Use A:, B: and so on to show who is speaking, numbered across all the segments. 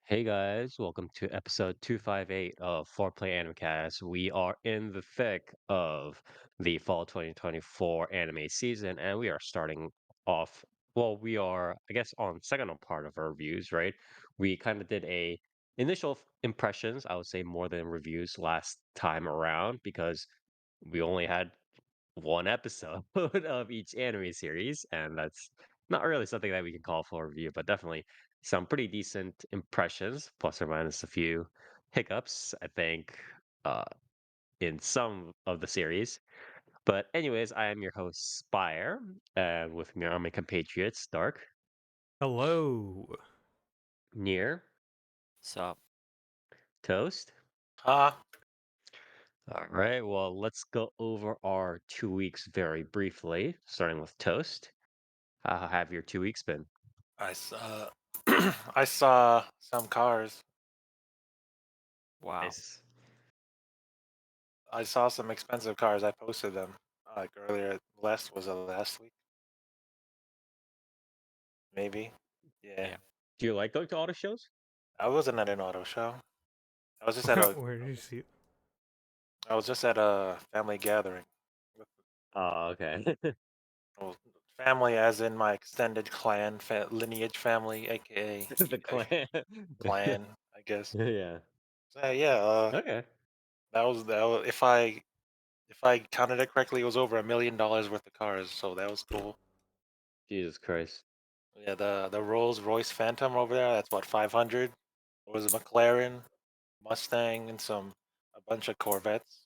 A: Hey guys, welcome to episode 258 of Foreplay Animecast. We are in the thick of the fall 2024 anime season, and we are starting off. Well, we are, I guess, on second part of our reviews, right? We kind of did a initial impressions, I would say more than reviews last time around because we only had one episode of each anime series, and that's not really something that we can call for a review, but definitely some pretty decent impressions, plus or minus a few hiccups, I think, uh, in some of the series. But anyways, I am your host, Spire, and with me are my compatriots, Dark,
B: Hello.
A: Near,
C: So,
A: Toast.
D: Ah,
A: All right, well, let's go over our 2 weeks very briefly, starting with Toast. How have your 2 weeks been?
D: I saw I saw some cars.
C: wow.
A: Nice.
D: I saw some expensive cars. I posted them like earlier. Last week, maybe. Yeah,
C: Yeah.
A: Do you like going to auto shows?
D: I wasn't at an auto show. I was just at a
B: Where did you see it?
D: I was just at a family gathering. With,
A: Oh, okay.
D: well, family, as in my extended clan, lineage family, aka
A: The clan.
D: clan, I guess.
A: Yeah.
D: So yeah,
A: Okay.
D: that was if I counted it correctly, it was over $1 million worth of cars. So that was cool.
A: Jesus Christ.
D: Yeah, the Rolls Royce Phantom over there, that's what, 500? It was a McLaren, Mustang, and a bunch of Corvettes.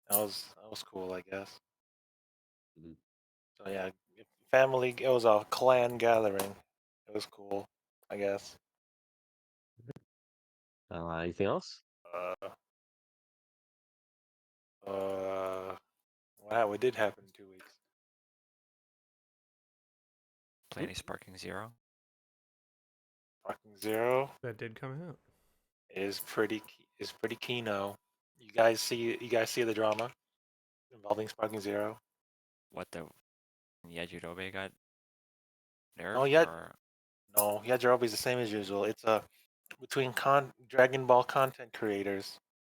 D: That was cool, I guess.
A: Mhm.
D: So yeah, family. It was a clan gathering. It was cool, I guess.
A: Anything else?
D: Uh, wow, what did happen in 2 weeks?
C: Plenty Sparking Zero.
D: Fucking Zero
B: That did come out.
D: is pretty kino. You guys see the drama involving Sparking Zero?
C: What the Yajirobe got nerfed
D: No, yet
C: or
D: no, Yajirobe's the same as usual. It's between Dragon Ball content creators.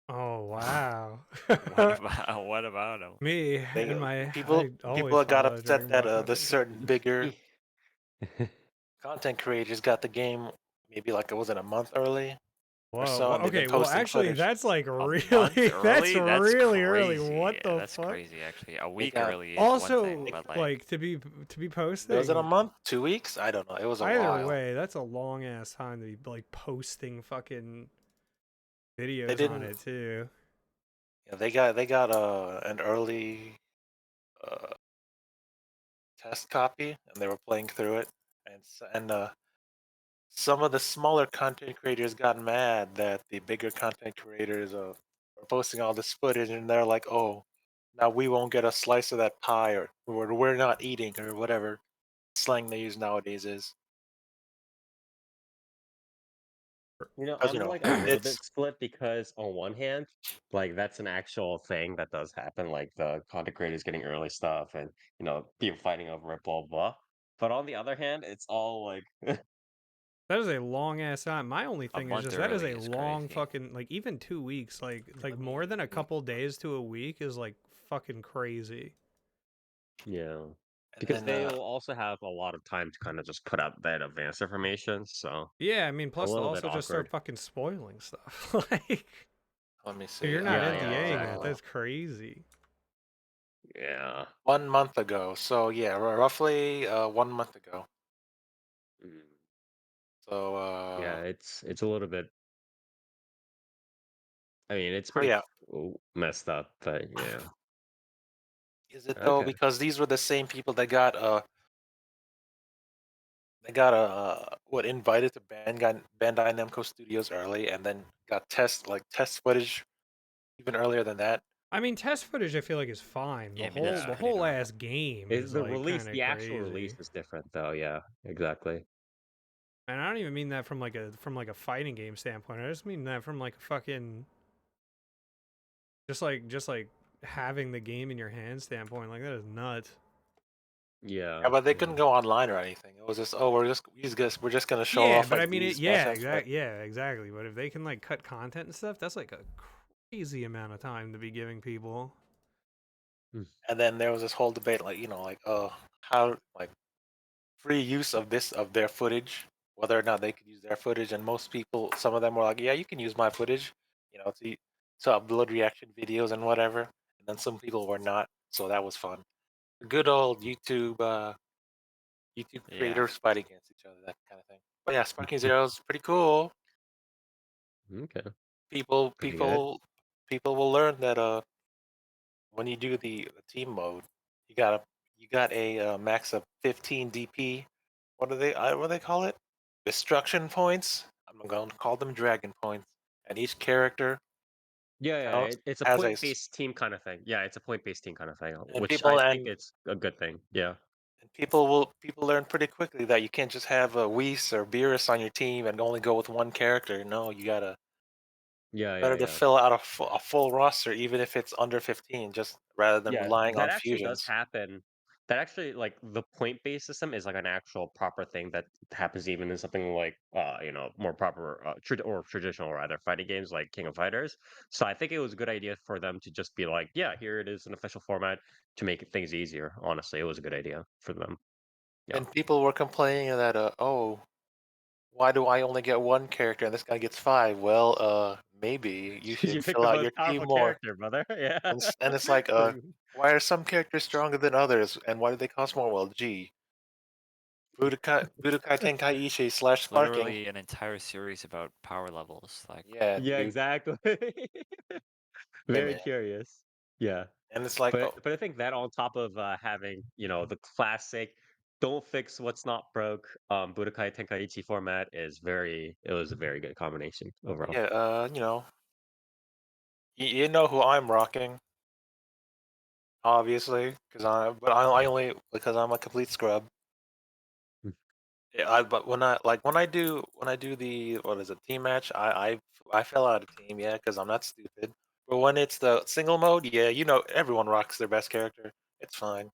B: Oh wow.
C: what about him?
B: Me
D: They
B: and my
D: people
B: I always
D: people got
B: follow
D: upset
B: Dragon
D: that
B: Ball
D: the
B: content
D: certain
B: creators.
D: bigger content creators got the game maybe like it wasn't a month early or
B: Whoa.
D: so,
B: Well,
D: and they've been
B: okay. Well,
D: posting
B: actually,
D: footage.
B: that's like
C: A month
B: really. That's
C: early? That's
B: really early.
C: crazy.
B: What the
C: That's
B: fuck?
C: crazy actually. A
D: They
C: week
D: got
C: early is one thing,
B: Also,
C: but
B: like to be
D: was it a
B: posting.
D: month, 2 weeks? I don't know. It was a
B: Either
D: while.
B: way, that's a long ass time to be like posting fucking
D: They
B: videos on
D: didn't.
B: it too.
D: Yeah, they got an early uh, test copy, and they were playing through it, and some of the smaller content creators got mad that the bigger content creators are posting all this footage, and they're like, "Oh, now we won't get a slice of that pie, or we're not eating, or whatever slang they use nowadays is." Because
A: I'm like a little bit
D: it's
A: split because on one hand, like that's an actual thing that does happen, like the content creators getting early stuff and people fighting over it, blah blah. But on the other hand, it's all like
B: That is a long ass time. My only
C: a
B: thing is
C: month
B: just that is
C: early
B: a
C: is
B: long
C: crazy.
B: fucking like even 2 weeks like more than a couple days to a week is like fucking crazy.
A: yeah.
D: and
A: Because
D: then
A: they'll also have a lot of time to kind of just put out that advanced information, so
B: Yeah, I mean
A: a
B: plus they'll
A: little bit
B: also just start
A: awkward.
B: fucking spoiling stuff. Like
D: let me
B: if
D: see.
B: you're not
A: Yeah, yeah,
B: NDAing that,
A: exactly.
B: that's crazy.
A: Yeah.
D: 1 month ago. So yeah, roughly 1 month ago.
A: Mm.
D: So
A: Yeah, it's a little bit. I mean, it's
D: so
A: pretty
D: yeah,
A: messed up, but yeah.
D: is it though?
A: Okay.
D: Because these were the same people that got what invited to Bandai Namco Studios early, and then got test footage even earlier than that.
B: I mean test footage I feel like is fine.
C: Yeah,
B: The
C: I mean that's
B: whole
D: Yeah,
B: the
C: pretty
B: whole
C: normal.
B: ass game
A: Is
B: is
A: the
B: like
A: release,
B: kind of
A: the actual release
B: crazy.
A: is different though. Yeah, exactly.
B: And I don't even mean that from like a fighting game standpoint. I just mean that from like a fucking just like having the game in your hand standpoint. Like that is nuts.
A: Yeah.
D: Yeah, but they
A: Yeah.
D: couldn't go online or anything. It was just, oh, we're just gonna show
B: Yeah,
D: off
B: but I
D: like
B: mean,
D: these
B: yeah,
D: matchups. But
B: exactly. But if they can like cut content and stuff, that's like a crazy amount of time to be giving people.
D: and then there was this whole debate, like like how like free use of their footage, whether or not they could use their footage, and most people, some of them were like, yeah, you can use my footage, to upload reaction videos and whatever. And then some people were not, so that was fun. Good old YouTube
C: Yeah.
D: creators fighting against each other, that kind of thing. But yeah, Sparking Zero is pretty cool.
A: Okay.
D: People
A: Pretty good.
D: people will learn that when you do the team mode, you got a max of 15 DP. What do they call it? Destruction points. I'm going to call them dragon points. And each character
A: Yeah,
D: counts
A: it's a
D: as
A: point-based team kind of thing. Yeah, it's a point-based team kind of thing,
D: and
A: which I think it's a good thing. Yeah.
D: people learn pretty quickly that you can't just have a Whis or Beerus on your team and only go with one character. No, you gotta
A: Yeah, yeah,
D: better to
A: yeah.
D: fill out a full roster, even if it's under 15, just rather than
A: Yeah,
D: relying
A: that
D: on
A: actually does
D: fusions.
A: happen. That actually, like, the point-based system is like an actual proper thing that happens even in something like, more proper or traditional rather fighting games like King of Fighters. So I think it was a good idea for them to just be like, yeah, here it is, an official format to make things easier. Honestly, it was a good idea for them. Yeah.
D: And people were complaining that why do I only get one character and this guy gets five? Well, maybe you
A: You
D: should
A: picked
D: fill
A: the
D: out
A: most
D: your team
A: powerful
D: more.
A: character, brother. Yeah.
D: And it's like, why are some characters stronger than others, and why do they cost more? Well, gee, Budokai Tenkaichi /
C: It's
D: Sparking.
C: literally an entire series about power levels. Like,
D: Yeah,
A: Yeah,
D: dude.
A: exactly.
D: Hey,
A: Very
D: man.
A: curious. Yeah.
D: And it's like, oh,
A: But I think that on top of having, the classic don't fix what's not broke Budokai Tenkaichi format it was a very good combination overall.
D: yeah, you know who I'm rocking, obviously, but I only because I'm a complete scrub.
A: Mm.
D: Yeah, but when I do the what is it team match, I fell out of team, yeah, because I'm not stupid. But when it's the single mode, yeah, everyone rocks their best character. It's fine.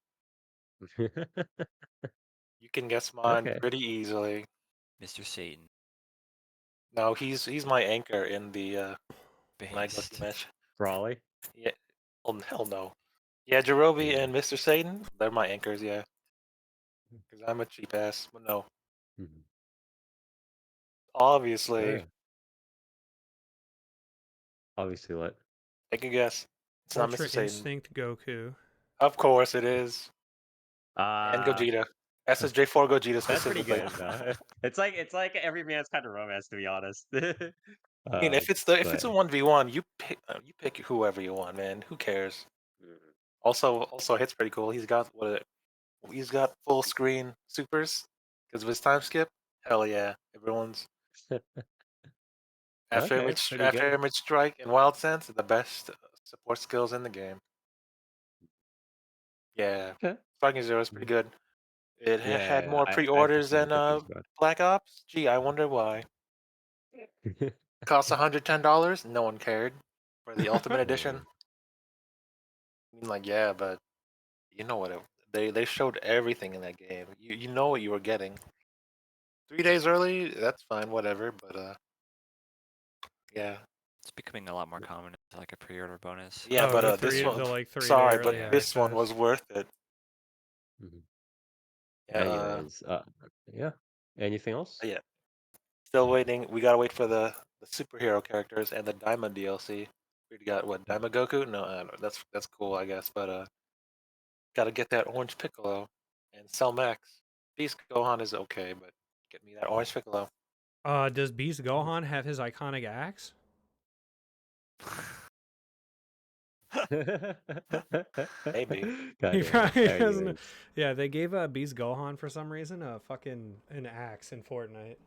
D: You can guess mine
A: Okay.
D: pretty easily.
C: Mr. Satan,
D: No, he's my anchor in the when I go team
C: based.
D: match.
A: Brawley.
D: Yeah, oh hell no. Yeah, Jirobi
A: Yeah.
D: and Mr. Satan, they're my anchors, yeah. Because I'm a cheap ass. But no,
A: Mhm.
D: obviously,
A: Okay. Obviously what?
D: take a guess. It's not
B: Ultra
D: Mr. Satan.
B: Instinct Goku.
D: Of course it is. And
A: Uh
D: Gogeta. SSJ4 Gogeta
A: that's pretty
D: specifically.
A: good though. It's like every man's kind of romance to be honest.
D: I mean, if it's
A: But
D: a 1v1, you pick whoever you want, man. Who cares? Also hits pretty cool. He's got full screen supers because of his time skip. Hell yeah, everyone's
A: okay, pretty
D: after
A: good.
D: image strike and wild sense are the best support skills in the game. Yeah,
A: Okay.
D: Sparking Zero is pretty good. It had
A: Yeah,
D: more
A: I
D: pre-orders
A: personally
D: than
A: think it's good.
D: Black Ops. Gee, I wonder why. Cost $110. No one cared for the Ultimate Edition. I mean, like, yeah, but you know what? They showed everything in that game. You know what you were getting. 3 days early, that's fine, whatever. But yeah,
C: It's becoming a lot more common as like a pre-order bonus.
D: yeah.
B: Oh,
D: But
B: the
D: this one,
B: like 3 day
D: sorry, but
B: early
C: Yeah.
D: this one
B: access.
D: was worth it.
A: Mhm.
D: Yeah,
A: Anyways, yeah. Anything else?
D: yeah. Still waiting. We gotta wait for the superhero characters and the Diamond DLC. We got what Diamond Goku? No, I don't know. That's cool, I guess. But gotta get that Orange Piccolo and Cell Max. Beast Gohan is okay, but get me that Orange Piccolo.
B: Does Beast Gohan have his iconic axe?
D: Maybe.
B: He
A: Goddamn it.
B: probably doesn't.
A: Anyways.
B: Yeah, they gave Beast Gohan for some reason a fucking an axe in Fortnite,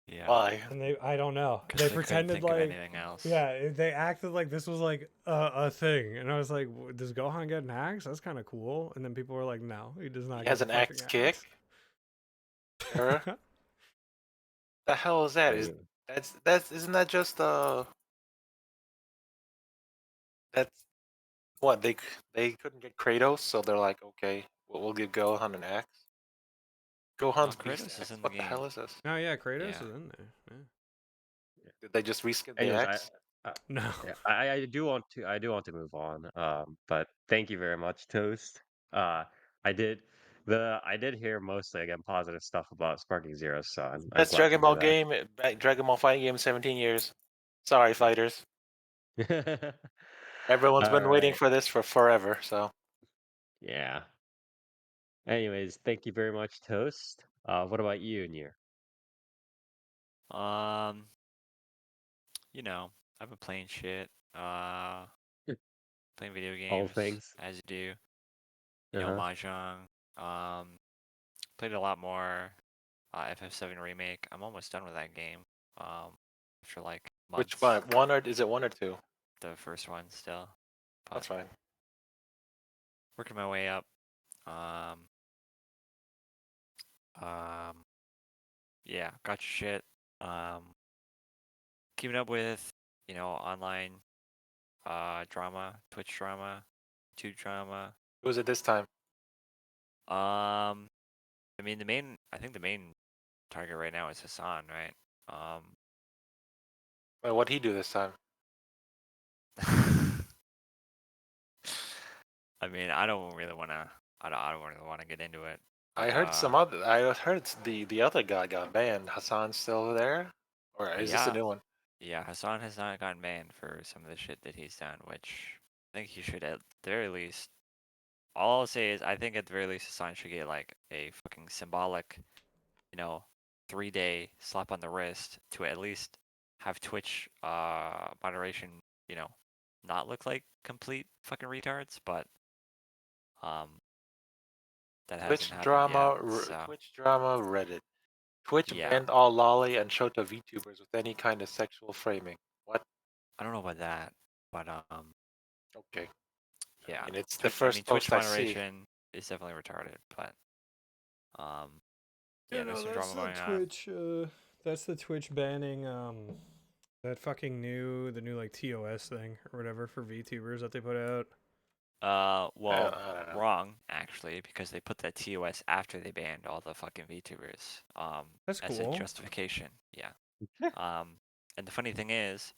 C: Yeah.
D: Why?
B: and I don't know.
C: 'Cause
B: They
C: couldn't
B: pretended
C: think of
B: like
C: anything else.
B: yeah, they acted like this was like a thing, and I was like, does Gohan get an axe? That's kind of cool. And then people were like, no, he does not
D: He
B: get
D: has
B: the
D: an
B: fucking
D: axe kick.
B: axe.
D: Sure. The hell is that?
A: Anyway.
D: That's isn't that just that's what they couldn't get Kratos, so they're like, okay, We'll give Gohan an axe. Gohan's beast
C: Kratos is
D: axe.
C: in the
D: What the
C: game.
D: hell is this?
B: Oh yeah, Kratos
C: Yeah.
B: is in there.
D: Did they just reskin the
A: Anyways,
D: axe?
A: I
B: No.
A: yeah, I do want to move on. But thank you very much, Toast. I did I did hear mostly again positive stuff about Sparking Zero's son. I'm
D: Best
A: glad to
D: Dragon Ball
A: hear
D: game, Dragon Ball fighting game in 17 years. Sorry, fighters.
A: that.
D: Everyone's
A: All
D: been waiting
A: right.
D: for this for forever. So
A: Yeah. Anyways, thank you very much, Toast. What about you, Nier?
C: Um, I've been playing shit. Playing video
A: All
C: games
A: things.
C: as you do.
A: Uh-huh.
C: Mahjong. Played a lot more. FF7 remake. I'm almost done with that game. After like months.
D: which one? One or is it one or two?
C: The first one still. But
D: That's fine.
C: working my way up. Um, yeah, got your shit. Keeping up with, online drama, Twitch drama, YouTube drama.
D: Who is it this time?
C: I mean I think the main target right now is Hassan, right?
D: Well, what'd he do this time?
C: I mean, I don't really wanna get into it.
D: I heard some other. I heard the other guy got banned. Hassan's still there, or is this a
C: Yeah.
D: new one?
C: Yeah, Hassan has not gotten banned for some of the shit that he's done, which I think he should at the very least. All I'll say is I think at the very least Hassan should get like a fucking symbolic, 3-day slap on the wrist to at least have Twitch moderation, not look like complete fucking retards, but that hasn't happened yet. So
D: Twitch drama, Reddit. Twitch
C: yeah,
D: banned all lolly and Shota VTubers with any kind of sexual framing. What?
C: I don't know about that, but
D: Okay.
C: yeah,
D: I mean, it's the
C: Twitch
D: first post I see.
C: moderation is definitely retarded, but yeah, there's some drama going on.
B: That's the Twitch banning that fucking the new like TOS thing or whatever for VTubers that they put out.
C: Well,
D: I don't know.
C: wrong actually, because they put that TOS after they banned all the fucking VTubers.
B: That's
C: as
B: cool.
C: a justification. Yeah. And the funny thing is,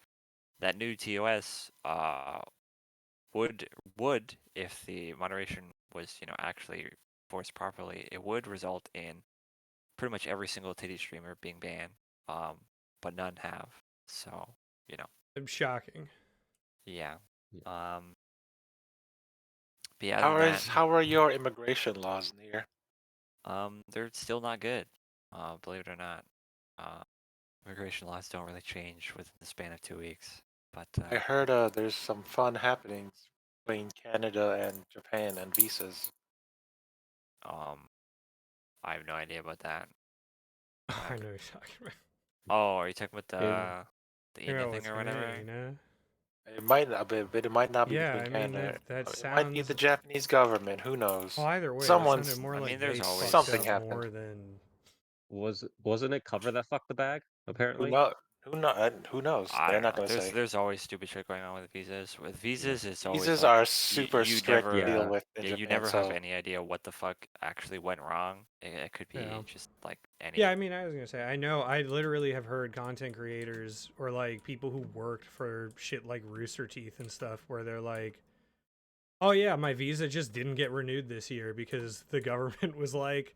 C: that new TOS would if the moderation was actually forced properly, it would result in pretty much every single titty streamer being banned. But none have. So
B: It's shocking.
C: yeah. But yeah, other than that,
D: How are your immigration laws, Near?
C: they're still not good. Believe it or not. Immigration laws don't really change within the span of 2 weeks. But
D: I heard there's some fun happenings between Canada and Japan and visas.
C: I have no idea about that.
B: I know you're talking about.
C: Oh, are you talking about
A: Yeah.
C: the Indian thing or whatever?
D: It might not be, but it might not be
B: Yeah,
D: between
B: I mean,
D: Canada.
B: that
D: It might be
B: sounds.
D: the Japanese government. Who knows?
B: Well, either way,
D: Someone's-
B: it sounded more
C: I
B: like
C: mean, there's
B: they
C: always-
B: fucked
D: Something
B: up
D: happened.
B: more than.
A: Wasn't it cover that fucked the bag?
D: Who
A: Apparently.
D: knows? Who knows?
C: I
D: They're
C: don't
D: not
C: know.
D: going to say.
C: There's always stupid shit going on with visas. With visas, it's always
D: Visas
C: like,
D: are super
C: you
D: strict
C: never,
D: to deal with in
C: yeah,
D: Japan.
C: you never
D: so
C: have any idea what the fuck actually went wrong. It could be
B: Yeah.
C: just like any.
B: Yeah, I mean, I was gonna say, I know, I literally have heard content creators or like people who worked for shit like Rooster Teeth and stuff, where they're like, "Oh yeah, my visa just didn't get renewed this year because the government was like,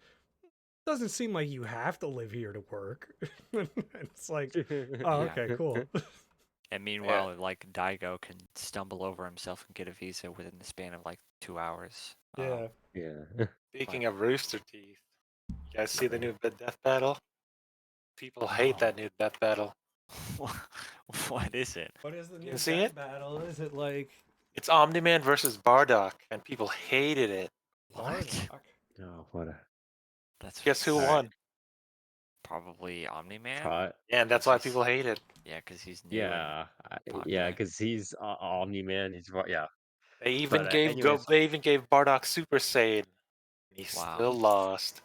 B: doesn't seem like you have to live here to work." It's like, oh,
C: Yeah.
B: okay, cool.
C: And meanwhile, like Daigo can stumble over himself and get a visa within the span of like 2 hours.
B: Yeah.
A: Yeah.
D: Speaking of Rooster Teeth, you guys see the new death battle? People hate
C: No.
D: that new death battle.
C: What is it?
B: What is the
D: You
B: new
D: can see
B: death
D: it?
B: battle? Is it like
D: It's Omni-Man versus Bardock, and people hated it.
C: What?
B: Bardock?
A: Oh, what a
C: That's
D: Guess who
A: Alright.
D: won?
C: probably Omni-Man.
A: try.
D: Yeah, and that's why people hate it.
C: Yeah, because he's new. And
A: Yeah, yeah,
C: popular.
A: because he's Omni Man. Yeah.
D: They even
A: But,
D: gave
A: anyways.
D: They even gave Bardock Super Saiyan. He
C: Wow.
D: still lost.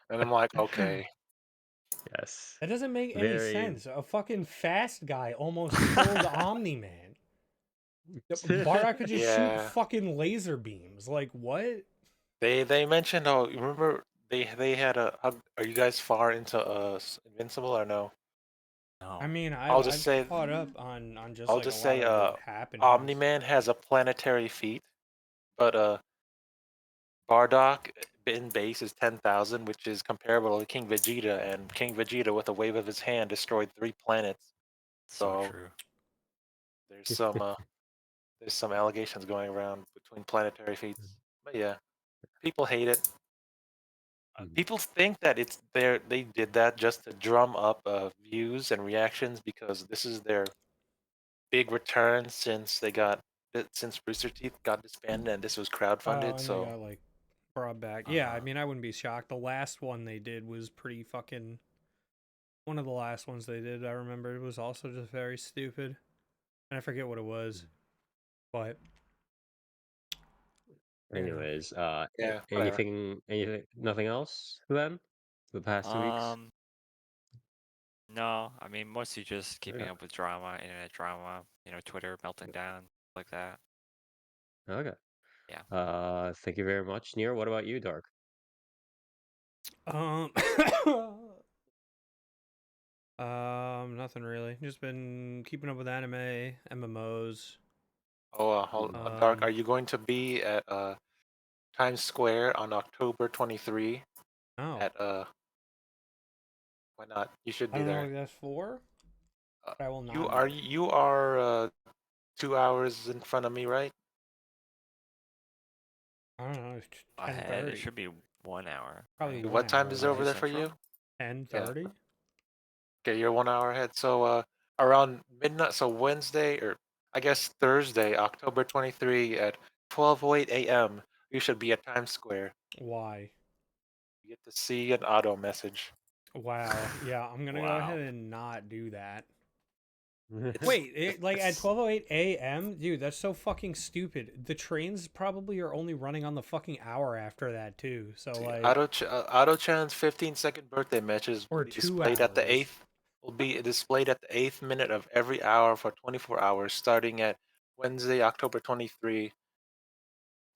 D: And I'm like, okay.
A: Yes.
B: That doesn't make any
A: Very-
B: sense. A fucking fast guy almost killed Omni-Man. Bardock could just shoot
D: Yeah.
B: fucking laser beams. Like, what?
D: They mentioned. Oh, you remember they had a. Are you guys far into Invincible or no?
C: No.
B: I mean,
D: I'll just
B: I've
D: say.
B: caught up on just
D: I'll
B: like a
D: just
B: lot
D: say.
B: of the happenings.
D: Omni-Man has a planetary feat, but Bardock in base is 10,000, which is comparable to King Vegeta, and King Vegeta, with a wave of his hand, destroyed 3 planets.
C: So
D: So
C: true.
D: there's some allegations going around between planetary feats. But yeah, people hate it. People think that they did that just to drum up views and reactions because this is their big return since Rooster Teeth got disbanded and this was
B: Oh,
D: crowdfunded.
B: and they
D: So
B: got like brought back. Yeah, I
C: Uh-huh.
B: mean, I wouldn't be shocked. The last one they did was pretty fucking. One of the last ones they did, I remember, it was also just very stupid, and I forget what it was, but you know.
A: Anyways,
D: yeah, whatever.
A: anything, nothing else then? The past 2 weeks?
C: Um, no, I mean mostly just keeping
A: Okay.
C: up with drama, internet drama, Twitter melting down, like that.
A: Okay.
C: Yeah.
A: Thank you very much, Near. What about you, Dark?
B: Um, nothing really. Just been keeping up with anime, MMOs.
D: Oh, Dark, are
B: Um,
D: you going to be at Times Square on October 23
B: oh,
D: at why not? You should
B: I
D: be
B: don't know
D: there.
B: what that's for,
D: Uh,
B: but I will
D: you
B: not
D: are
B: go.
D: you are 2 hours in front of me, right?
B: I don't know. It's ten
C: Ahead, it
B: thirty.
C: should be 1 hour,
B: Probably
C: right?
B: one
D: What time
B: hour
D: is it over
B: ahead.
D: there for
C: Central.
D: you?
B: Ten
D: Yeah.
B: thirty.
D: Okay, you're 1 hour ahead. So around midnight, so Wednesday, or I guess Thursday, October 23 at 12:08 a.m. You should be at Times Square.
B: Why?
D: You get to see an auto message.
B: Wow. Yeah, I'm gonna go
C: Wow.
B: ahead and not do that.
D: It's
B: Wait, like at
D: it's
B: 12:08 a.m., dude, that's so fucking stupid. The trains probably are only running on the fucking hour after that too. So
D: see,
B: like,
D: Auto Chan's 15-second birthday matches will
B: or
D: be
B: two
D: displayed at the
B: hours.
D: eighth minute of every hour for 24 hours, starting at Wednesday, October 23,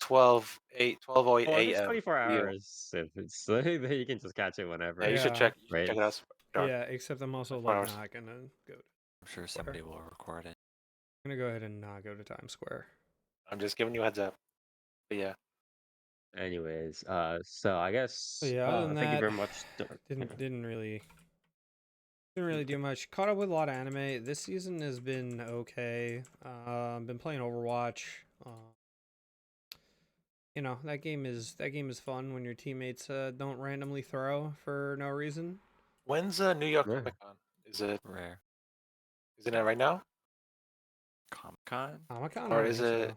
D: 12:08
A: Well, if it's
D: a.m.
A: 24
D: Rio.
A: hours, if it's then you can just catch it
D: Yeah,
A: whenever,
D: you should
B: Yeah,
D: check. You should
A: right?
D: check it out. Dark.
B: yeah. Except I'm also
D: 24
B: like
D: hours.
B: not gonna go to
C: I'm sure
B: Square.
C: somebody will record it.
B: I'm gonna go ahead and not go to Times Square.
D: I'm just giving you a heads up. But yeah,
A: Anyways, so I
B: But
A: guess
B: yeah, other than
A: thank you
B: that,
A: very much, Dark.
B: didn't really do much. Caught up with a lot of anime. This season has been okay. Been playing Overwatch. That game is fun when your teammates don't randomly throw for no reason.
D: when's New York
A: Yeah.
D: Comic Con? Is it
C: Rare.
D: isn't it right now,
C: Comic Con?
B: Comic-Con? I
D: or
B: don't
D: is
B: think
D: it
B: so.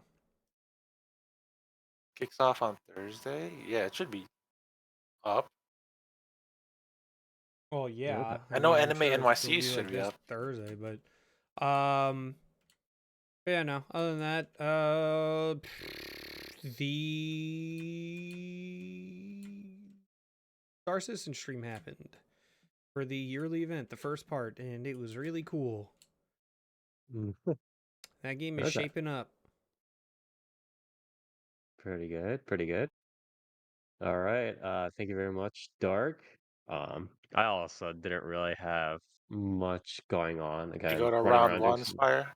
D: kicks off on Thursday? Yeah, it should be up.
B: Well,
A: Okay.
B: yeah. I
D: I know
B: mean, I'm
D: Anime
B: sure it'll
D: NYC
B: be
D: should
B: like
D: be
B: this
D: up.
B: Thursday, but yeah, no. Other than that, the Star Citizen stream happened for the yearly event, the first part, and it was really cool. That game is
A: Okay.
B: shaping up.
A: Pretty good. Pretty good. All right. Thank you very much, Dark. I also didn't really have much going on.
D: Did you
A: Again,
D: go to
A: running
D: round
A: around doing
D: one,
A: some.
D: Spire?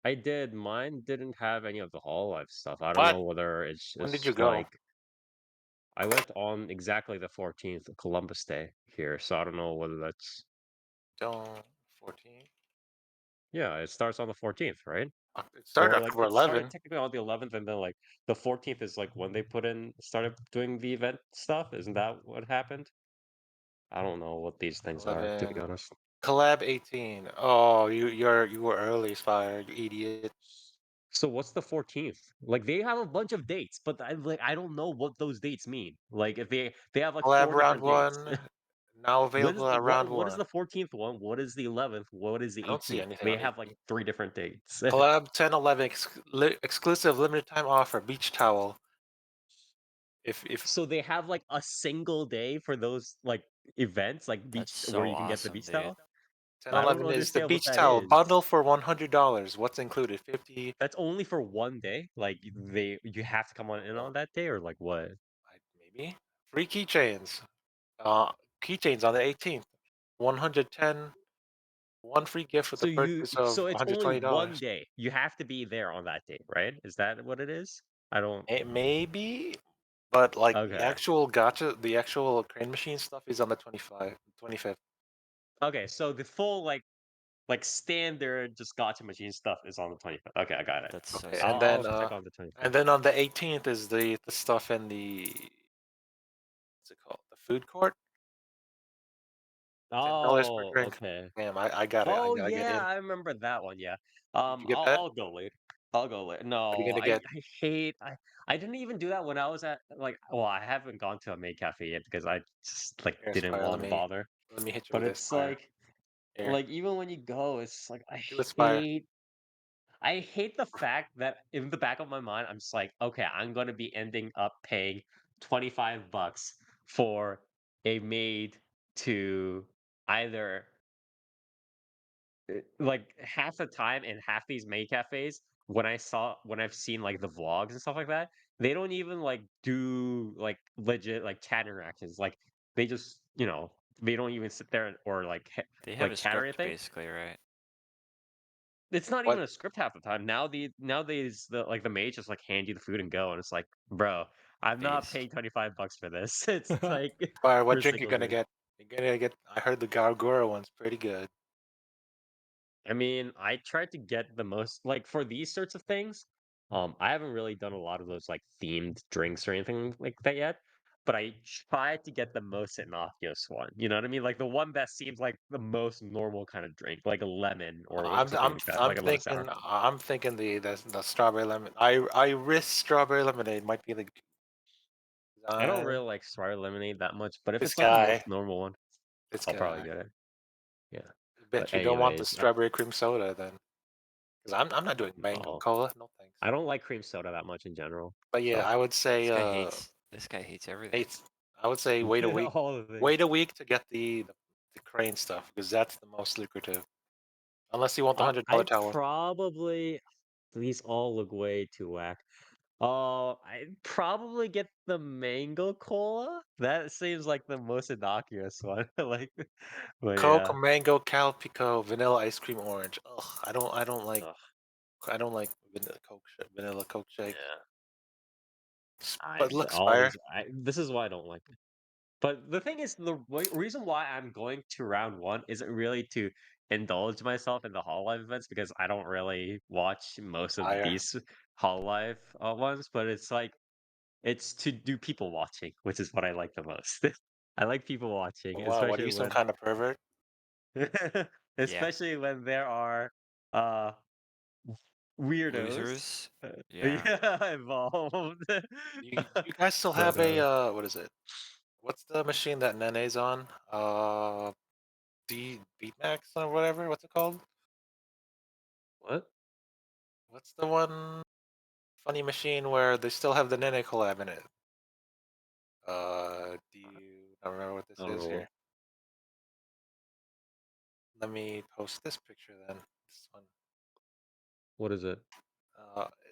A: I did. Mine didn't have any of the Hololive stuff. I don't
D: What?
A: know whether it's
D: When did you
A: just
D: go?
A: like I went on exactly the 14th, Columbus Day here, so I don't know whether that's
D: Till 14.
A: yeah, it starts on the 14th, right?
D: It started
A: Or like
D: October
A: it started
D: 11.
A: technically on the 11th, and then like the 14th is like when they started doing the event stuff. Isn't that what happened? I don't know what these things are, to be
D: 11.
A: honest.
D: Collab 18. Oh, you were early, Spire. You idiot.
A: So what's the 14th? Like they have a bunch of dates, but I don't know what those dates mean. Like if they have like
D: Collab
A: four
D: round
A: different dates.
D: one. Now available at round
A: What is
D: one.
A: the 14th one? What is the 11th? What is
D: I
A: the
D: don't see
A: 18th?
D: anything
A: They
D: on
A: have like
D: 18.
A: three different dates.
D: Collab 1011 exclusive limited time offer. Beach towel. If
A: So they have like a single day for those like events, like beach
C: That's
A: where
C: so
A: you can get the
C: awesome,
A: beach
C: dude.
A: towel.
D: 10,
A: I don't
D: 11 is the
A: understand what
D: beach
A: that
D: towel
A: is.
D: bundle for $100. What's included? 50.
A: That's only for one day? Like you have to come on in
D: No,
A: on that day or like what?
D: maybe free keychains. Uh, Keychains on the 18th. 110. One free gift with the purchase of
A: So it's only one
D: $120.
A: day. You have to be there on that day, right? Is that what it is? I don't.
D: Maybe, but like
A: Okay.
D: the actual crane machine stuff is on the 25th.
A: Okay, so the full like standard just gotcha machine stuff is on the 25th. Okay, I got it.
C: That's so
D: Okay,
C: sad.
A: I'll check on the 25th.
D: and then on the 18th is the stuff in the what's it called? The food court. $10 per
A: Oh,
D: drink.
A: okay.
D: Damn, I got it. I
A: Oh
D: gotta get
A: yeah,
D: in.
A: I remember that one. Yeah.
D: Did you get that?
A: I'll go later. I'll go later.
D: What are you
A: No,
D: gonna get?
A: I hate I didn't even do that when I was at like well, I haven't gone to a maid cafe yet because I just like
D: Here,
A: didn't
D: Spire.
A: want to bother.
D: Let me hit you
A: But
D: with this,
A: it's
D: Spire. Here,
A: like even when you go, it's like
D: do it, Spire.
A: I hate the fact that in the back of my mind, I'm just like, okay, I'm gonna be ending up paying $25 for a maid to either like half the time in half these maid cafes when I've seen like the vlogs and stuff like that, they don't even like do like legit like chat interactions. Like they just they don't even sit there or like
C: They have
A: like
C: a
A: chat or
C: script
A: anything.
C: basically, right?
A: It's not
D: What?
A: even a script half the time. Nowadays the maids just like hand you the food and go, and it's like, bro, I'm not
C: Based.
A: paying $25 for this. It's like
D: Spire,
A: for
D: what
A: a
D: drink you
A: single
D: gonna
A: drink.
D: get? You're gonna get. I heard the Gargura one's pretty good.
A: I mean, I tried to get the most like for these sorts of things. I haven't really done a lot of those like themed drinks or anything like that yet. But I tried to get the most innocuous one. You know what I mean? Like the one that seems like the most normal kind of drink, like a lemon or something like that, like a lemon sour.
D: I'm thinking the strawberry lemon. Iris strawberry lemonade might be the
A: I don't
D: design.
A: really like sour lemonade that much, but if
D: This
A: it's like the
D: guy,
A: most normal one,
D: this
A: I'll probably
D: guy.
A: get it. Yeah.
D: I
A: But
D: bet you don't want the
A: anyways,
D: strawberry cream soda then, because I'm not doing mango
A: no,
D: cola. No thanks.
A: I don't like cream soda that much in general.
D: But yeah,
A: So
D: I would say
C: This guy hates everything.
D: eight. I would say wait a week.
A: all the things.
D: Wait a week to get the crane stuff because that's the most lucrative. Unless you want the $100
A: I
D: tower.
A: probably these all look way too whack. I'd probably get the mango cola. That seems like the most innocuous one. Like, but
D: Coke,
A: yeah.
D: mango, calpico, vanilla ice cream, orange. Ugh,
A: Ugh,
D: I don't like vanilla Coke shake.
A: yeah.
D: But look,
A: All
D: Spire.
A: these. This is why I don't like it. But the thing is, the reason why I'm going to round one isn't really to indulge myself in the Hololive events because I don't really watch most of
D: Spire.
A: these Hololive ones, but it's like it's to do people watching, which is what I like the most. I like people watching,
D: Wow, what are you, some kind of pervert?
C: Yeah.
A: especially when there are uh weirdos
C: Losers. Yeah.
A: yeah involved.
D: Do you guys still
A: But
D: have a what is it? What's the machine that Nene's on? Beatmax or whatever. What's it called?
A: what?
D: What's the one funny machine where they still have the Nene collab in it? Do you I don't remember what this
A: I don't
D: is
A: know
D: here? Let me post this picture then. This one.
A: what is it.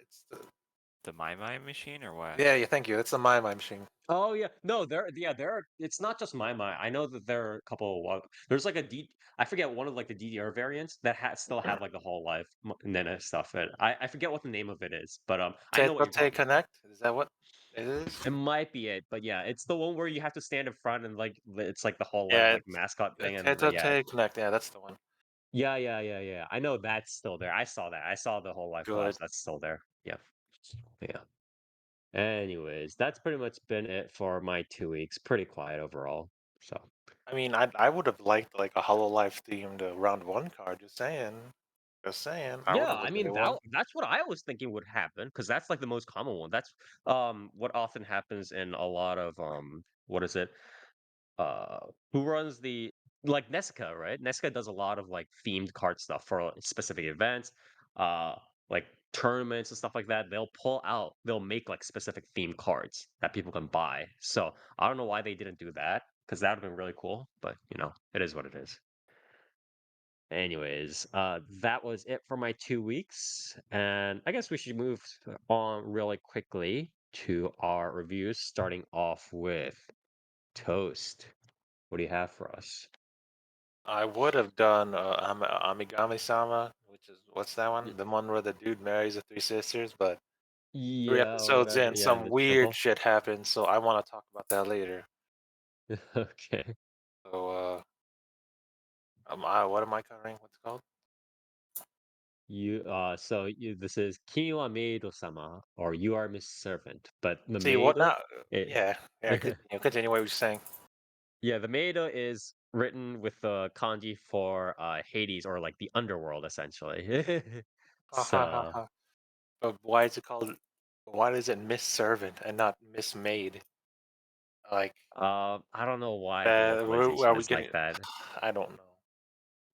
D: It's the
C: The My machine or what?
D: yeah, yeah. Thank you. It's the My machine.
A: Oh yeah, no, there are. It's not just my mind. I know that there are a couple. There's like a D. I forget one of like the DDR variants that still have like the whole life Nena stuff. And I forget what the name of it is, but I know what you're
D: Tete
A: talking about.
D: Connect. Is that what it is?
A: It might be it, but yeah, it's the one where you have to stand in front and like it's like the whole life
D: Yeah,
A: like mascot thing, and yeah,
D: Tete Connect. Yeah, that's the one.
A: yeah. I know that's still there. I saw that. I saw the whole life
D: Good.
A: collapse. That's still there. Yeah, yeah. Anyways, that's pretty much been it for my 2 weeks. Pretty quiet overall. So
D: I mean, I would have liked like a Hololive themed round one card. Just saying. Just saying. I would
A: yeah,
D: have
A: I
D: looked at
A: mean
D: it one.
A: that's what I was thinking would happen because that's like the most common one. That's what often happens in a lot of what is it? uh who runs the like Nesca, right? Nesca does a lot of like themed card stuff for specific events, uh like tournaments and stuff like that. They'll make like specific themed cards that people can buy. So I don't know why they didn't do that because that would have been really cool, but it is what it is. Anyways, that was it for my 2 weeks, and I guess we should move on really quickly to our reviews, starting off with Toast. What do you have for us?
D: I would have done Amigami-sama, which is what's that
A: Y-
D: one? The one where the dude marries the three sisters, but three
A: Yeah, or
D: episodes
A: whatever.
D: in,
A: Yeah,
D: some
A: the
D: weird
A: triple.
D: shit happened, so I want to talk about that later.
A: Okay.
D: So, what am I covering? What's it called?
A: This is Kimi wa Meido-Sama, or You Are Miss Servant, but the
D: See, what
A: Meido,
D: now?
A: it,
D: Yeah, continue what you're saying.
A: yeah, the Meido is written with the kanji for Hades, or like the underworld, essentially.
D: Ha ha ha
A: So,
D: ha. But why is it called, why is it Miss Servant and not Miss Maid? Like,
A: I don't know why the localization
D: are we
A: is
D: getting,
A: like that.
D: I don't know.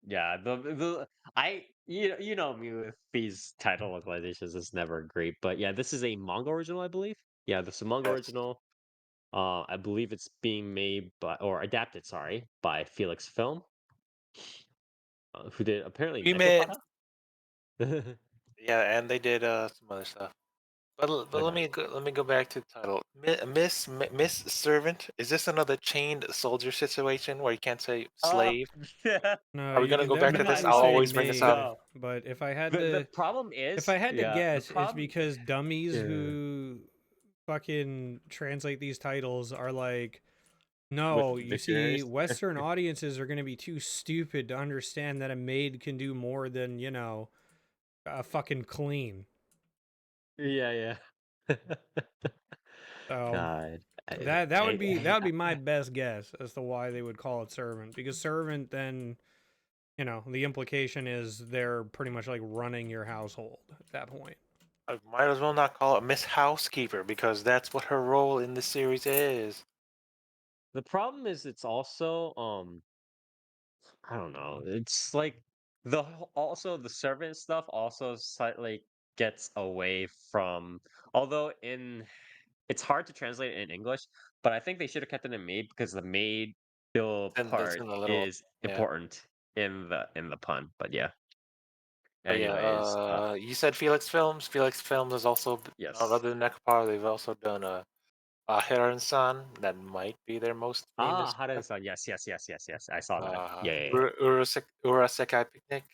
A: Yeah, the I you know me with these title localizations is never great, but yeah, this is a manga original, I believe. Yeah, this is a manga
D: Yes.
A: original. I believe it's being made by or adapted, sorry, by Felix Film, who did apparently
D: We met,
A: Nekopata.
D: yeah, and they did some other stuff. But
A: Okay.
D: let me go back to the title. Miss Servant. Is this another chained soldier situation where you can't say
A: Uh,
D: slave?
B: No,
D: Are we
B: you
D: gonna
B: can
D: go back to this?
B: definitely
D: I'll
B: say
D: always bring this up.
B: maid,
A: no.
B: but
A: The problem
B: if
A: is,
B: I had to
A: yeah, the
B: guess, it's
A: problem.
B: because dummies
A: Yeah.
B: who fucking translate these titles are like,
A: With
B: no,
A: the
B: you see,
A: dictionaries.
B: Western audiences are going to be too stupid to understand that a maid can do more than, a fucking clean.
A: Yeah, yeah.
B: So
A: God.
B: that would be my best guess as to why they would call it servant, because servant then, the implication is they're pretty much like running your household at that point.
D: I might as well not call it Miss Housekeeper because that's what her role in the series is.
A: The problem is it's also I don't know. It's like also the servant stuff also slightly gets away from, although in it's hard to translate in English, but I think they should have kept it in maid because the maid bill
D: And that's
A: part
D: in the little,
A: is
D: yeah.
A: important in the pun. But yeah.
D: But yeah,
A: Anyways,
D: you said Felix Films. Felix Films is also,
A: yes.
D: other than NegaPos, they've also done Heron-san. That might be their most famous
A: Ah,
D: one.
A: Harusan. Yes, yes, yes, yes, yes. I saw that. Yeah, yeah, yeah.
D: Urasekai Picnic.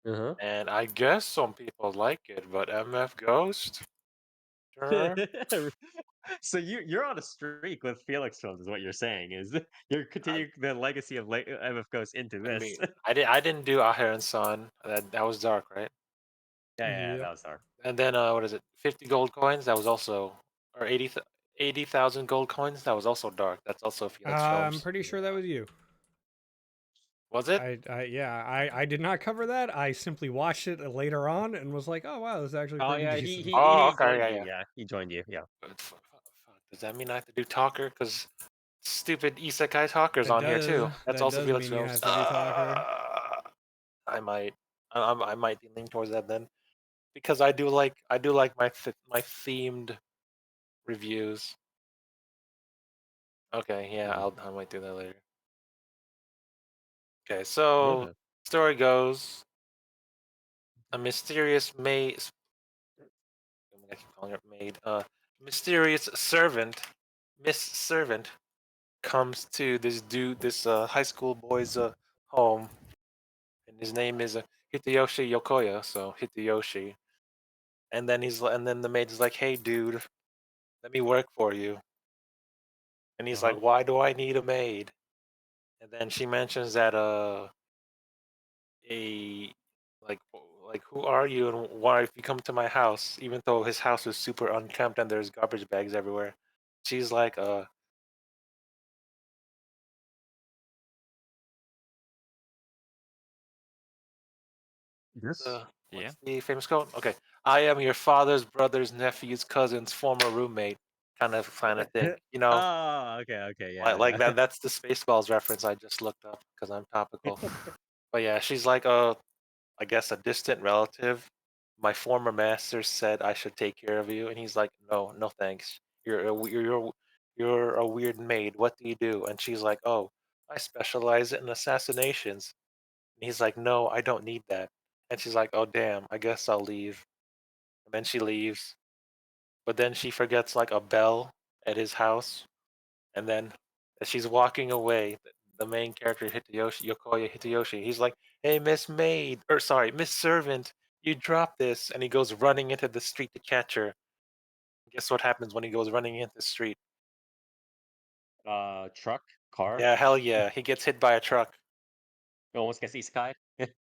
A: Uh-huh.
D: And I guess some people like it, but MF Ghost? Sure.
A: So you're on a streak with Felix films, is what you're saying? Is you're
D: I,
A: continuing the legacy of MF Ghost into
D: I
A: this?
D: mean, I didn't do Heron-san. That was dark, right?
A: Yeah, yeah, yeah,
B: Yep.
A: that was our.
D: And then what is it? 50 gold coins. That was also, or 80,000 gold coins. That was also dark. That's also Felix
B: I'm
D: Films.
B: pretty sure that was you.
D: Was it?
B: I did not cover that. I simply watched it later on and was like, oh wow, this is actually
A: Oh
B: pretty
A: yeah,
B: decent.
D: Oh,
A: he
D: okay,
A: joined
D: yeah,
A: you.
D: yeah.
A: Yeah, he joined you. Yeah.
D: Does that mean I have to do Talker? Because stupid Isekai Talker's
B: That
D: on here
B: does
D: too. That's
B: that
D: also
B: does
D: Felix
B: mean you
D: Films.
B: have to do Talker.
D: I might, I might be leaning towards that then, because I do like my themed reviews. Okay, yeah,
A: Mhm.
D: I might do that later. Okay, so
A: Okay.
D: story goes, a mysterious maid. I keep calling her maid. Mysterious servant, Miss Servant, comes to this high school boy's home, and his name is Hitoyoshi Yokoya. So Hitoyoshi, and then the maid is like, "Hey, dude, let me work for you." And he's
A: Uh-huh.
D: like, "Why do I need a maid?" And then she mentions that a like who are you and why have you come to my house? Even though his house is super unkempt and there's garbage bags everywhere. She's like,
A: Yes.
C: Yeah.
D: what's the famous quote? Okay, I am your father's brother's nephew's cousin's former roommate, kind of thing. You know,
A: Oh, okay, okay, yeah,
D: like
A: yeah.
D: that. That's the Spaceballs reference I just looked up because I'm topical. But yeah, she's like, I guess a distant relative. My former master said I should take care of you, and he's like, no, no thanks. You're a weird maid. What do you do? And she's like, oh, I specialize in assassinations. He's like, "No, I don't need that." And she's like, "Oh damn, I guess I'll leave." And then she leaves, but then she forgets like a bell at his house, and then as she's walking away, the main character Hitayoshi, Yokoya Hitayoshi, he's like, "Hey, Miss Maid, or sorry, Miss Servant, you dropped this," and he goes running into the street to catch her. Guess what happens when he goes running into the street?
A: Truck, car,
D: Yeah, hell yeah, he gets hit by a truck.
A: almost gets isekai.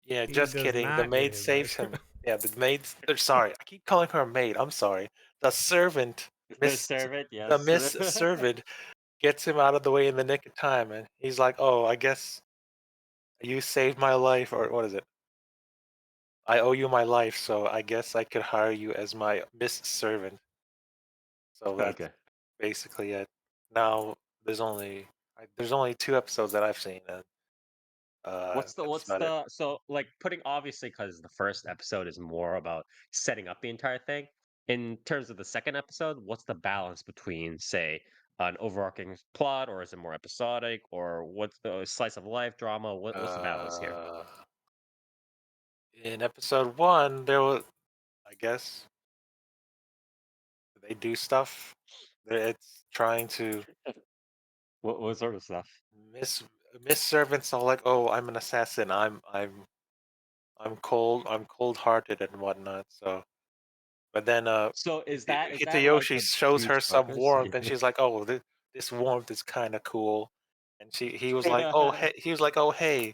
D: Yeah,
B: He
D: just
B: does
D: kidding. The
B: not get
D: maid
B: hit by a
D: saves him.
B: truck.
D: Yeah, the maid. Sorry, I keep calling her a maid. I'm sorry. The servant,
A: The
D: Miss,
A: servant,
D: the
A: yes.
D: Miss Servant, gets him out of the way in the nick of time, and he's like, "Oh, I guess you saved my life, or what is it? I owe you my life, so I guess I could hire you as my Miss Servant." So that's
A: Okay.
D: basically it. Now there's only 2 episodes that I've seen, and that's
A: What's
D: about it.
A: the so like putting obviously because the first episode is more about setting up the entire thing. In terms of the second episode, what's the balance between, say, an overarching plot, or is it more episodic, or what's the slice of life drama? What's the balance here?
D: Uh, in episode 1, there was, I guess, they do stuff. It's trying to
A: What sort of stuff?
D: miss miss servants all like, "Oh, I'm an assassin. I'm cold. I'm cold-hearted and whatnot." So, but then
A: So is that like
D: Hitayoshi
A: a
D: shows her
A: dude's
D: some
A: purpose?
D: warmth, and she's like, "Oh, this warmth is kind of cool." And he was like, "Oh, hey," he was like, "Oh, hey,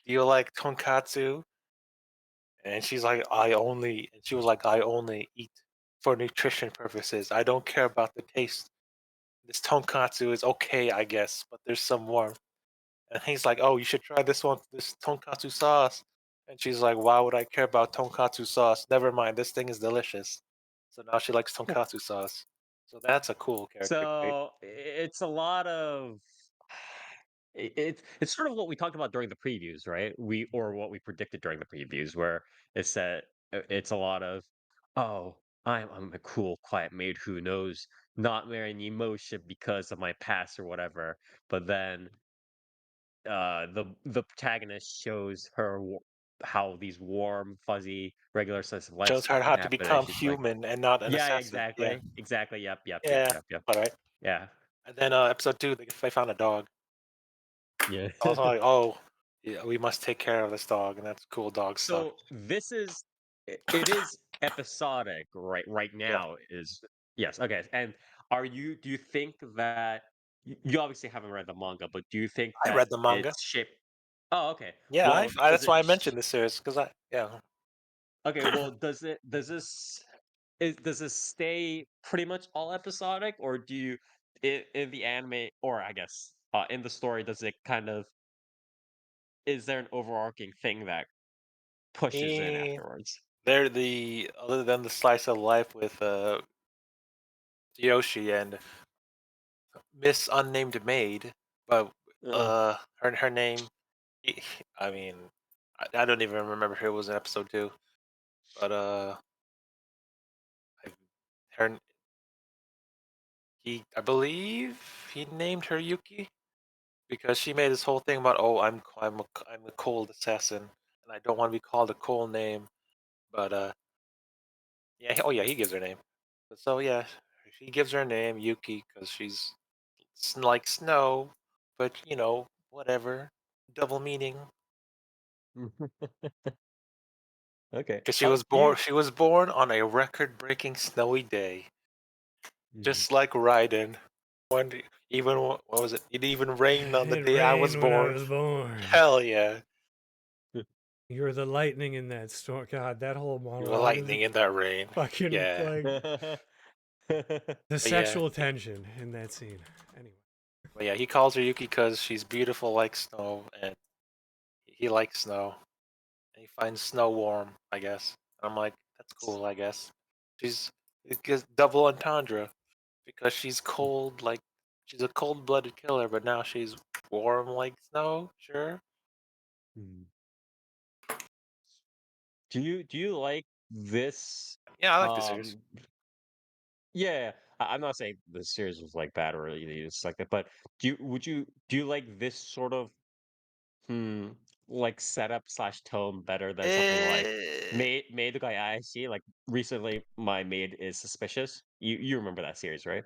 D: do you like tonkatsu?" And she's like, and she was like, "I only eat for nutrition purposes. I don't care about the taste. This tonkatsu is okay, I guess, but there's some warmth." And he's like, "Oh, you should try this one, this tonkatsu sauce." And she's like, "Why would I care about tonkatsu sauce? Never mind, this thing is delicious." So now she likes tonkatsu sauce. So that's a cool character trait.
A: So it's a lot of it's sort of what we talked about during the previews, right? Or what we predicted during the previews, where it said it's a lot of, oh, I'm a cool, quiet maid who knows not very emotion because of my past or whatever. But then the protagonist shows her how these warm, fuzzy, regular slice of life
D: Shows her
A: stuff can
D: how to
A: happen, and
D: become
A: she's like,
D: human and not an
A: yeah, yeah,
D: assassin. Yeah,
A: exactly, exactly,
D: yeah,
A: yep,
D: all right.
A: yeah,
D: And then episode 2, they found a dog.
A: yeah.
D: I was like, "Oh, yeah, we must take care of this dog," and that's cool. Dogs suck.
A: So this is it is episodic right
D: Yeah,
A: now is yes, okay. And do you think that you obviously haven't read the manga, but do you think
D: I
A: that
D: read the manga.
A: it's shaped? Oh, okay.
D: Yeah,
A: Well,
D: that's why I mentioned this series because
A: okay, well, does this stay pretty much all episodic, or do you in the anime, or I guess in the story, does it kind of is there an overarching thing that pushes in
D: eh,
A: afterwards?
D: they're the other than the slice of life with Yoshi and Miss Unnamed Maid, but
A: Uh,
D: her name. I mean, I don't even remember who it was in episode 2, but I, her I believe he named her Yuki because she made this whole thing about, "Oh, I'm a cold assassin and I don't want to be called a cold name," but yeah, oh yeah, he gives her a name. But so yeah, he gives her a name Yuki because she's like snow, but whatever, double meaning.
A: okay.
D: Because
A: You
D: she was born on a record-breaking snowy day,
A: Mhm.
D: just like Raiden. One even what was it? It even rained on the
B: It
D: day I was
B: rained when I
D: born.
B: was born.
D: Hell yeah!
B: You were the lightning in that storm. God, that whole
D: You were
B: monologue is
D: lightning in that rain.
B: fucking
D: Yeah,
B: like the
D: but yeah,
B: sexual tension in that scene. Anyway,
D: but yeah. He calls her Yuki because she's beautiful like snow, and he likes snow. And he finds snow warm, I guess. And I'm like, that's cool, I guess. She's it gets double entendre because she's cold, like she's a cold-blooded killer, but now she's warm like snow. Sure.
A: Mm. Do you like this?
D: Yeah, I like the series.
A: Um, yeah, I'm not saying the series was like bad or anything, it's like that, but do you like this sort of hmm like setup slash tone better than something like
D: Eh,
A: Maid the guy I see. Like recently, my maid is suspicious. You remember that series, right?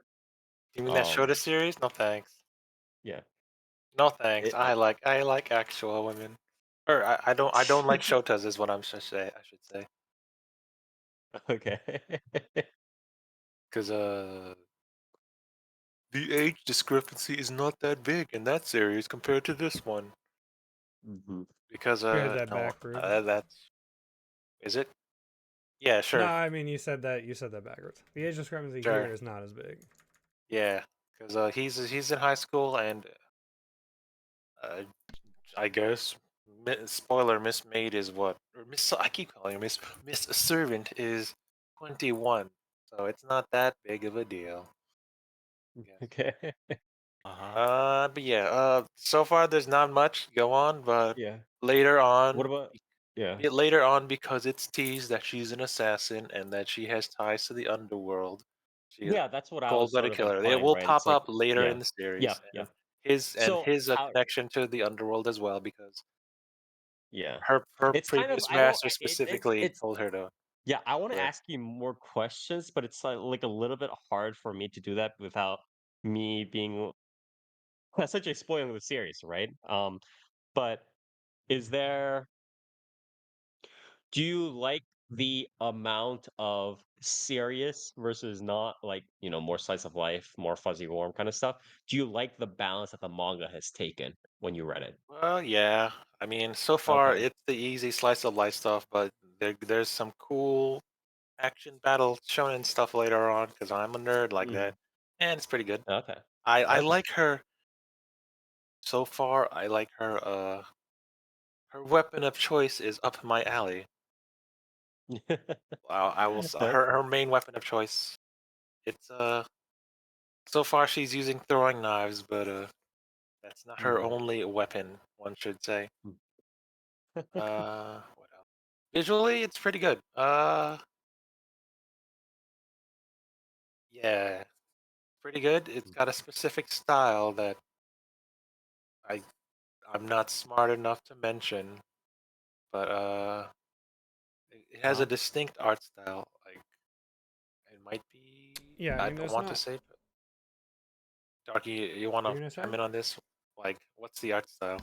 D: you mean that
A: Um,
D: Shota series? No thanks.
A: yeah.
D: No thanks.
A: It,
D: I like actual women. Or I don't like Shotas is what I'm should say. I should say
A: okay.
D: because the age discrepancy is not that big in that series compared to this one.
A: Mhm.
D: Because
B: You had that
D: no,
B: backwards.
D: that's is it? Yeah,
B: No,
D: sure,
B: I mean you said that backwards. The age discrepancy
D: sure.
B: here is not as big.
D: Yeah, because he's in high school and uh, I guess spoiler Miss Maid is what or Miss I keep calling her Miss Servant is 21, so it's not that big of a deal. I guess.
A: Okay.
C: Uh-huh.
D: But yeah, so far there's not much go on, but
A: Yeah.
D: later
A: What
D: on,
A: about? Yeah.
D: later on because it's teased that she's an assassin and that she has ties to the underworld. She is
A: Yeah, that's what
D: a
A: I was sort
D: cold-blooded
A: of
D: killer. It
A: implying,
D: will
A: right? It's
D: pop
A: like,
D: up later
A: yeah,
D: in the
A: yeah,
D: series,
A: yeah.
D: and his
A: So how?
D: connection to the underworld as well because
A: Yeah,
D: her
A: it's kind of
D: previous
A: I don't.
D: master
A: It's
D: specifically
A: it's
D: told her to
A: yeah. I want
D: do
A: to
D: it.
A: ask you more questions, but it's like a little bit hard for me to do that without me being essentially spoiling the series, right? But is there? Do you like the amount of serious versus not like, more slice of life, more fuzzy warm kind of stuff? Do you like the balance that the manga has taken when you read it?
D: Well, yeah. I mean, so far
A: Okay.
D: it's the easy slice of life stuff, but there's some cool action battle shonen stuff later on because I'm a nerd like
A: Mhm.
D: that, and it's pretty good.
A: Okay.
D: I
A: Okay.
D: like her so far. I like her. Her weapon of choice is up my alley. I will. Her
A: Okay.
D: her main weapon of choice. It's So far she's using throwing knives, but that's not her
A: Mhm.
D: only weapon. One should say.
A: Mm.
D: What else? Visually, it's pretty good. Yeah, pretty good. It's got a specific style that I I'm not smart enough to mention, but it has a
A: Uh-huh.
D: distinct art style. Like it might be.
B: Yeah, I
D: I
B: mean
D: don't
B: there's
D: want to
B: not.
D: say, but Darky, you want
B: What are
D: to
B: you gonna
D: chime
B: say?
D: in on this? Like, what's the art style?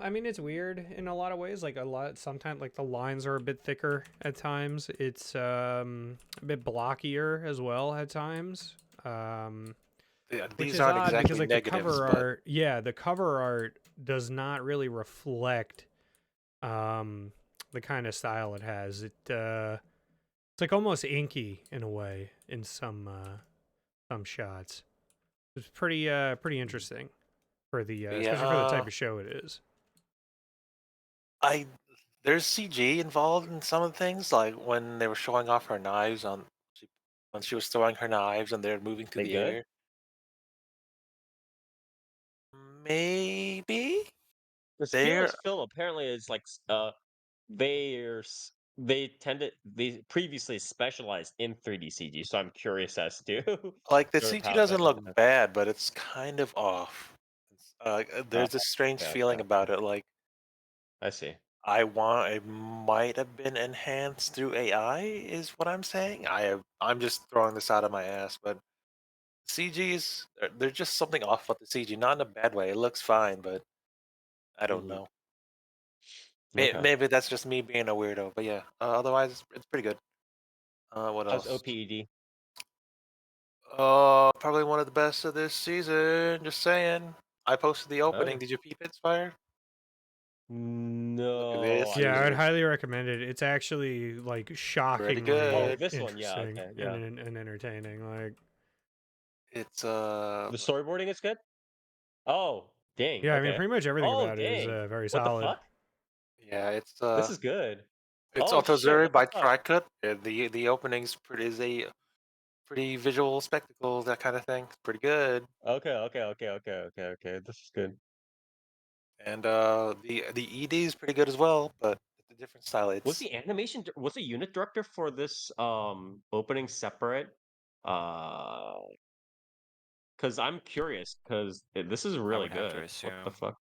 B: I mean it's weird in a lot of ways. Like a lot, sometimes like the lines are a bit thicker at times. It's a bit blockier as well at times. Um, which
D: These
B: is
D: aren't
B: odd because
D: exactly
B: like the
D: negatives,
B: cover
D: but
B: art, yeah, the cover art does not really reflect um the kind of style it has. It's like almost inky in a way in some shots. It's pretty
A: Mhm.
B: interesting for the
D: yeah,
B: especially for the type of show it is.
D: I there's CG involved in some of the things, like when they were showing off her knives she, when she was throwing her knives and they're moving through
A: They
D: the
A: good?
D: air. Maybe
A: Because
D: they're
A: Felix Phil apparently is like they tended they previously specialized in 3D CG, so I'm curious as to
D: like the
A: sort of
D: CG
A: how
D: doesn't
A: the
D: look bad, but it's kind of off.
A: uh,
D: There's a strange
A: okay,
D: feeling
A: okay,
D: about
A: okay.
D: it. Like
A: I see.
D: it might have been enhanced through AI, is what I'm saying. I'm just throwing this out of my ass, but CGs, there's just something off with the CG, not in a bad way. It looks fine, but I don't
A: Hmm.
D: know.
A: Okay.
D: Maybe that's just me being a weirdo, but yeah. Otherwise, it's pretty good. What
A: How's
D: else?
A: OPED?
D: Probably one of the best of this season. Just saying. I posted the opening.
A: Okay.
D: Did you peep it, Spire? Look at
A: No,
D: this
A: I
B: Yeah, I would
A: didn't.
D: user.
B: highly recommend it. It's actually like
D: Pretty
B: shockingly
A: Oh,
D: good.
A: this one. Yeah.
B: interesting
A: Okay.
B: and
A: Yeah.
B: and entertaining. Like,
D: It's
A: The storyboarding is good. Oh, dang.
B: yeah, I mean,
A: Okay.
B: pretty much everything
A: Oh,
B: about it is
A: dang.
B: very
A: What the
B: solid.
A: fuck?
D: yeah,
A: This is good.
D: it's
A: Oh shit.
D: Autozuri
A: What the
D: by
A: fuck?
D: Tricut. The opening's pretty is a pretty visual spectacle, that kind of thing. It's pretty good.
A: Okay. Okay. Okay. Okay. Okay. Okay. This is good.
D: And the ED is pretty good as well, but it's a different style.
A: Was
D: It's
A: the animation was the unit director for this opening separate? Uh, because I'm curious because this is
C: I
A: really
C: would have to
A: good. What the
C: assume.
A: fuck?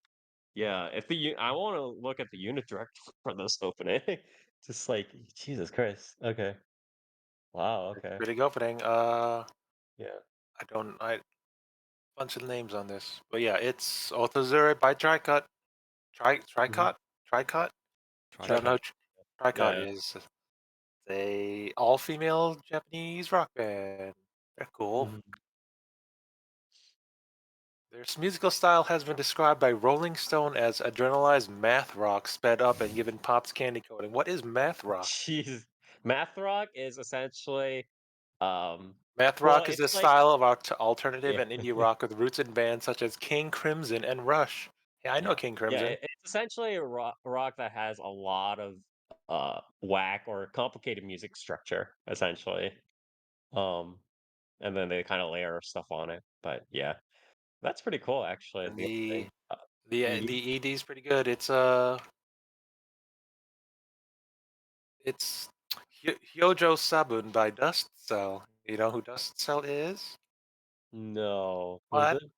A: Yeah, if I want to look at the unit director for this opening. Just like Jesus Christ. Okay. Wow.
D: It's
A: Okay.
D: pretty good opening.
A: Yeah.
D: I bunch of names on this, but yeah, it's Otozure by Tricot.
A: Mhm.
D: Tricot. You
C: Try
D: don't know
A: Tricot.
C: cut.
D: Tricot
A: Yeah.
D: is a all-female Japanese rock band. They're cool.
A: Mhm.
D: Their musical style has been described by Rolling Stone as adrenalized math rock sped up and given pop's candy coating. What is math rock?
A: Jeez. Math rock is essentially um
D: Math
A: well,
D: rock is a
A: it's like
D: style of alternative
A: yeah.
D: and indie rock with roots in bands such as King Crimson and Rush. Yeah, I know
A: Yeah.
D: King
A: Yeah,
D: Crimson
A: it's essentially a rock that has a lot of whack or complicated music structure essentially. Um and then they kind of layer stuff on it. But yeah, that's pretty cool actually.
D: and
A: The
D: the
A: opening.
D: the
A: ED.
D: ED is pretty good. It's Hyojo Sabun by Dust Cell. You know who Dust Cell is?
A: No. Who's
D: What?
A: it?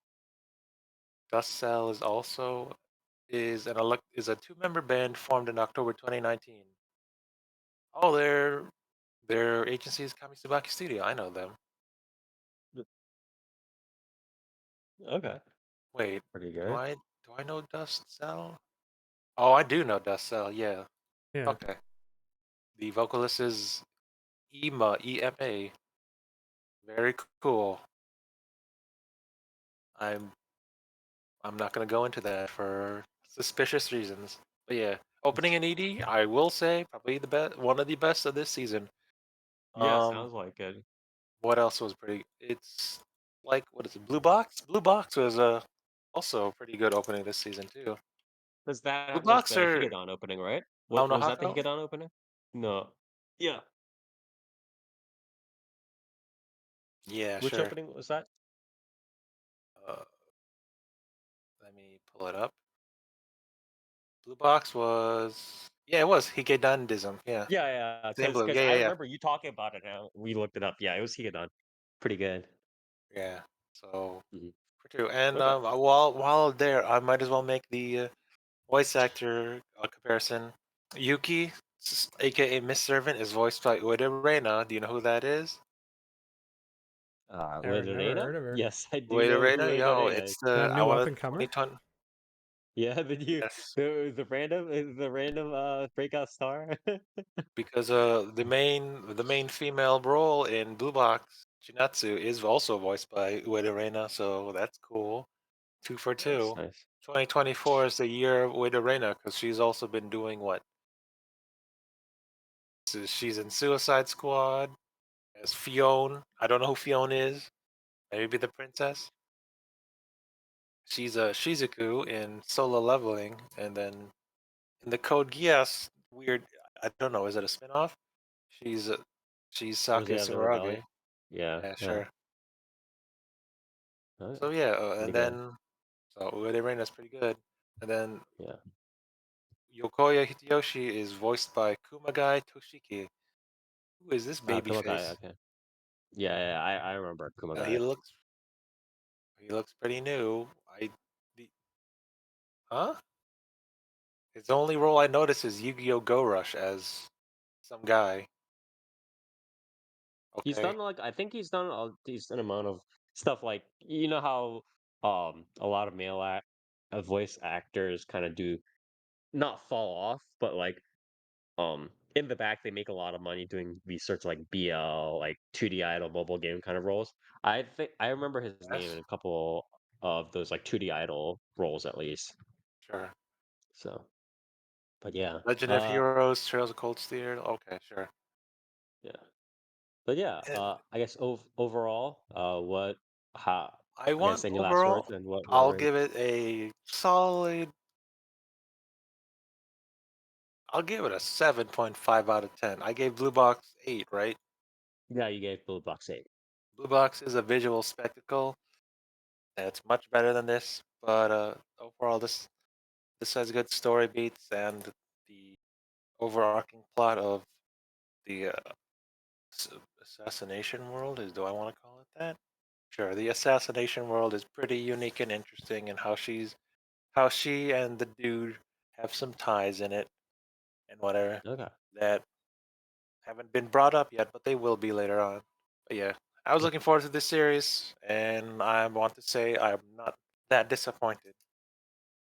D: Dust Cell is also is a two-member band formed in October 2019. Oh, their agency is Kamisubaki Studio. I know them.
A: Okay.
D: Wait,
A: Pretty
D: do
A: good.
D: I do I know Dust Cell? Oh, I do know Dust Cell. Yeah.
B: Yeah.
D: Okay. The vocalist is Ema, E-M-A. Very cool. I'm I'm not gonna go into that for suspicious reasons. But yeah, opening in ED, I will say probably the best, one of the best of this season.
A: Yeah,
D: Um,
A: sounds like it.
D: what else was pretty? It's like what is it? Blue Box. Blue Box was also a pretty good opening this season too. Blue
A: That was
D: Box
A: the
D: are
A: Higadon opening, right?
D: Ao
A: What
D: no
A: was that the
D: Hako.
A: Higadon opening? No. Yeah.
D: Yeah,
A: Which
D: sure.
A: opening was that?
D: Uh, let me pull it up. Blue Box was it was Higedandism. Yeah,
A: Yeah, yeah,
D: same blue.
A: because
D: Yeah,
A: I
D: yeah, yeah.
A: remember you talking about it now. We looked it up. Yeah, it was Higadon. Pretty good.
D: Yeah. So
A: Mhm.
D: for two, and
A: Okay.
D: while there, I might as well make the voice actor comparison. Yuki, aka Miss Servant, is voiced by Ueda Reina. Do you know who that is?
B: Never
A: Lena?
B: heard of her.
A: Yes, I do
D: Ueda
A: know who
D: Reina, yo,
A: Lena
D: it's
A: is.
B: That
D: I
B: new
D: want
B: up
D: to
B: and comer?
D: 2020.
A: Yeah,
D: Yes,
A: the random breakout star.
D: because the main female role in Blue Box, Chinatsu, is also voiced by Ueda Reina, so that's cool. 2 for 2.
A: Nice, nice.
D: 2024 is the year of Ueda Reina because she's also been doing what? So she's in Suicide Squad as Fionn. I don't know who Fionn is. Maybe the princess. She's a Shizuku in Solo Leveling, and then in the Code Geass, weird. I don't know. Is it a spinoff? She's uh, she's
A: Was
D: Sake
A: yeah, the rebellion.
D: Sumeragi.
A: Yeah,
D: Yeah,
A: yeah.
D: sure.
A: Oh,
D: So yeah,
A: pretty
D: and
A: good.
D: then so Uede Reina's pretty good, and then
A: Yeah.
D: Yokoya Hideyoshi is voiced by Kumagai Toshiki. Who is this baby
A: Kumagai,
D: face?
A: okay. Yeah, yeah, I remember
D: He
A: Kumagai.
D: looks pretty new. The, huh? His only role I notice is Yu-Gi-Oh! Go Rush as some guy.
A: He's
D: Okay,
A: done like I think he's done a decent amount of stuff like you know how a lot of voice actors kind of do not fall off, but like in the back they make a lot of money doing these sorts of like BL, like 2D idol mobile game kind of roles. I think I remember his name in
D: yes,
A: a couple of those like 2D idol roles at least.
D: sure.
A: So, but yeah.
D: Legend of Heroes, Trails of Cold Steel. Okay, sure.
A: Yeah. But yeah,
D: And
A: I guess overall, what how
D: I
A: I guess
D: want
A: any last
D: overall,
A: words and what
D: I'll
A: rate?
D: give it a solid. I'll give it a 7.5 out of 10. I gave Blue Box 8, right?
A: Yeah, you gave Blue Box 8.
D: Blue Box is a visual spectacle. And it's much better than this, but overall, this has good story beats and the overarching plot of the assassination world is. Do I want to call it that? Sure. The assassination world is pretty unique and interesting, and how she and the dude have some ties in it and whatever
A: Okay.
D: that haven't been brought up yet, but they will be later on. But yeah, I was looking forward to this series, and I want to say I'm not that disappointed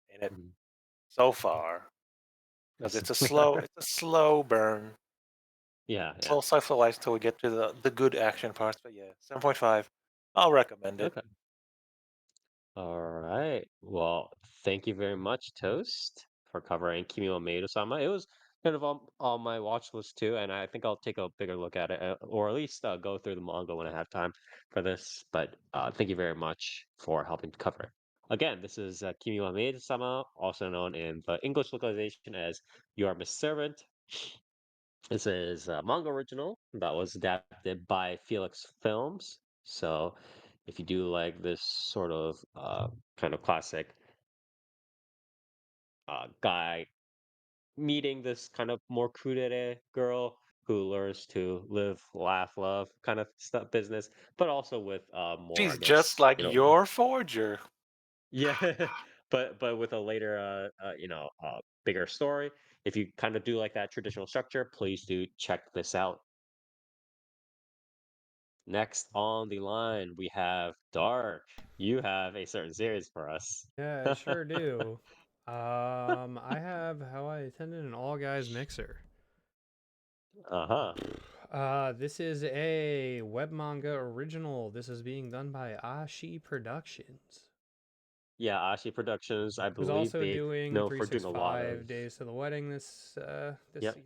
D: in it
A: Mhm.
D: so far because it's a slow burn,
A: Yeah, yeah.
D: slow slice of life till we get to the good action parts. But yeah, 7.5, I'll recommend it.
A: Okay. All right. Well, thank you very much, Toast, for covering Kimi wa Meido-Sama. It was kind of on my watch list too, and I think I'll take a bigger look at it, or at least go through the manga when I have time for this. But thank you very much for helping to cover it. Again, this is Kimi wa Meido-Sama, also known in the English localization as You Are Miss Servant. This is a manga original that was adapted by Felix Films. So, if you do like this sort of kind of classic guy meeting this kind of more kudere girl who learns to live, laugh, love kind of stuff business, but also with more, I
D: She's just
A: guess,
D: like your forger.
A: yeah, but with a later bigger story. If you kind of do like that traditional structure, please do check this out. Next on the line, we have Dark. You have a certain series for us.
B: Yeah, I sure do. I have How I Attended an All Guys Mixer.
A: Uh-huh.
B: This is a web manga original. This is being done by Ashi Productions,
A: Yeah, Ashi Productions, I
B: who's
A: believe
B: also
A: they
B: doing
A: know for doing a lot of
B: 365 Days to the Wedding this
A: yeah.
B: season.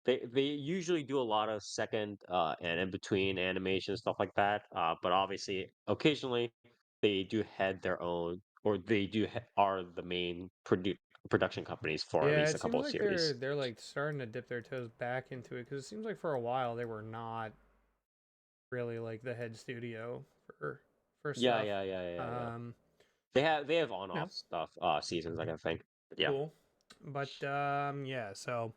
A: They usually do a lot of second and in between animation stuff like that. But obviously occasionally they do head their own or they do are the main production companies for at
B: Yeah,
A: least
B: it
A: a
B: seems
A: couple of
B: like
A: series.
B: they're like starting to dip their toes back into it because it seems like for a while they were not really like the head studio for
A: Yeah,
B: stuff.
A: yeah.
B: Um,
A: They have on
B: you know,
A: off stuff seasons like I think. But yeah.
B: cool. But yeah, so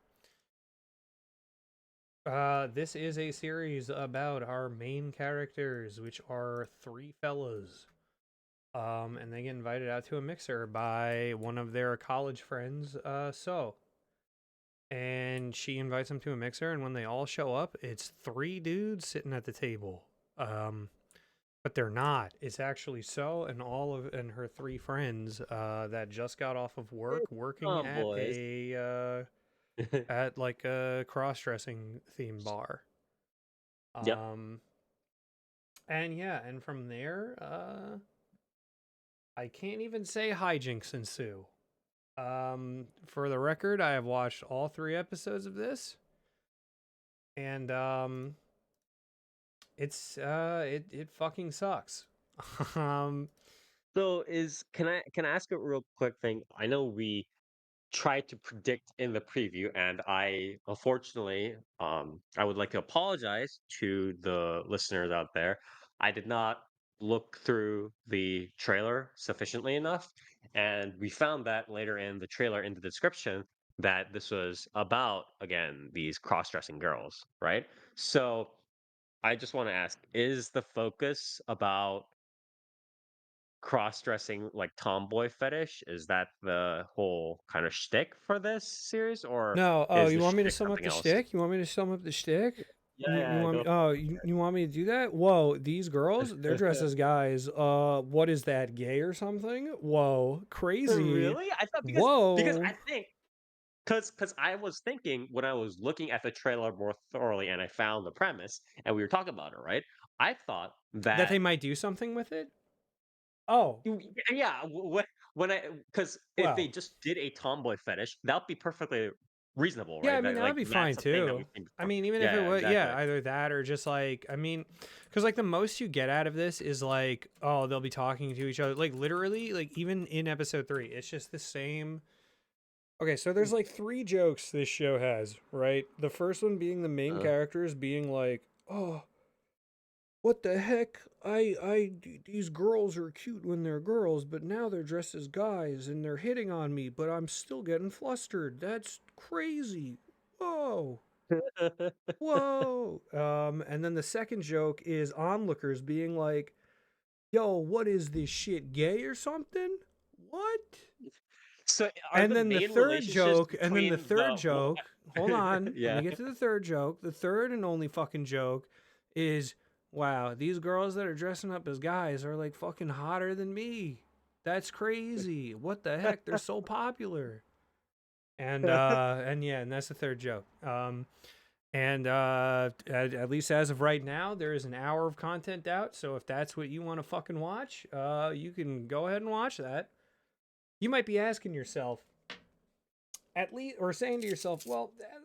B: this is a series about our main characters, which are three fellas. And they get invited out to a mixer by one of their college friends, and she invites them to a mixer, and when they all show up, it's three dudes sitting at the table. But they're not. It's actually and her three friends that just got off of work working
A: Tomboys.
B: at like a cross-dressing theme bar.
A: Yep.
B: And yeah, and from there, I can't even say hijinks ensue. For the record, I have watched all 3 episodes of this, and it fucking sucks. um,
A: So can I ask a real quick thing? I know we tried to predict in the preview, and I unfortunately I would like to apologize to the listeners out there. I did not look through the trailer sufficiently enough, and we found that later in the trailer in the description that this was about again these cross-dressing girls, right? So I just want to ask, is the focus about cross-dressing like tomboy fetish? Is that the whole kind of shtick for this series, or
B: no, oh,
A: is
B: you
A: the
B: want me to
A: shtick
B: sum up
A: something
B: the
A: else?
B: shtick? You want me to sum up the shtick?
A: Yeah,
B: You
A: yeah,
B: want me?
A: go
B: Oh, you want me to do that? Whoa, these girls, they're dressed as guys. What is that? Gay or something? Whoa, crazy.
A: Really? I thought because
B: Whoa.
A: I think because I was thinking when I was looking at the trailer more thoroughly and I found the premise and we were talking about it, right? I thought
B: That
A: that
B: they might do something with it? Oh,
A: yeah, when I because if they
B: well.
A: just did a tomboy fetish, that would be perfectly reasonable,
B: Yeah, I
A: right?
B: mean,
A: That
B: that would
A: like
B: be fine
A: that's a thing that
B: too.
A: we've seen
B: I
A: before.
B: mean, even if
A: Yeah,
B: it
A: yeah,
B: was, yeah,
A: exactly.
B: either that or just like, I mean, because like the most you get out of this is like, oh, they'll be talking to each other. Like literally, like even in episode 3, it's just the same. Okay, so there's like 3 jokes this show has, right? The first one being the main
A: Uh,
B: characters being like, oh, what the heck? These girls are cute when they're girls, but now they're dressed as guys and they're hitting on me, but I'm still getting flustered. That's crazy. Whoa. Whoa. And then the second joke is onlookers being like, yo, what is this shit, gay or something? what?
A: So are
B: And
A: the
B: then the
A: main
B: third
A: relationships
B: joke, and then the
A: between
B: third joke. Hold on, let
A: yeah.
B: me get to the third joke. The third and only fucking joke is, wow, these girls that are dressing up as guys are like fucking hotter than me. That's crazy. What the heck? They're so popular. And yeah, and that's the third joke. At least as of right now, there is an hour of content out. So if that's what you want to fucking watch, you can go ahead and watch that. You might be asking yourself, at least, or saying to yourself, well, at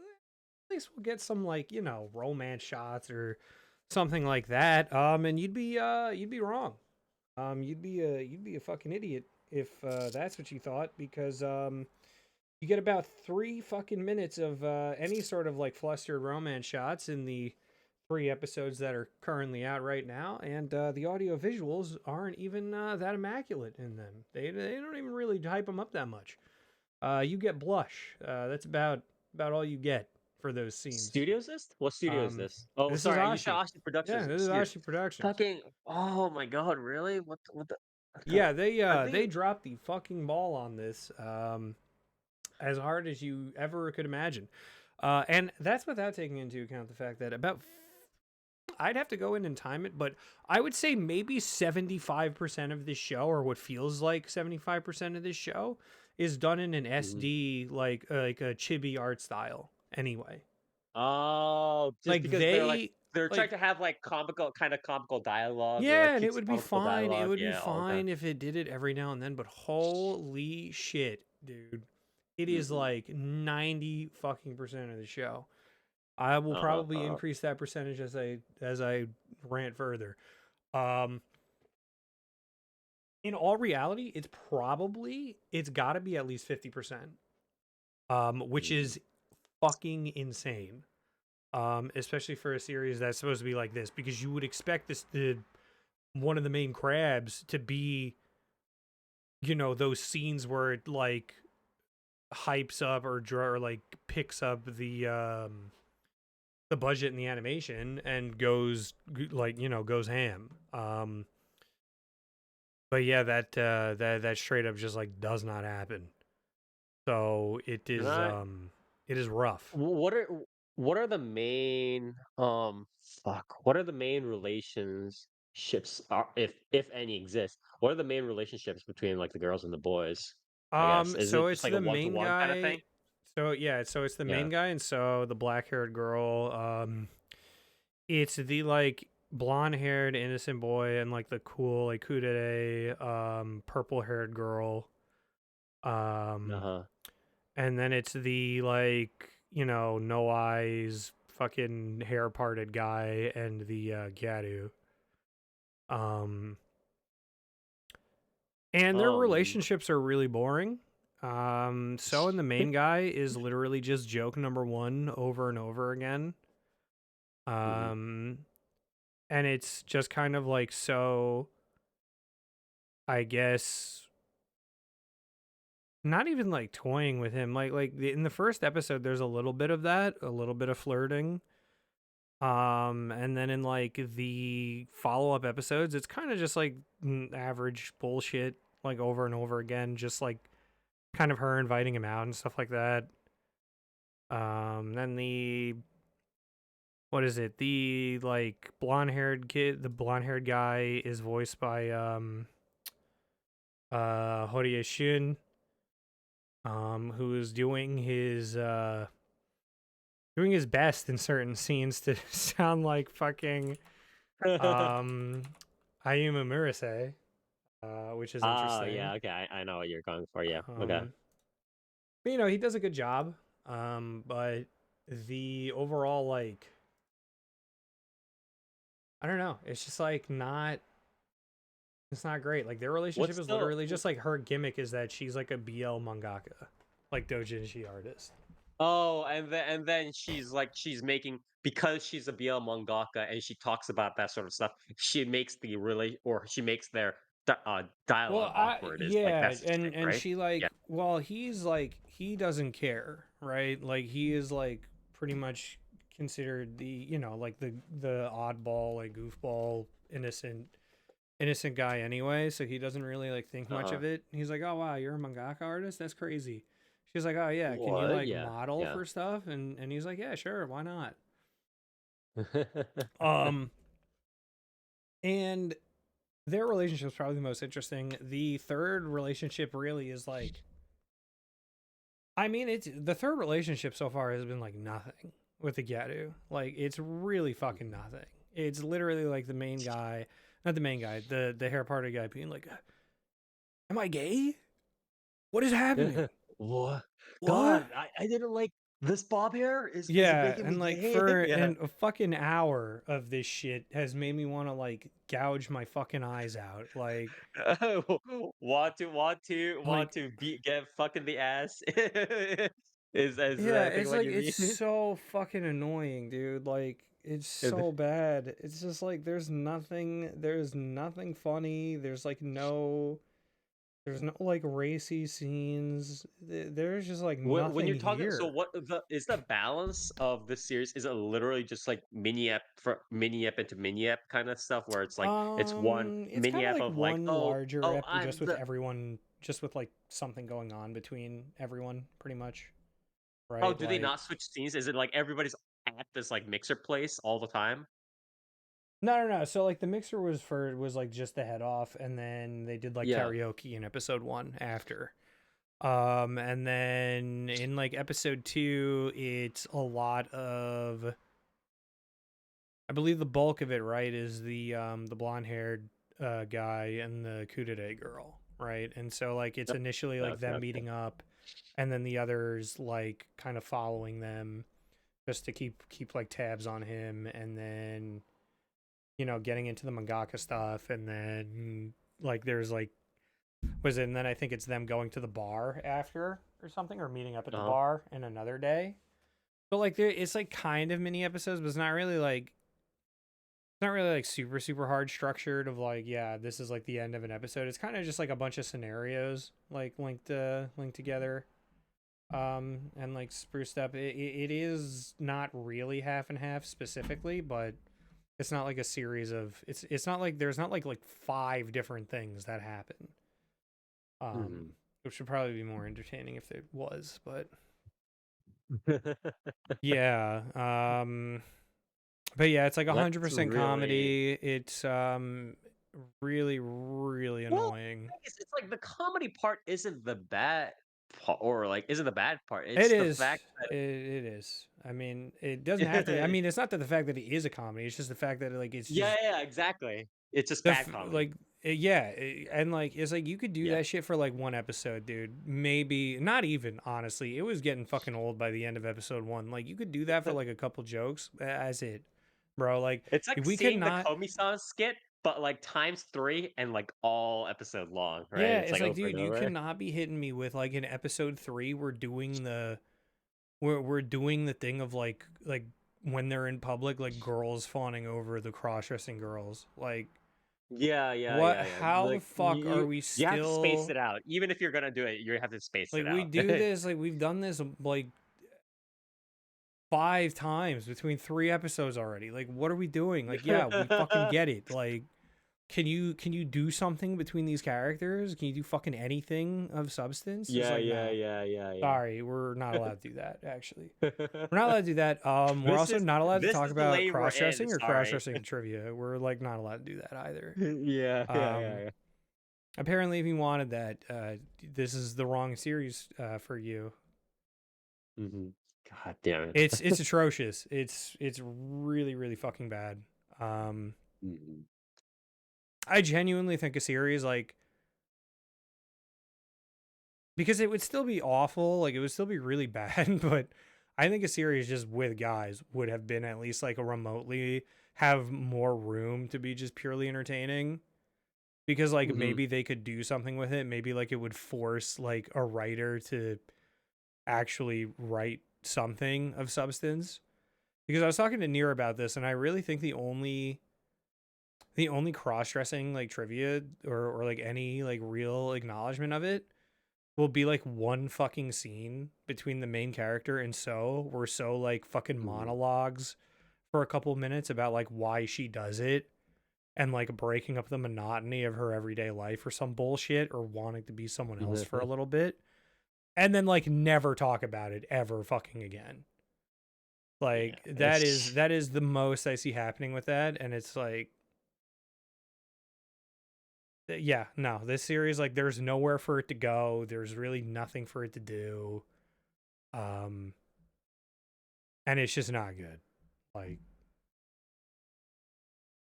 B: least we'll get some, like, you know, romance shots or something like that. And you'd be wrong. You'd be a fucking idiot if that's what you thought, because you get about 3 fucking minutes of any sort of like flustered romance shots in the 3 episodes that are currently out right now, and the audio visuals aren't even that immaculate in them. They don't even really hype them up that much. You get blush. That's about all you get for those scenes.
A: Studio is this? What studio is
B: Um,
A: this? Oh,
B: this is
A: sorry, you said
B: Ashi.
A: Ashi
B: Yeah,
A: Productions.
B: this is
A: Excuse.
B: Ashi Productions.
A: Fucking. Oh my god, really? What the?
B: Yeah,
A: Are
B: they dropped the fucking ball on this. As hard as you ever could imagine. And that's without taking into account the fact that I'd have to go in and time it, but I would say maybe 75% of this show, or what feels like 75% of this show, is done in an SD, like a chibi art style anyway.
A: Oh, just
B: Like
A: because they're trying to have like comical dialogue, or
B: yeah,
A: like
B: and it
A: cutesy
B: would be
A: comical
B: fine. It
A: dialogue.
B: would be
A: Yeah, all that.
B: fine if it did it every now and then, but holy shit, dude. It is like 90 fucking percent of the show. I will probably increase that percentage as I rant further. In all reality, it's got to be at least 50%. Which is fucking insane. Especially for a series that's supposed to be like this, because you would expect one of the main crabs to be, you know, those scenes where it like hypes up or like picks up the budget in the animation and goes like, you know, goes ham. But yeah, that straight up just like does not happen. So it is rough.
A: What are the main what are the main relationships, are if any exist? What are the main relationships between like the girls and the boys? I guess is
B: So
A: it just
B: it's
A: like a
B: the
A: one to
B: main
A: one kind of
B: guy.
A: thing?
B: So yeah, so it's the
A: Yeah.
B: main guy, and so the black-haired girl. It's the like blonde-haired innocent boy and like the cool like kudere purple-haired girl.
A: Uh
B: Um,
A: huh.
B: and then it's the like, you know, no eyes, fucking hair parted guy and the Gyaru. Um, and their
A: Um.
B: relationships are really boring. So and the main guy is literally just joke number 1 over and over again.
A: Mhm.
B: Um, and it's just kind of like, so I guess not even like toying with him. In the first episode, there's a little bit of that, a little bit of flirting. And then in like the follow-up episodes, it's kind of just like average bullshit, like over and over again, just like kind of her inviting him out and stuff like that. Then what is it? The like the blonde-haired guy is voiced by Horie Shun, who is doing his best in certain scenes to sound like fucking Ayuma Murase, which is
A: Ah,
B: interesting.
A: yeah. Okay, I know what you're going for. Yeah. Okay.
B: Um, but you know, he does a good job. But the overall, like, I don't know, it's just like not. It's not great. Like their relationship
A: What's
B: is
A: the
B: literally just like her gimmick is that she's like a BL mangaka, like doujinshi artist.
A: Oh, and then she's making, because she's a BL mangaka and she talks about that sort of stuff. She makes she makes their
B: Well,
A: dialogue awkward. Is like
B: yeah,
A: that's the shtick,
B: and
A: right?
B: she
A: Yeah.
B: like, well, he's like he doesn't care, right? Like he is like pretty much considered the, you know, like the oddball, like goofball, innocent innocent guy anyway, so he doesn't really like think much
A: Uh-huh.
B: of it. He's like, "Oh wow, you're a mangaka artist? That's crazy." She's like, "Oh yeah, can you
A: What?
B: like
A: Yeah.
B: model
A: Yeah.
B: for stuff?" And he's like, "Yeah, sure, why not?" Um, and their relationship is probably the most interesting. The third relationship really is like, I mean, it's the third relationship so far has been like nothing with the Gyaru. Like, it's really fucking nothing. It's literally like the main guy, not the main guy, the hair party guy being like, "Am I gay? What is happening?
A: What?
B: What?"
A: God, I didn't like this bob hair. Is it
B: Yeah,
A: making me
B: and like
A: gay?
B: for
A: Yeah.
B: and a fucking hour of this shit has made me want to like gouge my fucking eyes out.
A: Want
B: Like
A: to get fucked in the ass. Is
B: yeah,
A: I think
B: it's
A: what
B: like
A: you
B: it's
A: mean?
B: so fucking annoying, dude. Like it's so bad. It's just like there's nothing funny. There's no like racy scenes. There's just like
A: When
B: nothing
A: you're talking, so
B: here.
A: what the balance of the series? Is it literally just like mini ep for mini ep into mini ep kind of stuff, where it's like it's one
B: It's
A: mini
B: kind of
A: ep
B: like
A: of like,
B: one
A: oh
B: larger
A: oh
B: ep just
A: I'm
B: with
A: the
B: everyone, just with like something going on between everyone, pretty much,
A: oh,
B: right?
A: do they
B: Like
A: not switch scenes? Is it like everybody's at this like mixer place all the time?
B: no. So like the mixer was like just the head off, and then they did like
A: Yeah.
B: karaoke in episode 1 after. And then in like episode 2, it's a lot of, I believe the bulk of it, right, is the blonde haired guy and the kudere girl, right? And so like it's
A: Yep.
B: initially like
A: Okay.
B: them meeting up, and then the others like kind of following them just to keep like tabs on him, and then getting into the mangaka stuff, and then like there's like was it, and then I think it's them going to the bar after or something, or meeting up at the
A: Uh-huh.
B: bar in another day. But like it's like kind of mini episodes, but it's not really like super super hard structured of like, yeah, this is like the end of an episode. It's kind of just like a bunch of scenarios like linked together, and like spruced up. It is not really half and half specifically, but it's not like a series of, it's not like there's not like 5 different things that happen,
A: Mhm.
B: which would probably be more entertaining if it was. But yeah, but yeah, it's like
A: That's
B: 100%
A: really
B: comedy. It's really really
A: well.
B: annoying.
A: It's like the comedy part isn't the bad part, or like isn't the bad part.
B: It
A: It's the
B: is.
A: fact that
B: It is. I mean, it doesn't have to. I mean, it's not that the fact that it is a comedy. It's just the fact that like it's
A: yeah,
B: just
A: yeah, exactly. It's just
B: the
A: bad comedy.
B: like yeah, and like it's like you could do
A: Yeah.
B: that shit for like one episode, dude. Maybe not even, honestly. It was getting fucking old by the end of episode 1. Like you could do that for like a couple jokes as it, bro. Like
A: It's like
B: we could
A: seeing the
B: not.
A: Komi-san skit, but like times 3 and like all episode long, right?
B: Yeah,
A: It's
B: it's
A: like
B: like,
A: over and
B: dude, you
A: over.
B: cannot be hitting me with like in episode 3 we're doing the thing of like when they're in public, like girls fawning over the cross-dressing girls. Like
A: Yeah, yeah,
B: what?
A: yeah, yeah.
B: How the
A: Like
B: fuck are we
A: you have to space
B: still
A: it out. Even if you're gonna do it, you have to space
B: like
A: it
B: we
A: out.
B: do this? Like we've done this like 5 times between 3 episodes already. Like what are we doing? Like yeah, we fucking get it. Like can you do something between these characters? Can you do fucking anything of substance? It's
A: Yeah,
B: like
A: yeah,
B: nah.
A: yeah, yeah, yeah.
B: Sorry, we're not allowed to do that, actually. We're not allowed to do that. We're
A: This
B: also
A: is
B: not allowed to
A: this
B: talk
A: is the
B: about
A: lane we're in.
B: cross-dressing or
A: Sorry.
B: cross-dressing trivia. We're like not allowed to do that either.
A: Yeah, yeah,
B: Um,
A: yeah,
B: apparently, if you wanted that, this is the wrong series for you.
A: yeah. God damn it.
B: It's atrocious. It's really really fucking bad. Um,
A: Mhm.
B: I genuinely think a series like, because it would still be awful, like it would still be really bad, but I think a series just with guys would have been at least like a remotely have more room to be just purely entertaining, because like
A: Mhm.
B: maybe they could do something with it. Maybe like it would force like a writer to actually write something of substance, because I was talking to Near about this, and I really think the only cross-dressing like trivia or like any like real acknowledgement of it will be like one fucking scene between the main character and where like fucking
A: Mhm.
B: monologues for a couple minutes about like why she does it, and like breaking up the monotony of her everyday life or some bullshit, or wanting to be someone else for a little bit, and then like never talk about it ever fucking again. Like that is the most I see happening with that, and it's like, yeah, no, this series, like, there's nowhere for it to go. There's really nothing for it to do. And it's just not good. Like,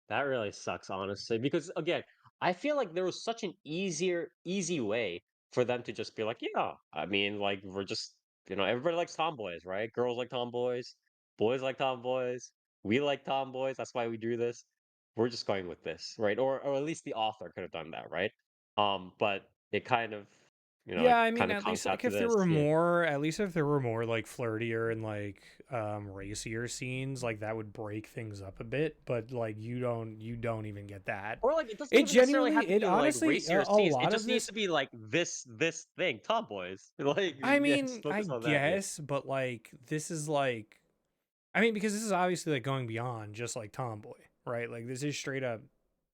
A: That really sucks, honestly, because again, I feel like there was such an easy way for them to just be like, yeah, I mean, like we're just, everybody likes tomboys, right? Girls like tomboys, boys like tomboys, we like tomboys. That's why we do this. We're just going with this, right? Or at least the author could have done that, right? But it kind of,
B: yeah,
A: it
B: I mean,
A: kind of
B: at least
A: comes out
B: like
A: to
B: if there
A: this,
B: were
A: yeah.
B: more, at least if there were more like flirtier and like racier scenes, like that would break things up a bit. But like you don't even get that.
A: Or like it doesn't
B: It
A: even necessarily have
B: genuinely,
A: to
B: it
A: be like
B: honestly,
A: racier
B: a
A: scenes. It
B: lot of
A: just needs
B: this.
A: to be like this thing, tomboys. Like
B: I
A: yeah, just
B: mean, I
A: focus on that. Yeah.
B: guess, but like this is like, I mean, because this is obviously like going beyond just like tomboy, right? Like this is straight up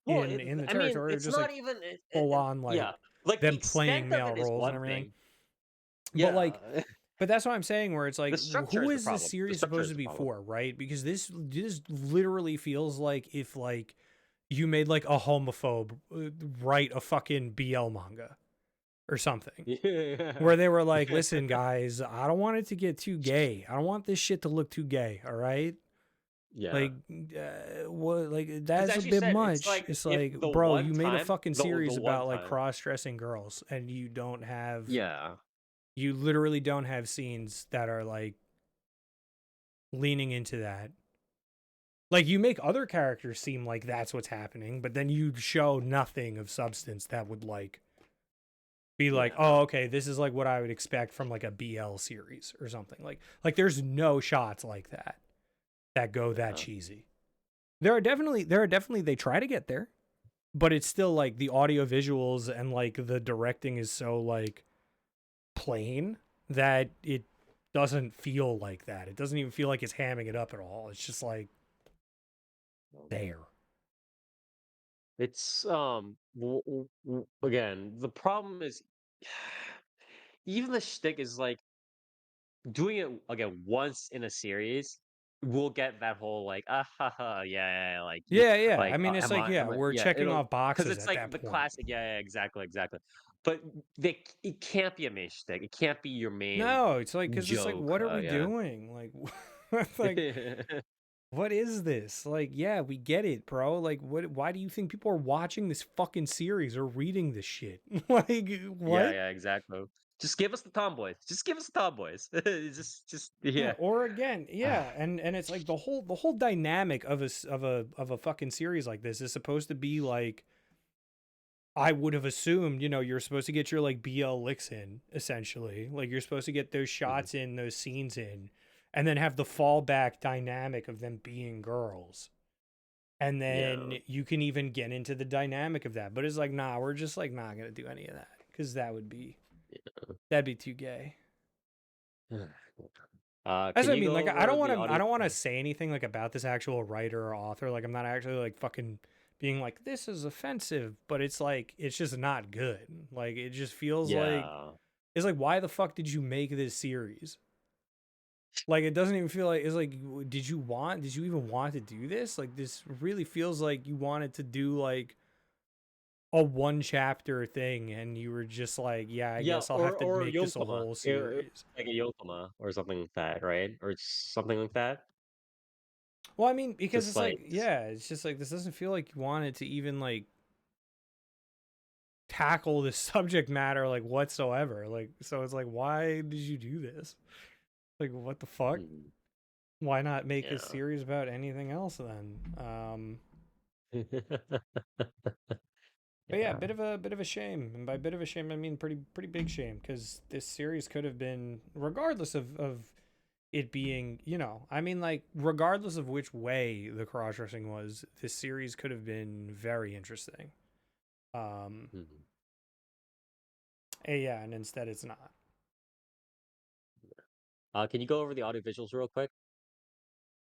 A: Well,
B: in the
A: I mean,
B: territory of
A: it's
B: just
A: not
B: like
A: even
B: full on like
A: yeah. Like the
B: them playing
A: extent of
B: male
A: it is
B: roles and
A: one
B: everything.
A: thing.
B: But
A: Yeah.
B: like, but that's what I'm saying. Where it's like,
A: The structure
B: who
A: is the
B: is this
A: problem. The
B: series
A: structure
B: supposed
A: is
B: to
A: the
B: be
A: problem.
B: for, right? Because this literally feels like if like you made like a homophobe write a fucking BL manga or something.
A: Yeah.
B: Where they were like, listen, guys, I don't want it to get too gay. I don't want this shit to look too gay. All right.
A: Yeah.
B: Like, what? Like,
A: Because
B: that's a
A: as you
B: bit
A: said, it's
B: much.
A: like
B: It's
A: if
B: like,
A: the
B: bro,
A: one
B: you made a
A: time
B: fucking
A: the
B: series
A: one
B: about like
A: time.
B: cross-dressing girls, and you don't have,
A: Yeah.
B: you literally don't have scenes that are like leaning into that. Like, you make other characters seem like that's what's happening, but then you show nothing of substance that would like be like,
A: Yeah.
B: oh, okay, this is like what I would expect from like a BL series or something. Like there's no shots like that go that
A: Yeah.
B: cheesy. There are definitely they try to get there, but it's still like the audio visuals and like the directing is so like plain that it doesn't feel like that. It doesn't even feel like it's hamming it up at all. It's just like there.
A: It's again, the problem is even the shtick is like doing it again once in a series, we'll get that whole like ha ha yeah, like
B: Yeah, yeah. I
A: like
B: mean, it's like, yeah, we're
A: yeah,
B: checking
A: it'll
B: off
A: because
B: boxes
A: it's
B: at that
A: like the
B: point.
A: classic yeah, exactly. But it can't be a main shtick. It can't be your main
B: No, it's like, because it's like,
A: joke.
B: what are we
A: Yeah.
B: doing? Like, what is this? Like, yeah, we get it, bro. Like, why do you think people are watching this fucking series or reading this shit? Like, what?
A: Yeah, exactly. Just give us the tomboys. Just give us the tomboys. Just
B: Yeah,
A: yeah.
B: or again, yeah, and it's like the whole dynamic of a fucking series like this is supposed to be like, I would have assumed, you're supposed to get your like BL licks in, essentially. Like you're supposed to get those
A: Mhm.
B: shots in, those scenes in, and then have the fallback dynamic of them being girls. And then
A: Yeah.
B: you can even get into the dynamic of that. But it's like, nah, we're just like not gonna do any of that. Because that'd be too gay. That's
A: Can
B: what I
A: you
B: mean.
A: go
B: Like, I
A: over
B: don't want
A: the
B: to. I
A: audio?
B: don't want to say anything like about this actual writer or author. Like, I'm not actually like fucking being like this is offensive. But it's like it's just not good. Like, it just feels like
A: Yeah.
B: it's like, why the fuck did you make this series? Like, it doesn't even feel like it's like, did you even want to do this? Like, this really feels like you wanted to do like a one chapter thing, and you were just like, yeah, I
A: Yeah,
B: guess I'll have to
A: or
B: make this a
A: Yonkoma.
B: whole
A: It
B: series.
A: like a Yonkoma or something like that, right? Or something like that.
B: Well, I mean, because
A: Just
B: it's like,
A: like
B: yeah, it's just like this doesn't feel like you wanted to even like tackle this subject matter like whatsoever. Like, so it's like, why did you do this? Like, what the fuck?
A: mm,
B: Why not make a
A: yeah.
B: series about anything else then? But yeah,
A: Yeah.
B: bit of a shame, and by bit of a shame I mean pretty big shame, because this series could have been, regardless of it being, I mean, like, regardless of which way the cross dressing was, this series could have been very interesting.
A: Mhm.
B: Yeah, and instead it's not.
A: Can you go over the audio visuals real quick?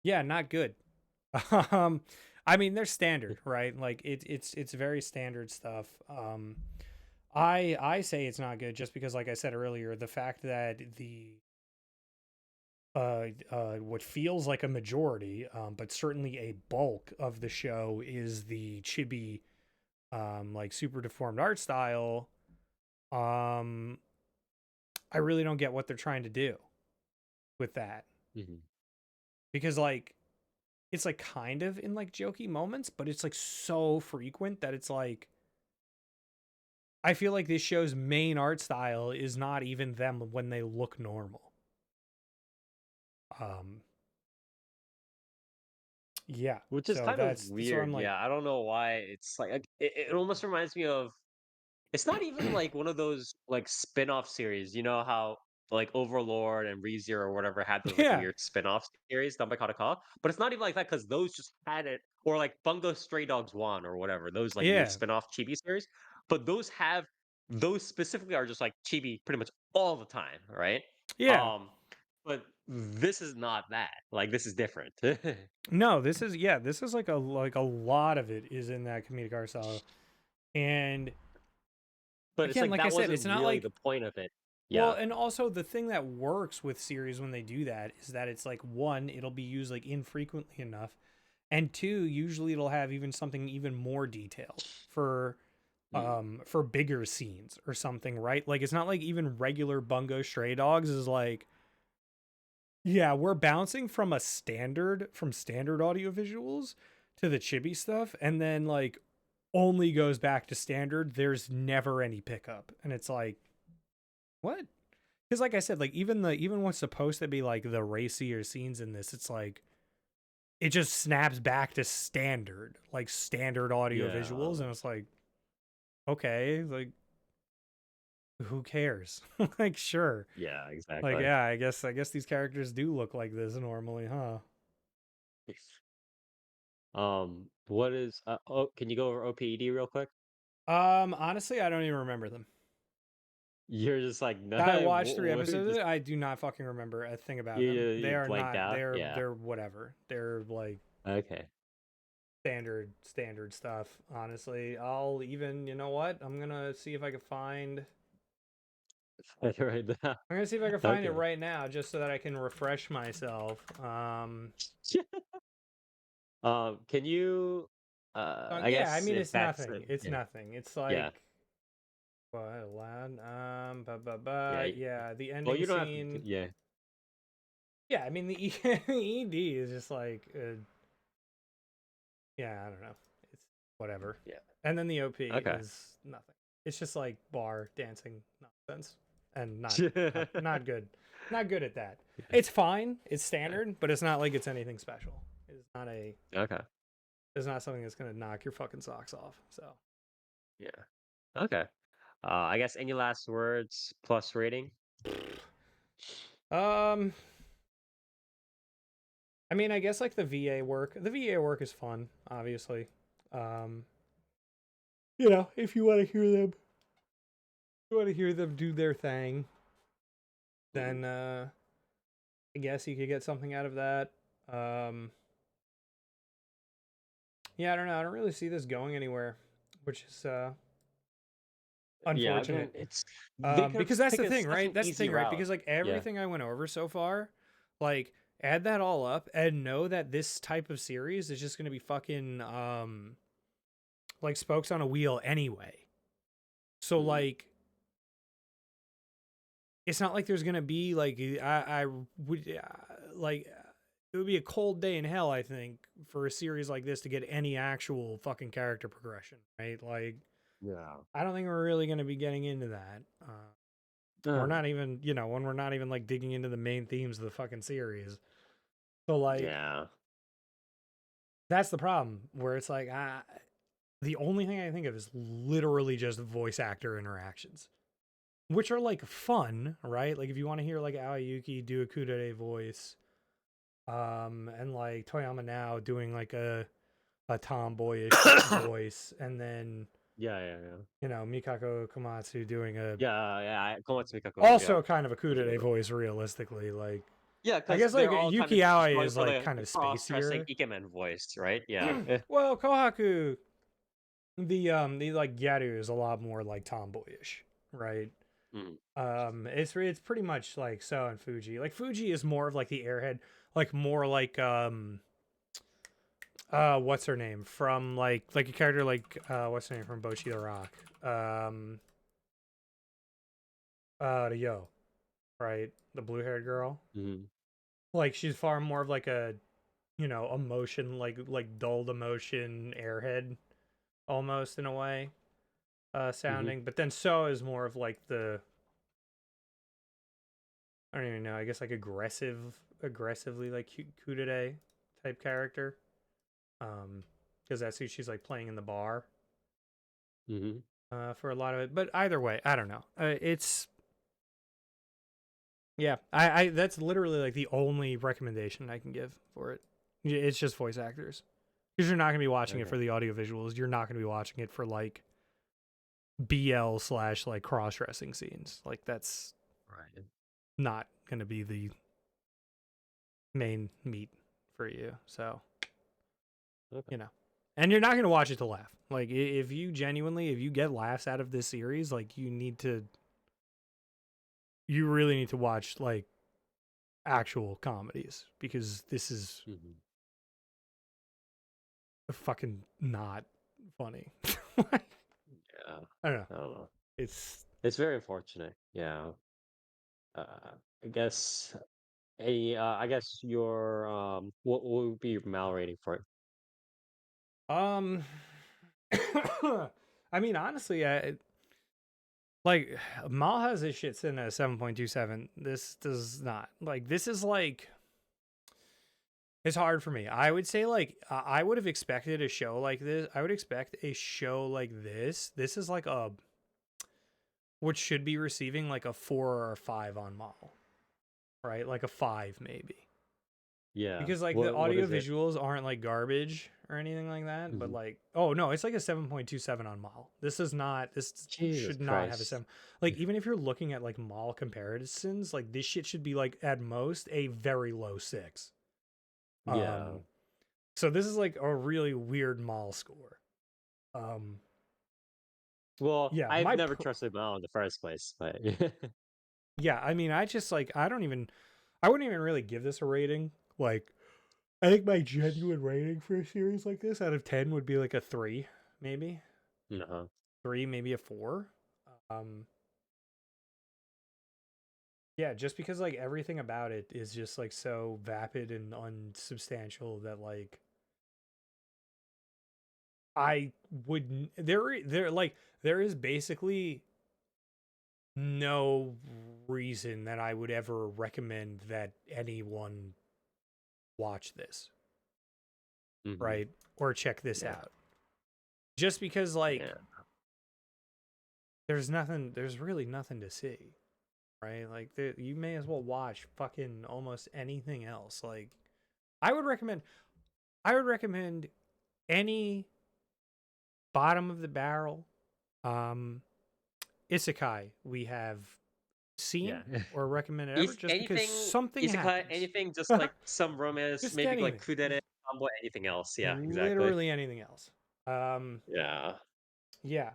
B: Yeah, not good. um I mean, they're standard, right? Like it's very standard stuff. I say it's not good just because, like I said earlier, the fact that the what feels like a majority, but certainly a bulk of the show is the chibi, like super deformed art style. I really don't get what they're trying to do with that because like it's like kind of in like jokey moments, but it's like so frequent that it's like I feel like this show's main art style is not even them when they look normal. Yeah.
A: Which is
B: So
A: kind of
B: that's so I'm
A: weird.
B: like,
A: Yeah, I don't know why. It's like it almost reminds me of. It's not even like one of those like spin-off series. You know how like Overlord and ReZero or whatever had those like
B: yeah,
A: weird spin-off series done by Kodaca, but it's not even like that because those just had it, or like Bungo Stray Dogs 1 or whatever, those like weird
B: yeah,
A: spin-off chibi series. But those specifically are just like chibi pretty much all the time, right?
B: yeah.
A: Um, but this is not that. Like this is different.
B: No, this is like a lot of it is in that comedic art style. And
A: But it's
B: again,
A: like
B: like I
A: that
B: said,
A: wasn't
B: it's not
A: really
B: like
A: the point of it.
B: well,
A: Yeah.
B: and also the thing that works with series when they do that is that it's like one, it'll be used like infrequently enough, and two, usually it'll have even something even more detailed for bigger scenes or something, right? Like it's not like even regular Bungo Stray Dogs is like yeah, we're bouncing from standard audio visuals to the chibi stuff, and then like only goes back to standard. There's never any pickup, and it's like, what? Because like I said, like even what's supposed to be like the racier scenes in this, it's like it just snaps back to standard, like standard audio
A: Yeah.
B: visuals, and it's like, okay, like who cares? Like sure.
A: Yeah,
B: Like
A: exactly.
B: yeah, I guess these characters do look like this normally, huh?
A: What is can you go over OPED real quick?
B: Honestly, I don't even remember them.
A: You're just like, no,
B: I watched 3 episodes of
A: just
B: it. I do not fucking remember a thing about
A: you
B: them. They
A: you
B: are
A: blanked
B: not.
A: out.
B: They're
A: Yeah.
B: they're whatever. They're like
A: Okay.
B: standard stuff. Honestly, I'll even. You know what? I'm gonna see if I can find.
A: Right now.
B: I'm gonna see if I can find it
A: Okay.
B: right now, just so that I can refresh myself.
A: Can you I
B: Yeah. I
A: guess
B: mean,
A: if
B: it's
A: that's
B: nothing. It's
A: yeah.
B: nothing. It's
A: Yeah.
B: like. What loud?
A: Yeah.
B: Yeah. The
A: Well,
B: ending
A: you don't have to
B: scene.
A: yeah.
B: Yeah. I mean, the ED is just like. Yeah, I don't know. It's whatever.
A: Yeah.
B: And then the OP
A: Okay.
B: is nothing. It's just like bar dancing nonsense, and not good. Not good at that. It's fine. It's standard, but it's not like it's anything special.
A: Okay.
B: It's not something that's gonna knock your fucking socks off. So.
A: Yeah. Okay. I guess any last words plus rating?
B: Um. I mean, I guess like the VA work. The VA work is fun, obviously. Um. If you want to hear them, do their thing, then I guess you could get something out of that. Yeah, I don't know. I don't really see this going anywhere, which is
A: Yeah, I mean,
B: unfortunate.
A: it's they could
B: Because that's the
A: taken
B: thing,
A: such
B: right?
A: an
B: That's the
A: easy
B: thing, right?
A: route.
B: Because like
A: Yeah.
B: everything I went over so far, like add that all up and know that this type of series is just gonna be fucking like spokes on a wheel anyway. So like it's not like there's gonna be like I would like it would be a cold day in hell, I think, for a series like this to get any actual fucking character progression, right? Like
A: Yeah.
B: I don't think we're really gonna be getting into that. We're not even, when we're not even like digging into the main themes of the fucking series. So like
A: Yeah.
B: that's the problem where it's like the only thing I think of is literally just voice actor interactions, which are like fun, right? Like if you want to hear like Aoyuki do a kudere voice, and like Toyama now doing like a tomboyish voice, and then
A: Yeah.
B: Mikako Komatsu doing a
A: Yeah. Komatsu Mikako.
B: also
A: Yeah.
B: kind of a
A: For
B: kudere
A: sure.
B: voice realistically, like
A: Yeah,
B: I
A: because
B: guess like
A: they're all kind
B: Yuki
A: of
B: Aoi
A: going
B: is
A: for
B: like
A: the
B: kind of
A: cross-dressing
B: spacier.
A: Ikemen voice, right? Yeah.
B: Well, Kohaku, the like Gyaru is a lot more like tomboyish, right?
A: Mm.
B: It's pretty much like So and Fuji. Like Fuji is more of like the airhead, like more like what's her name from like a character like what's her name from Bocchi the Rock, the Yo, right, the blue haired girl.
A: Mm.
B: Like she's far more of like a, you know, emotion, like dulled emotion airhead almost in a way,
A: Mm-hmm.
B: sounding. But then So is more of like the, I don't even know, I guess like aggressively like kudere type character. Because that's who she's like playing in the bar.
A: Mm-hmm.
B: For a lot of it. But either way, I don't know. It's yeah. I that's literally like the only recommendation I can give for it. It's just voice actors, because you're not gonna be watching it
A: Okay.
B: for the audio visuals. You're not gonna be watching it for like BL slash like cross dressing scenes. Like that's
A: Right.
B: not gonna be the main meat for you. So
A: Okay.
B: you know, and you're not gonna watch it to laugh. Like if you genuinely, if you get laughs out of this series, like you really need to watch like actual comedies, because this is
A: Mm-hmm.
B: fucking not funny.
A: Yeah.
B: I don't know.
A: I don't know.
B: It's
A: It's very unfortunate. Yeah. Uh, I guess I guess your what would be your mal rating for it?
B: um I mean honestly, like Mal has this shit sitting at a 7.27. This does not. Like this is like, it's hard for me. I would say like I would have expected a show like this. I would expect a show like this. This is like a, which should be receiving like a 4 or a 5 on Mal, right? Like a 5 maybe.
A: Yeah.
B: Because like the
A: What
B: audio
A: is it?
B: visuals aren't like garbage or anything like that, but
A: Mhm.
B: like, oh no, it's like a 7.27 on Mal. This is not, this
A: Jesus
B: should not have a
A: Christ.
B: 7. Like even if you're looking at like Mal comparisons, like this shit should be like at most a very low 6.
A: Yeah.
B: So this is like a really weird Mal score. Um
A: Well,
B: yeah,
A: I've never trusted Mal in the first place, but
B: yeah, I mean, I just like, I wouldn't even really give this a rating. Like I think my genuine rating for a series like this out of 10 would be like a 3, maybe.
A: no.
B: 3, maybe a 4. Um yeah, just because like everything about it is just like so vapid and unsubstantial that like I wouldn't, there is basically no reason that I would ever recommend that anyone watch this,
A: Mhm.
B: right? Or check this
A: Yeah.
B: out. Just because like
A: Yeah.
B: there's really nothing to see, right? Like you may as well watch fucking almost anything else. Like I would recommend I would recommend any bottom of the barrel isekai we have
A: Yeah.
B: seen or recommended ever,
A: Is
B: just because
A: anything
B: something
A: isekai,
B: happens.
A: anything just like some romance,
B: Just
A: maybe like
B: anything.
A: kudere, tomboy, anything else. Yeah, exactly.
B: Literally anything else.
A: Yeah.
B: Yeah.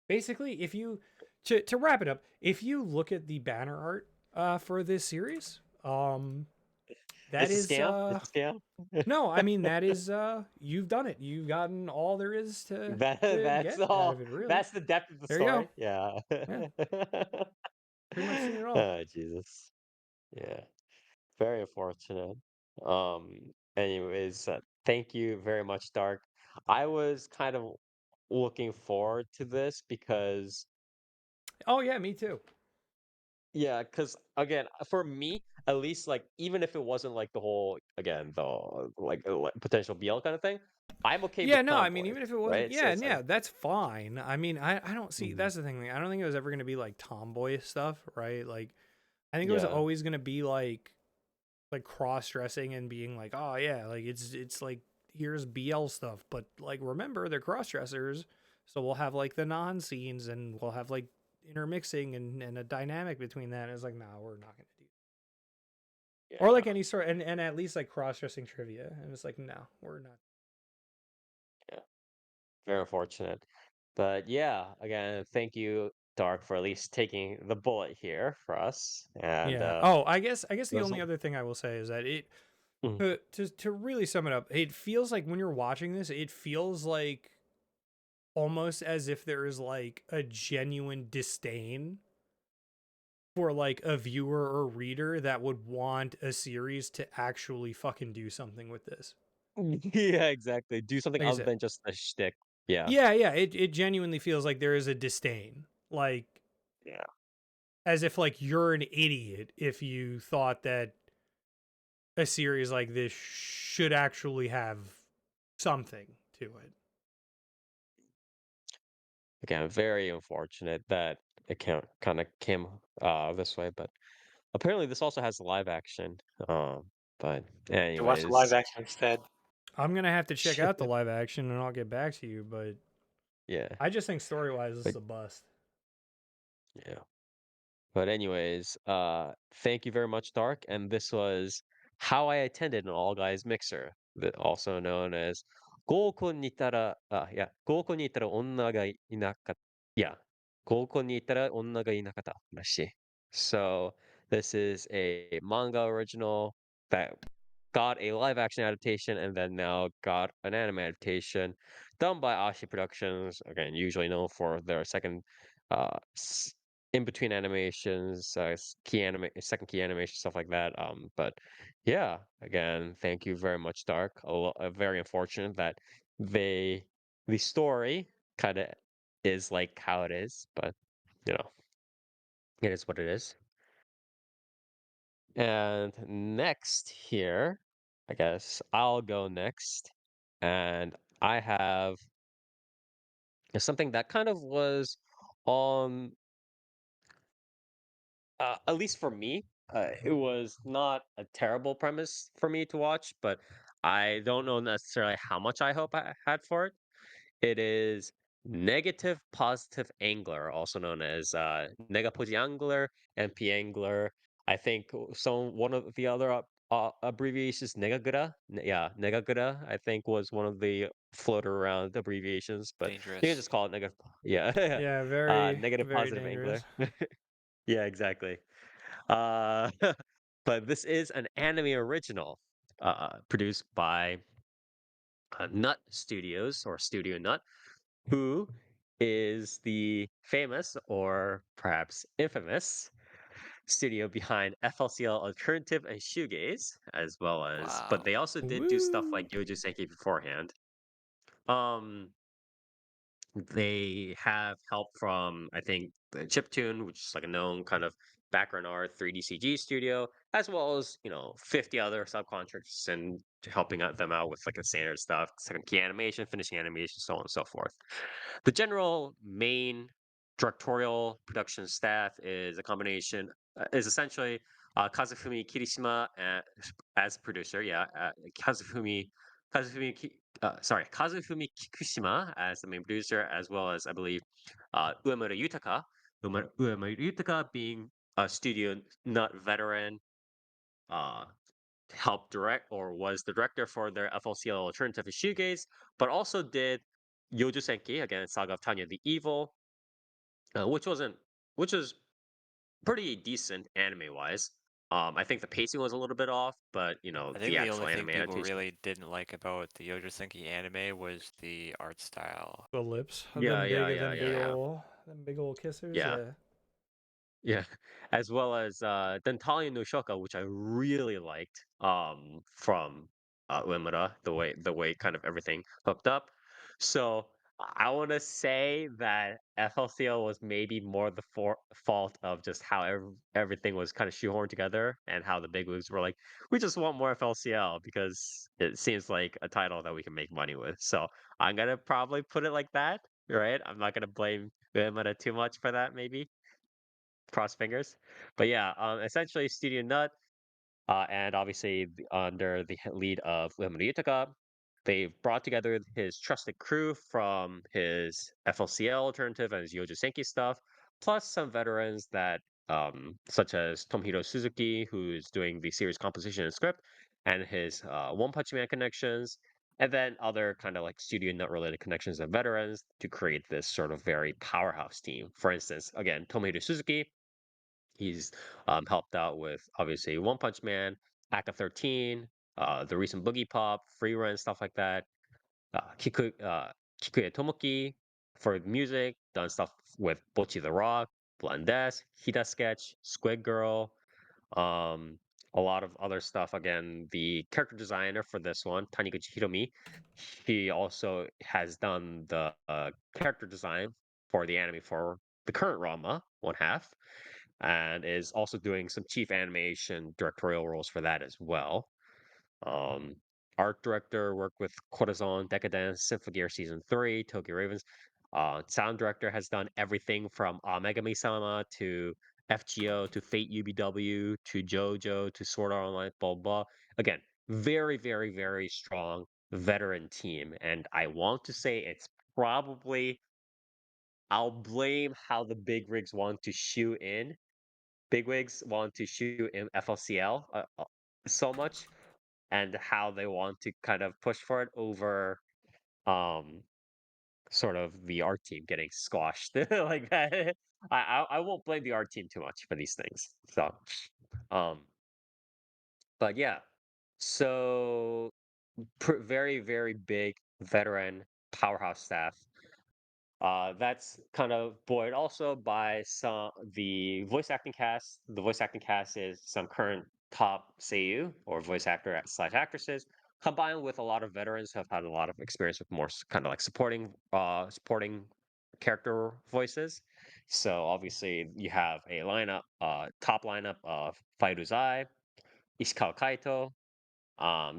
B: Basically, if you to wrap it up, if you look at the banner art for this series, that
A: It's a
B: is
A: scam. It's a scam.
B: no, I mean that is you've done it. You've gotten all there is to
A: That's
B: get out
A: all.
B: of it, really.
A: That's the depth of the
B: There you go.
A: story. Yeah.
B: Yeah, pretty much seen it all.
A: Oh, Jesus. Yeah. Very unfortunate. Anyways, thank you very much, Dark. I was kind of looking forward to this because,
B: Oh yeah, me too.
A: yeah, because again, for me, at least, like, even if it wasn't like the whole, again, the like potential BL kind of thing, I'm okay
B: Yeah,
A: with
B: no, I mean,
A: tomboys,
B: even if it wasn't,
A: right? So
B: yeah,
A: it's like,
B: yeah, that's fine. I mean, I don't see,
A: mhm,
B: that's the thing. Like, I don't think it was ever going to be like tomboy stuff, right? Like, I think it was
A: yeah,
B: always going to be like cross dressing and being like, oh yeah, like it's like here's BL stuff, but like remember they're cross dressers, so we'll have like the non scenes and we'll have like intermixing and a dynamic between that. And it's like, nah, we're not going to do. or like
A: Yeah,
B: any sort, and at least like cross-dressing trivia, and it's like, no, we're not.
A: yeah, very unfortunate. But yeah, again, thank you, Dark, for at least taking the bullet here for us. And
B: Yeah. Oh, I guess the
A: those
B: only
A: will-
B: other thing I will say is that it
A: mm,
B: to really sum it up, it feels like when you're watching this, it feels like almost as if there is like a genuine disdain for like a viewer or reader that would want a series to actually fucking do something with this.
A: yeah, exactly. Do something
B: Like I
A: other
B: said,
A: than just a shtick. Yeah,
B: yeah, it genuinely feels like there is a disdain. Like
A: yeah.
B: as if like you're an idiot if you thought that a series like this should actually have something to it.
A: Again, very unfortunate that it kind of came this way, but apparently this also has live action. But
D: To watch the live
A: anyways,
D: action instead.
B: I'm gonna have to check out the live action and I'll get back to you, but
A: yeah,
B: I just think story wise this
A: but
B: is a bust.
A: yeah. But anyways, thank you very much, Dark. And this was How I Attended an All Guys Mixer, also known as Yeah, 合コンに行ったら女がいなかった話. So this is a manga original that got a live action adaptation and then now got an anime adaptation done by Ashi Productions, again, usually known for their second uh in between animations, second key animation, stuff like that. But yeah, again, thank you very much, Dark. Very unfortunate that they the story kind of is like how it is, but you know, it is what it is. And next here, I guess I'll go next, and I have something that kind of was on at least for me, it was not a terrible premise for me to watch, but I don't know necessarily how much I hope I had for it. It is negative positive angler, also known as angler and angler. I think one of the other abbreviations, NegaGura. Yeah, NegaGura, I think was one of the floater around abbreviations, but you can
C: Dangerous.
A: just call it Yeah,
B: Yeah, very,
A: negative
B: very
A: positive angler.
B: dangerous.
A: Yeah, exactly. Uh, but this is an anime original, produced by Nut Studios or Studio Nut, who is the famous or perhaps infamous studio behind FLCL Alternative and Shoegaze, as well as, but
C: Wow.
A: they also did do stuff
B: Woo!
A: like Yojo Senki beforehand. Um, They have help from, I think, the Chiptune, which is like a known kind of background art 3D CG studio, as well as, 50 other subcontractors and helping out them out with like the standard stuff, second key animation, finishing animation, so on and so forth. The general main directorial production staff is a combination, is essentially Kazufumi Kirishima as producer, yeah, Kazufumi Kikushima as the main producer, as well as I believe Uemura Yutaka. Uemura Yutaka being a studio nut veteran, uh, helped direct or was the director for their FLCL alternative Shoegaze, but also did Yojo Senki, again, Saga of Tanya the Evil, which wasn't, which was pretty decent anime wise. I think the pacing was a little bit off, but
C: I
A: the
C: think the
A: actual
C: only
A: anime
C: thing people
A: adaptation.
C: really didn't like about the Yojo Senki anime was the art style.
B: The lips,
A: Yeah, yeah, yeah, yeah,
B: them big old kissers.
A: yeah.
B: Yeah,
A: Yeah, as well as Dentalia no Shoka, which I really liked from Uemura, the way kind of everything hooked up. So I want to say that FLCL was maybe more the fault of just how everything was kind of shoehorned together and how the big wigs were like, we just want more FLCL because it seems like a title that we can make money with. So I'm gonna probably put it like that, right? I'm not gonna blame Uemura too much for that, maybe cross fingers. But yeah, essentially Studio Nut, and obviously under the lead of Uemura Yutaka, they brought together his trusted crew from his FLCL alternative and his Yojo Senki stuff, plus some veterans that such as Tomohiro Suzuki, who's doing the series composition and script, and his One Punch Man connections, and then other kind of like studio nut related connections and veterans to create this sort of very powerhouse team. For instance, again, Tomohiro Suzuki, he's helped out with obviously One Punch Man, Act of 13, the recent Boogie Pop, Free Run, stuff like that. Kikuya Tomoki for music, done stuff with Bocchi the Rock, Blondes, Hida Sketch, Squid Girl, um, a lot of other stuff. Again, the character designer for this one, Taniguchi Hiromi, he also has done the character design for the anime for the current Ranma, one half, and is also doing some chief animation directorial roles for that as well. Um, Art director worked with Corazon, Decadence, Symphogear Season 3, Tokyo Ravens. Sound director has done everything from Megami-sama to FGO to Fate UBW to JoJo to Sword Art Online, blah, blah. Again, very, very, very strong veteran team. And I want to say it's probably, I'll blame how the big rigs want to shoe in. Bigwigs want to shoe in FLCL so much and how they want to kind of push for it over um sort of the art team getting squashed like that. I won't blame the art team too much for these things. So um but yeah. So very very big veteran powerhouse staff. That's kind of buoyed also by some the voice acting cast. The voice acting cast is some current top seiyuu or voice actor slash actresses, combined with a lot of veterans who have had a lot of experience with more kind of like supporting character voices. So obviously you have a top lineup of Fairuzai, Ishikawa Kaito.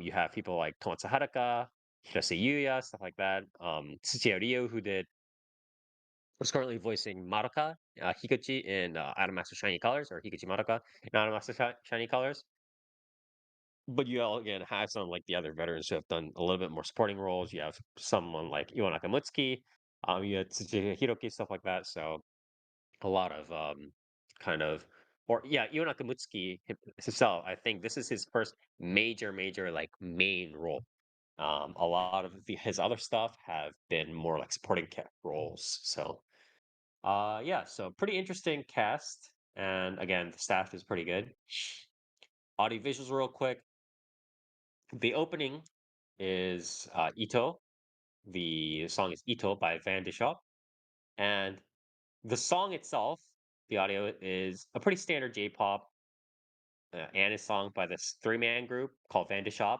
A: You have people like Tomatsu Haruka, Hirose Yuya, stuff like that. Tsuchiya Ryu, who did was currently voicing Madoka Higuchi in Animemaster Shiny Colors, or Higuchi Madoka in Animemaster Shiny Colors. But you all again have some like the other veterans who have done a little bit more supporting roles. You have someone like Iwo Nakamutsuki, you had Tsuchiya Hiroki, stuff like that. So a lot of kind of or yeah, Iwo Nakamutsuki himself. I think this is his first major like main role. A lot of his other stuff have been more like supporting roles. So yeah, so pretty interesting cast. And again, the staff is pretty good. Audio visuals, real quick. The opening is Ito. The song is Ito by Van de Schop. And the song itself, the audio is a pretty standard J-pop and a song by this three-man group called Van de Schop,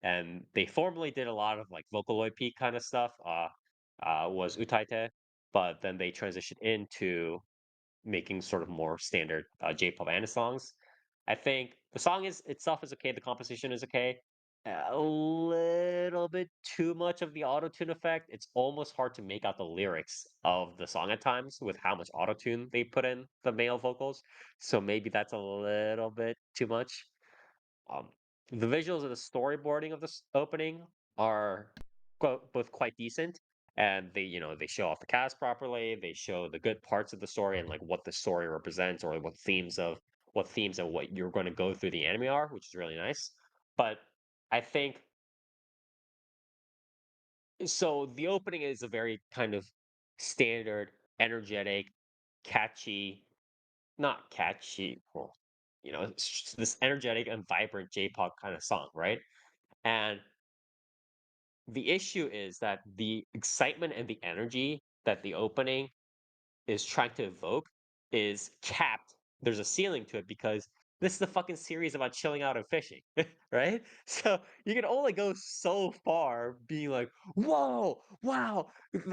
A: and they formerly did a lot of like Vocaloid Peak kind of stuff. Was Utaite, but then they transitioned into making sort of more standard J-pop Anna songs. I think the song is itself is okay. The composition is okay. A little bit too much of the auto tune effect. It's almost hard to make out the lyrics of the song at times with how much auto tune they put in the male vocals. So maybe that's a little bit too much. Um, the visuals and the storyboarding of this opening are both quite decent, and they show off the cast properly. They show the good parts of the story and like what the story represents or what themes and what you're going to go through the anime are, which is really nice. But I think so. The opening is a very kind of standard, energetic, catchy, not catchy, well, it's just this energetic and vibrant J-pop kind of song, right? And the issue is that the excitement and the energy that the opening is trying to evoke is capped. There's a ceiling to it because this is a fucking series about chilling out and fishing, right? So you can only go so far being like, whoa, wow,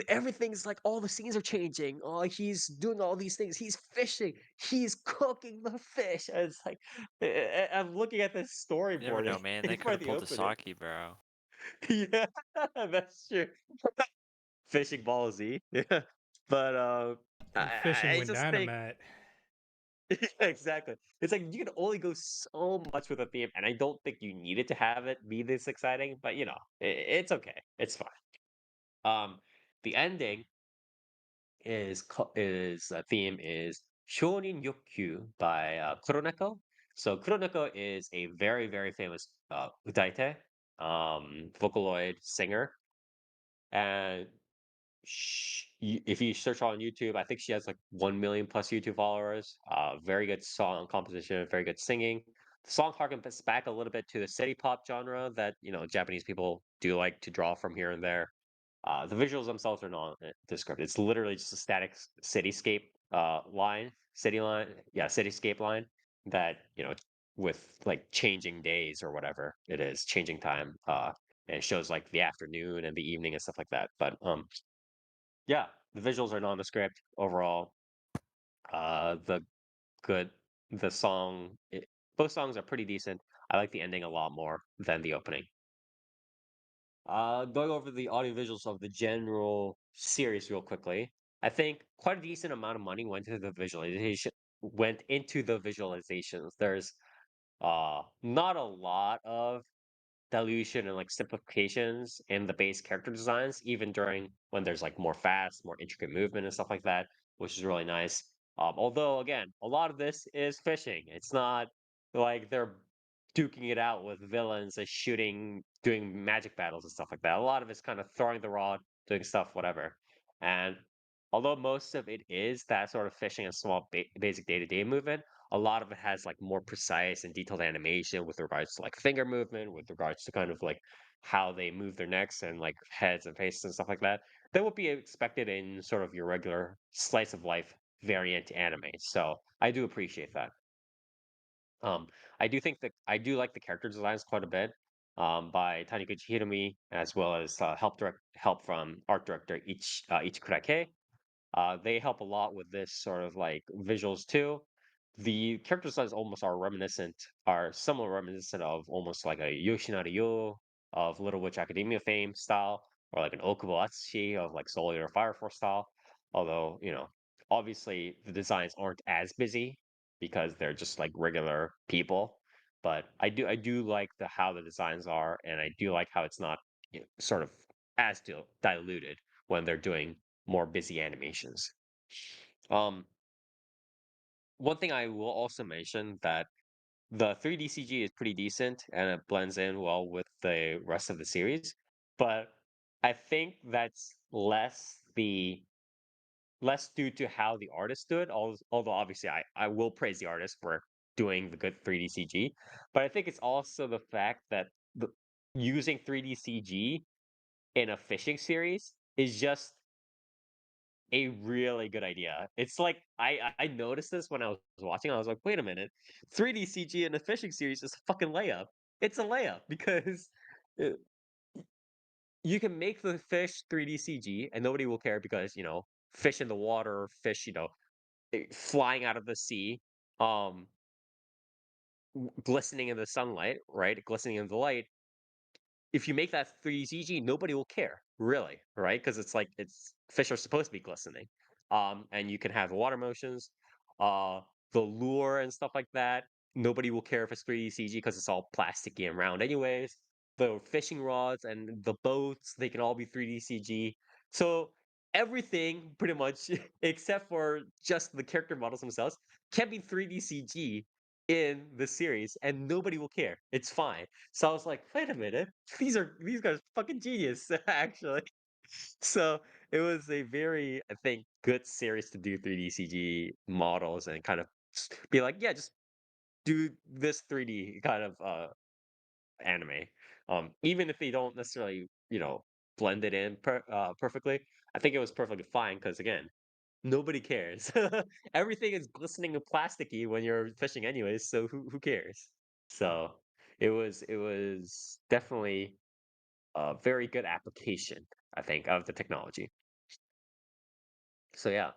A: everything's like all the scenes are changing. Oh, he's doing all these things. He's fishing. He's cooking the fish. And it's like, I'm looking at this
C: You never know,
A: storyboarding
C: man. They could
A: for
C: have
A: the
C: pulled a
A: opening.
C: Saki, bro.
A: Yeah, that's true. Fishing Ball Z. Yeah. But
B: Or fishing
A: I
B: with
A: just think
B: dynamite.
A: exactly. It's like you can only go so much with a theme, and I don't think you needed to have it be this exciting, but it's okay. It's fine. The ending is the theme is Shonin Yokyu by Kuroneko. So Kuroneko is a very, very famous utaite, Vocaloid singer. And if you search her on YouTube, I think she has like 1 million plus YouTube followers. Very good song composition, very good singing. The song harkens back a little bit to the city pop genre that Japanese people do like to draw from here and there. The visuals themselves are not descriptive. It's literally just a static cityscape cityscape line that with like changing days or whatever it is, changing time. And it shows like the afternoon and the evening and stuff like that. But yeah, the visuals are nondescript overall. The good, the both songs are pretty decent. I like the ending a lot more than the opening. Going over the audio visuals of the general series real quickly. I think quite a decent amount of money went into the visualizations. There's not a lot of dilution and like simplifications in the base character designs, even during when there's like more fast, more intricate movement and stuff like that, which is really nice. Although again, a lot of this is fishing. It's not like they're duking it out with villains and shooting, doing magic battles and stuff like that. A lot of it's kind of throwing the rod, doing stuff, whatever. And although most of it is that sort of fishing and small basic day-to-day movement, a lot of it has like more precise and detailed animation with regards to like finger movement, with regards to kind of like how they move their necks and like heads and faces and stuff like that. That would be expected in sort of your regular slice of life variant anime. So I do appreciate that. Um, I do like the character designs quite a bit. By Taniguchi Hiromi, as well as help from art director Ichikura. They help a lot with this sort of like visuals too. The character designs almost are somewhat reminiscent of almost like a Yoshinari Yo of Little Witch Academia fame style, or like an Okubo Atsushi of like Soul Eater Fire Force style. Although, obviously the designs aren't as busy because they're just like regular people. But I do like how the designs are, and I do like how it's not sort of as diluted when they're doing more busy animations. Um, One thing I will also mention that the 3D CG is pretty decent and it blends in well with the rest of the series, but I think that's less due to how the artist do it. Although obviously I will praise the artist for doing the good 3D CG, but I think it's also the fact that using 3D CG in a fishing series is just a really good idea. It's like I noticed this when I was watching. I was like, wait a minute, 3D CG in a fishing series is a fucking layup. It's a layup because uh, you can make the fish 3D CG and nobody will care because fish in the water, fish flying out of the sea, um, glistening in the sunlight, right? Glistening in the light, if you make that 3D CG, nobody will care, really, right? Because it's fish are supposed to be glistening. And you can have water motions, the lure and stuff like that. Nobody will care if it's 3D CG because it's all plasticky and round, anyways. The fishing rods and the boats, they can all be 3D CG. So everything, pretty much, except for just the character models themselves, can be 3D CG in the series, and nobody will care. It's fine. So I was like, wait a minute, these guys are fucking genius, actually. So it was a very, I think, good series to do 3D CG models and kind of be like, yeah, just do this 3D kind of anime. Even if they don't necessarily, blend it in perfectly, I think it was perfectly fine because again, nobody cares. Everything is glistening and plasticky when you're fishing anyways, so who cares? So it was definitely a very good application, I think, of the technology. So yeah.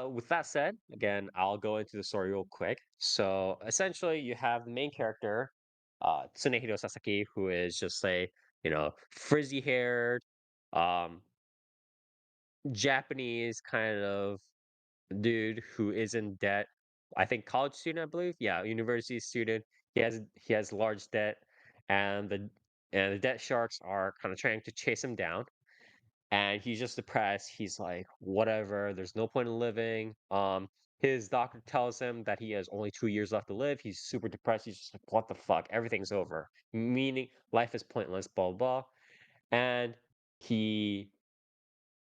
A: With that said, again, I'll go into the story real quick. So essentially, you have the main character, Tsunehiro Sasaki, who is just a frizzy-haired, um, Japanese kind of dude who is in debt. I think college student, I believe. Yeah, university student. He has large debt, and the debt sharks are kind of trying to chase him down. And he's just depressed. He's like, whatever. There's no point in living. his doctor tells him that he has only 2 years left to live. He's super depressed. He's just like, what the fuck? Everything's over. Meaning life is pointless, blah, blah, blah. And he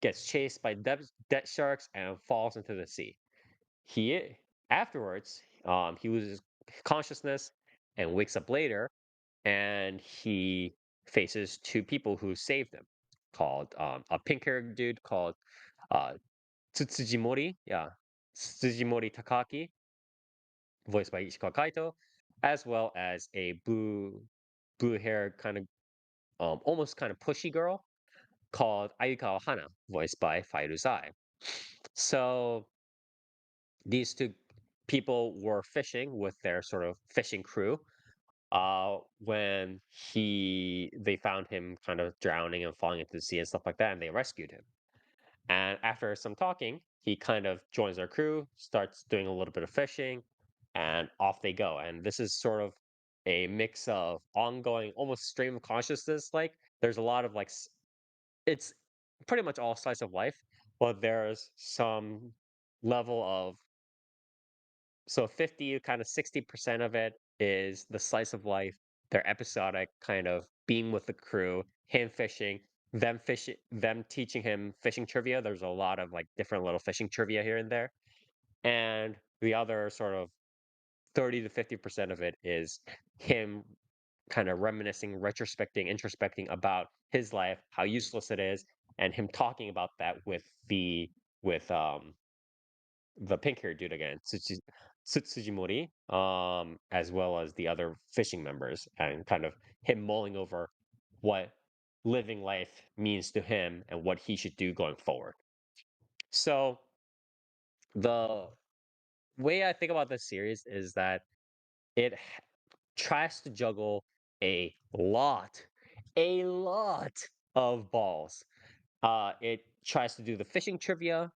A: gets chased by debt sharks and falls into the sea. He afterwards, he loses consciousness and wakes up later, and he faces two people who saved him, called a pink-haired dude called uh, Tsujimori, yeah, Tsujimori Takaki, voiced by Ishikawa Kaito, as well as a blue-haired kind of almost kind of pushy girl called Ayukawa Hana, voiced by Fairuzai. So these two people were fishing with their sort of fishing crew when they found him kind of drowning and falling into the sea and stuff like that, and they rescued him. And after some talking, he kind of joins our crew, starts doing a little bit of fishing, and off they go. And this is sort of a mix of ongoing, almost stream of consciousness. Like there's a lot of it's pretty much all slice of life, but there's some level of 50 kind of 60% of it is the slice of life, their episodic kind of being with the crew, him fishing, them teaching him fishing trivia. There's a lot of like different little fishing trivia here and there. And the other sort of 30 to 50% of it is him kind of reminiscing, retrospecting, introspecting about his life, how useless it is, and him talking about that with the pink haired dude again, Tsujimori, as well as the other fishing members, and kind of him mulling over what living life means to him and what he should do going forward. So the way I think about this series is that it tries to juggle a lot, a lot of balls. It tries to do the fishing trivia.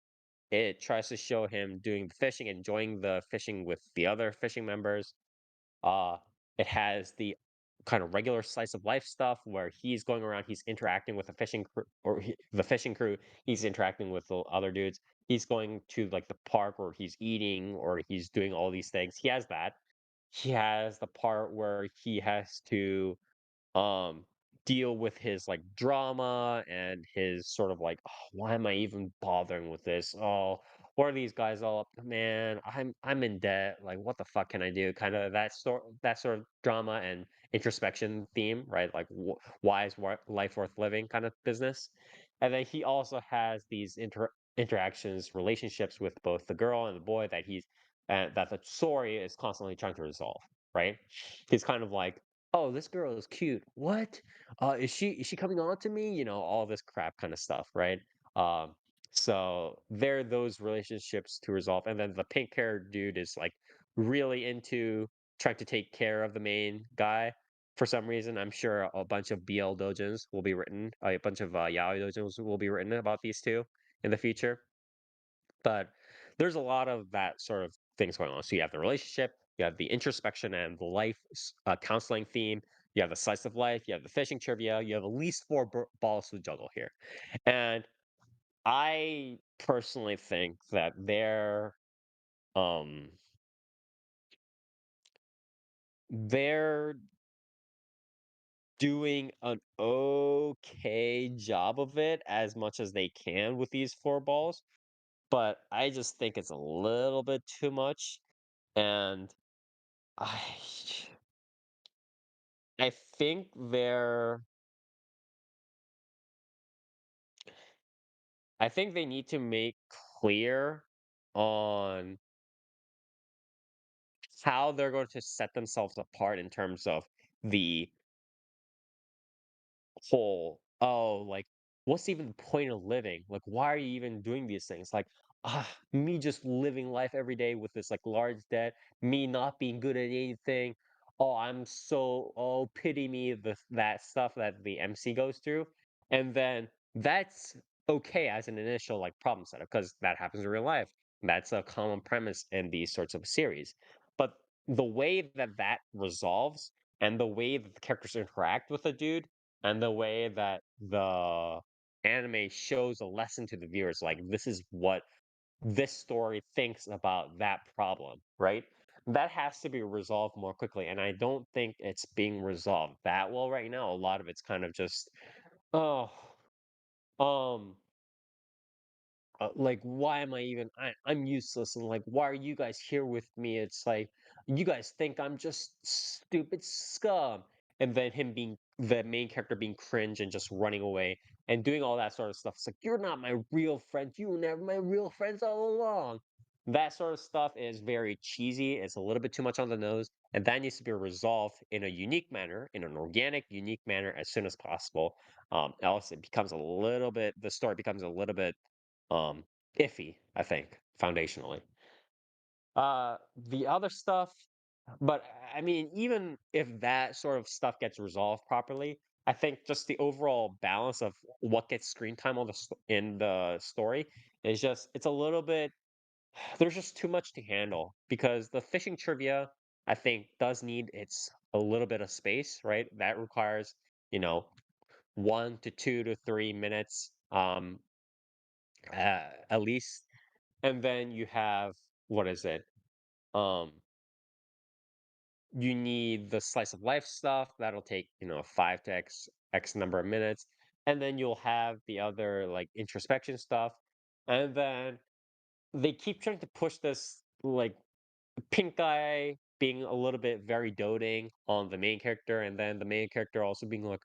A: It tries to show him doing the fishing, enjoying the fishing with the other fishing members. Uh, it has the kind of regular slice of life stuff where he's going around, he's interacting with the fishing crew, the fishing crew. He's interacting with the other dudes. He's going to like the park where he's eating or he's doing all these things. He has that. He has the part where he has to um deal with his like drama and his sort of like, "Oh, why am I even bothering with this? Oh, what are these guys all up, man? I'm in debt, like what the fuck can I do?" Kind of that sort of drama and introspection theme, right? Like why is life worth living kind of business. And then he also has these interactions, relationships with both the girl and the boy that the story is constantly trying to resolve, right? He's kind of like, oh, this girl is cute. What? Is she coming on to me? All this crap kind of stuff, right? Um, so there are those relationships to resolve. And then the pink haired dude is like really into trying to take care of the main guy. For some reason, I'm sure a bunch of BL dojins will be written, a bunch of yaoi dojins will be written about these two in the future. But there's a lot of that sort of things going on. So you have the relationship, you have the introspection and the life counseling theme, you have the slice of life, you have the fishing trivia, you have at least four balls to juggle here. And I personally think that um they're doing an okay job of it as much as they can with these four balls, but I just think it's a little bit too much. And I I think they need to make clear on how they're going to set themselves apart in terms of the whole, oh, like, what's even the point of living? Like, why are you even doing these things? Like, me just living life every day with this like large debt, me not being good at anything. Oh, pity me, that stuff that the MC goes through. And then that's okay as an initial like problem setup because that happens in real life. That's a common premise in these sorts of series. But the way that resolves and the way that the characters interact with a dude and the way that the anime shows a lesson to the viewers, like this is what this story thinks about that problem, right? That has to be resolved more quickly, and I don't think it's being resolved that well right now. A lot of it's kind of just, oh, um, like why am I even I'm useless, and like why are you guys here with me? It's like you guys think I'm just stupid scum. And then him being the main character being cringe and just running away and doing all that sort of stuff. It's like you're not my real friend. You were never my real friends all along. That sort of stuff is very cheesy. It's a little bit too much on the nose, and that needs to be resolved in a unique manner, in an organic, unique manner as soon as possible. Else it becomes a little bit the story becomes a little bit um iffy, I think, foundationally. The other stuff, but I mean, even if that sort of stuff gets resolved properly, I think just the overall balance of what gets screen time on in the story is just it's a little bit there's just too much to handle because the fishing trivia I think does need its a little bit of space, right? That requires, you know, 1 to 2 to 3 minutes at least. And then you have what is it? Um, you need the slice of life stuff that'll take, 5 to x number of minutes, and then you'll have the other like introspection stuff, and then they keep trying to push this like pink guy being a little bit very doting on the main character, and then the main character also being like,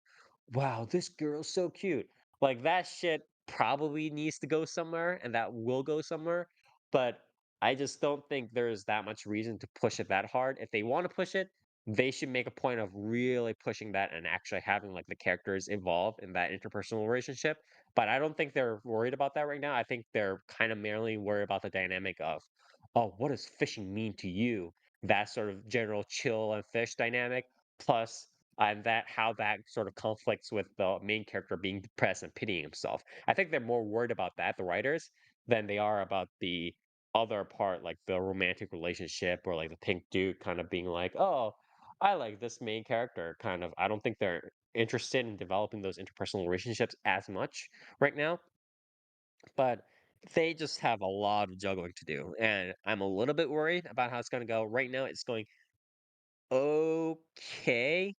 A: "Wow, this girl's so cute." Like that shit probably needs to go somewhere, and that will go somewhere. But I just don't think there's that much reason to push it that hard. If they want to push it, they should make a point of really pushing that and actually having like the characters evolve in that interpersonal relationship. But I don't think they're worried about that right now. I think they're kind of merely worried about the dynamic of, oh, what does fishing mean to you? That sort of general chill and fish dynamic, plus and that how that sort of conflicts with the main character being depressed and pitying himself. I think they're more worried about that, the writers, than they are about the other part, like the romantic relationship or like the pink dude kind of being like, oh, I like this main character. Kind of, I don't think they're interested in developing those interpersonal relationships as much right now, but they just have a lot of juggling to do, and I'm a little bit worried about how it's going to go. Right now, it's going okay,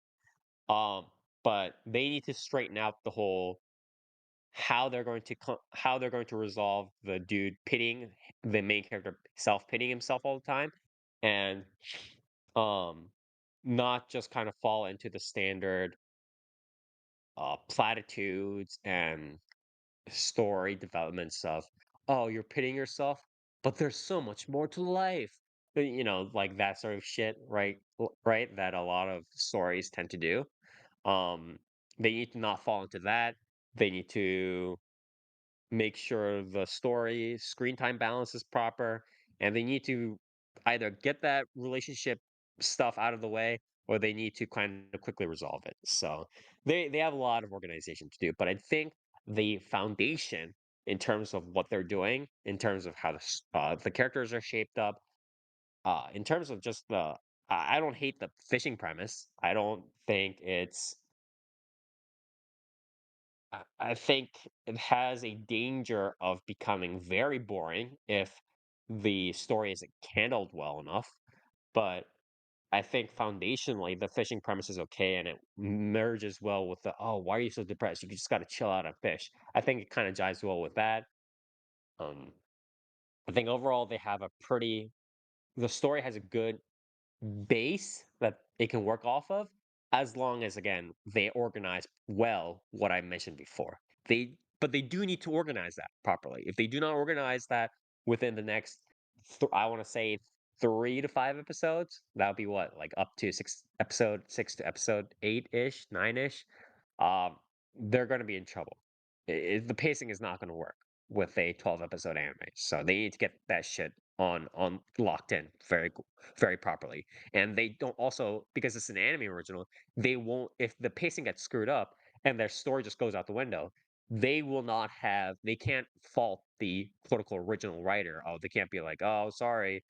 A: um, but they need to straighten out the whole how they're going to resolve the dude pitying the main character, self pitying himself all the time, and um, not just kind of fall into the standard platitudes and story development stuff. Oh, you're pitting yourself, but there's so much more to life. Like that sort of shit, right? Right, that a lot of stories tend to do. Um, they need to not fall into that. They need to make sure the story screen time balance is proper, and they need to either get that relationship stuff out of the way, or they need to kind of quickly resolve it. So they have a lot of organization to do, but I think the foundation in terms of what they're doing, in terms of how the characters are shaped up, in terms of just I don't hate the fishing premise. I don't think it's I think it has a danger of becoming very boring if the story isn't handled well enough. But I think foundationally, the fishing premise is okay, and it merges well with the, oh, why are you so depressed? You just got to chill out and fish. I think it kind of jives well with that. Um, I think overall they have the story has a good base that it can work off of, as long as again they organize well what I mentioned before. But they do need to organize that properly. If they do not organize that within the next I want to say 3 to 5 episodes, that would be what, like up to episode 6 to episode 8-ish, 9-ish. um they're going to be in trouble. The pacing is not going to work with a 12 episode anime, so they need to get that shit on locked in very properly. And they don't also, because it's an anime original, they won't, if the pacing gets screwed up and their story just goes out the window, they can't fault the quote unquote original writer. Oh, they can't be like, oh, sorry,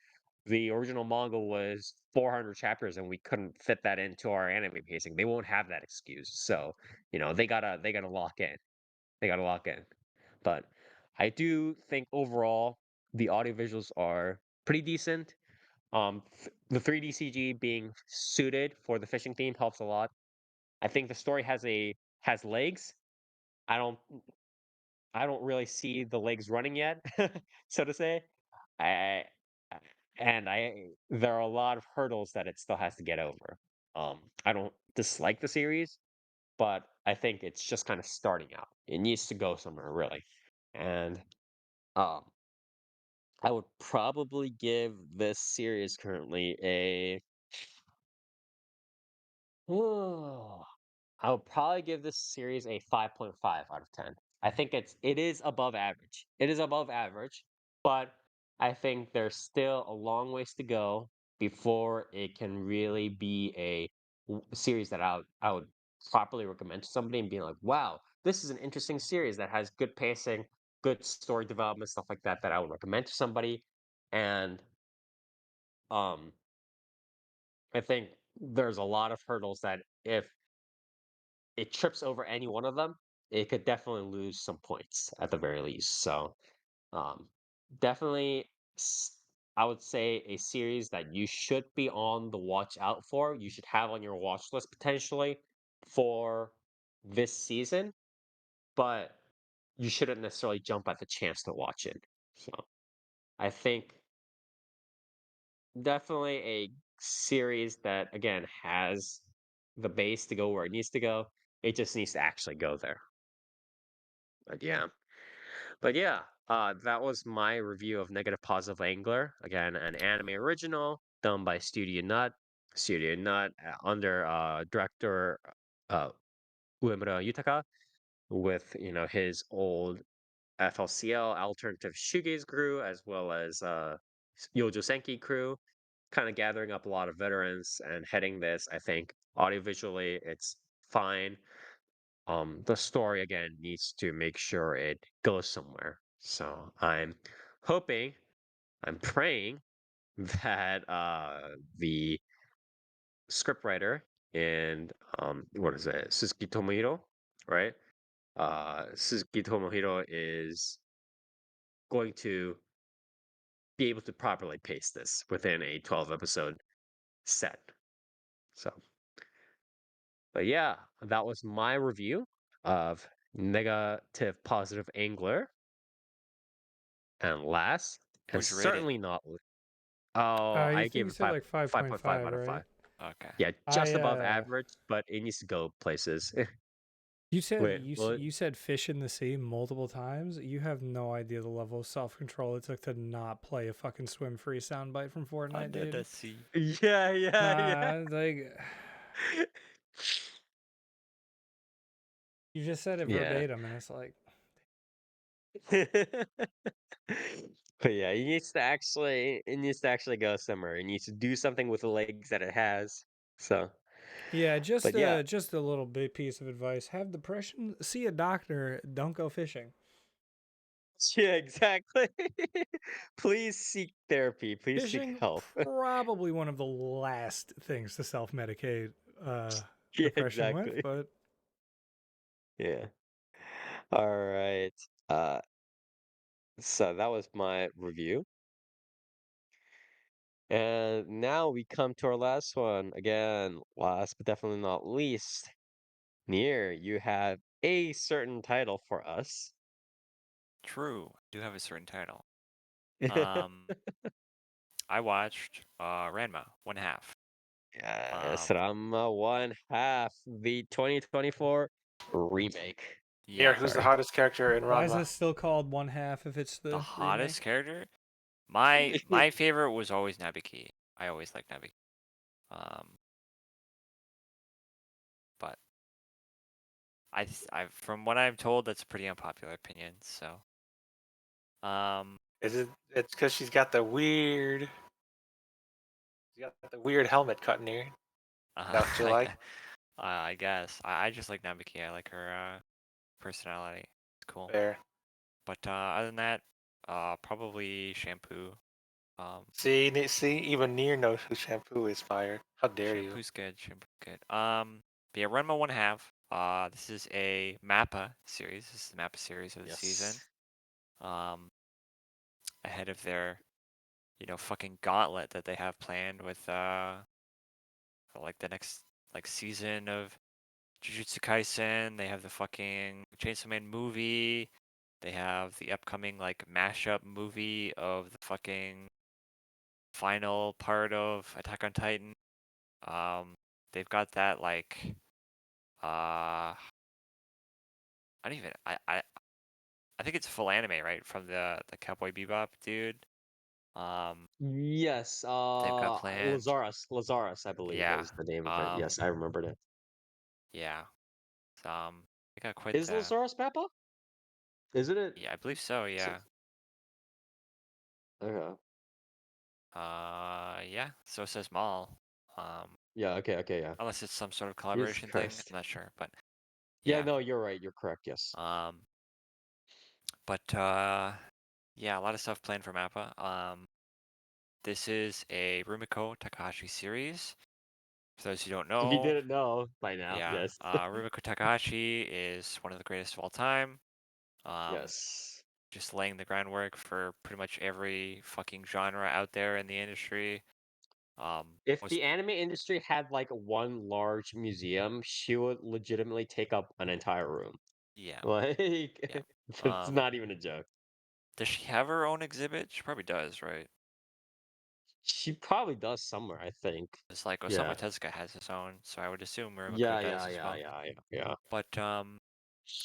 A: the original manga was 400 chapters and we couldn't fit that into our anime pacing. They won't have that excuse. So, they gotta lock in. They gotta lock in. But I do think overall the audio visuals are pretty decent. The 3D CG being suited for the fishing theme helps a lot. I think the story has legs. I don't I don't really see the legs running yet, so to say. I and I there are a lot of hurdles that it still has to get over. I don't dislike the series, but I think it's just kind of starting out. It needs to go somewhere really. And um I would probably give this series currently a I would probably give this series a 5.5 out of 10. I think it is above average. It is above average, but I think there's still a long ways to go before it can really be a series that I would properly recommend to somebody and being like, wow, this is an interesting series that has good pacing, good story development, stuff like that I would recommend to somebody. And um I think there's a lot of hurdles that if it trips over any one of them, it could definitely lose some points at the very least. So, um, definitely, s- I would say a series that you should be on the watch out for. You should have on your watch list potentially for this season, but you shouldn't necessarily jump at the chance to watch it. So, I think definitely a series that again has the base to go where it needs to go. It just needs to actually go there. But yeah. But yeah, that was my review of Negative Positive Angler. Again, an anime original done by Studio Nut. Studio Nut under director uh, Uemura Yutaka with his old FLCL alternative shoegaze crew as well as Yojo Senki crew, kind of gathering up a lot of veterans and heading this. I think audiovisually it's fine. The story again needs to make sure it goes somewhere. So hoping, I'm praying that the scriptwriter and what is it, Suzuki Tomohiro, right? Suzuki Tomohiro is going to be able to properly pace this within a 12 episode set. So, but yeah, that was my review of Negative Positive Angler. And last, and
C: Would you rate it?
A: certainly not oh,
B: You
A: I
B: think
A: gave
B: you
A: it
B: said like
A: 5.5
B: 5.5,
A: out of
B: right?
A: 5.
C: Okay.
A: Yeah, just above
B: I
A: average, but it needs to go places.
B: You said
A: Wait, well,
B: you said fish in the sea multiple times. You have no idea the level of self control it took to not play a fucking swim free soundbite from Fortnite,
C: Under the
B: dude.
C: sea.
A: yeah, yeah,
B: Nah, like you just said it
A: yeah.
B: verbatim, and it's like,
A: Yeah. But yeah, it needs to actually go somewhere. It needs to do something with the legs that it has. So,
B: yeah,
A: but yeah.
B: just a little bit piece of advice: have depression, see a doctor, don't go fishing.
A: Yeah, exactly. Please seek therapy. Please seek
B: Fishing,
A: help.
B: probably one of the last things to self medicate
A: Yeah,
B: depression with,
A: exactly.
B: but
A: Yeah. All right. Uh, so that was my review. And now we come to our last one. Again, last but definitely not least. Near, you have a certain title for us.
C: True. I do have a certain title. I watched Ranma, one half.
A: Yes, Rama one half, the 2024 remake.
D: Here,
C: Yeah.
D: who's the
A: Sorry.
D: hottest character in
B: why is
D: Ranma?
B: this still called one half if it's
C: The
B: the
C: hottest
B: remake?
C: character? My favorite was always Nabiki. I always liked Nabiki. Um, but I from what I'm told, that's a pretty unpopular opinion. So, um,
D: Is it? It's because she's got the weird. She's got the weird helmet cut in here. Is that what you like?
C: I guess I just like Nabiki. I like her personality. It's cool.
D: Fair.
C: But other than that, probably Shampoo.
D: See, even Near knows who Shampoo is. Fire. How dare you?
C: Shampoo's good. Shampoo's good. But yeah, Ranma one half. This is a Mappa series. This is the Mappa series of the season.
A: Yes.
C: Um, ahead of their, fucking gauntlet that they have planned with like the next like season of Jujutsu Kaisen. They have the fucking Chainsaw Man movie. They have the upcoming like mashup movie of the fucking final part of Attack on Titan. They've got that like I don't even I think it's full anime, right? From the Cowboy Bebop dude.
A: Yes,
C: They've got planned.
A: Lazarus, I believe
C: Yeah.
A: is the name of it.
C: Um,
A: Yes, I remembered it.
C: yeah. So, they got quite
A: Is
C: the
A: Lazarus Peppa? Isn't it?
C: yeah, I believe so,
A: So,
C: yeah.
A: okay.
C: Yeah, so says Maul. Um,
A: Yeah, okay, yeah.
C: unless it's some sort of
A: Jesus
C: collaboration thing,
A: Christ.
C: I'm not sure, but
A: Yeah,
C: yeah.
A: no, you're right. You're correct. Yes.
C: But yeah, a lot of stuff planned for Mappa. This is a Rumiko Takahashi series. For those who don't
A: If you
C: know,
A: didn't know by now,
C: yeah,
A: yes.
C: Rumiko Takahashi is one of the greatest of all time. Um,
A: Yes.
C: just laying the groundwork for pretty much every fucking genre out there in the industry.
A: If
C: Was
A: the anime industry had like one large museum, she would legitimately take up an entire room.
C: yeah,
A: Like,
C: yeah.
A: it's not even a joke.
C: Does she have her own exhibit? She probably does, right?
A: She probably does somewhere, I think.
C: It's like Osamu
A: Yeah.
C: Tezuka has his own, so I would assume Rumiko
A: Yeah,
C: does
A: yeah,
C: as
A: yeah,
C: well.
A: yeah, yeah, yeah.
C: But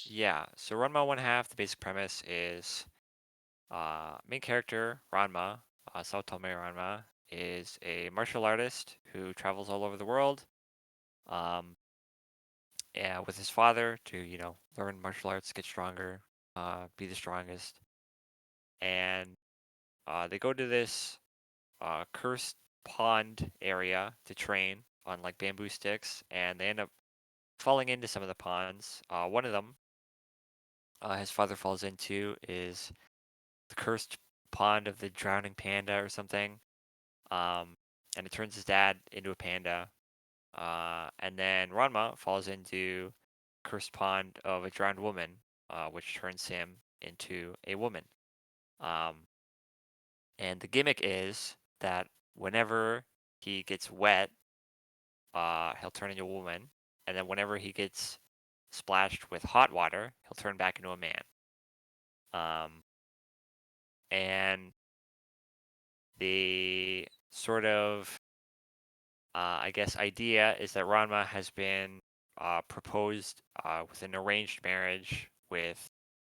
C: yeah. So Ranma one half, the basic premise is main character Ranma, Saotome Ranma, is a martial artist who travels all over the world. Yeah, with his father to, learn martial arts, get stronger, be the strongest. And they go to this cursed pond area to train on like bamboo sticks, and they end up falling into some of the ponds. One of them, his father falls into, is the cursed pond of the drowning panda or something. And it turns his dad into a panda. And then Ranma falls into cursed pond of a drowned woman, which turns him into a woman. Um, and the gimmick is that whenever he gets wet, he'll turn into a woman, and then whenever he gets splashed with hot water, he'll turn back into a man. Um, and the sort of, I guess, idea is that Ranma has been proposed with an arranged marriage with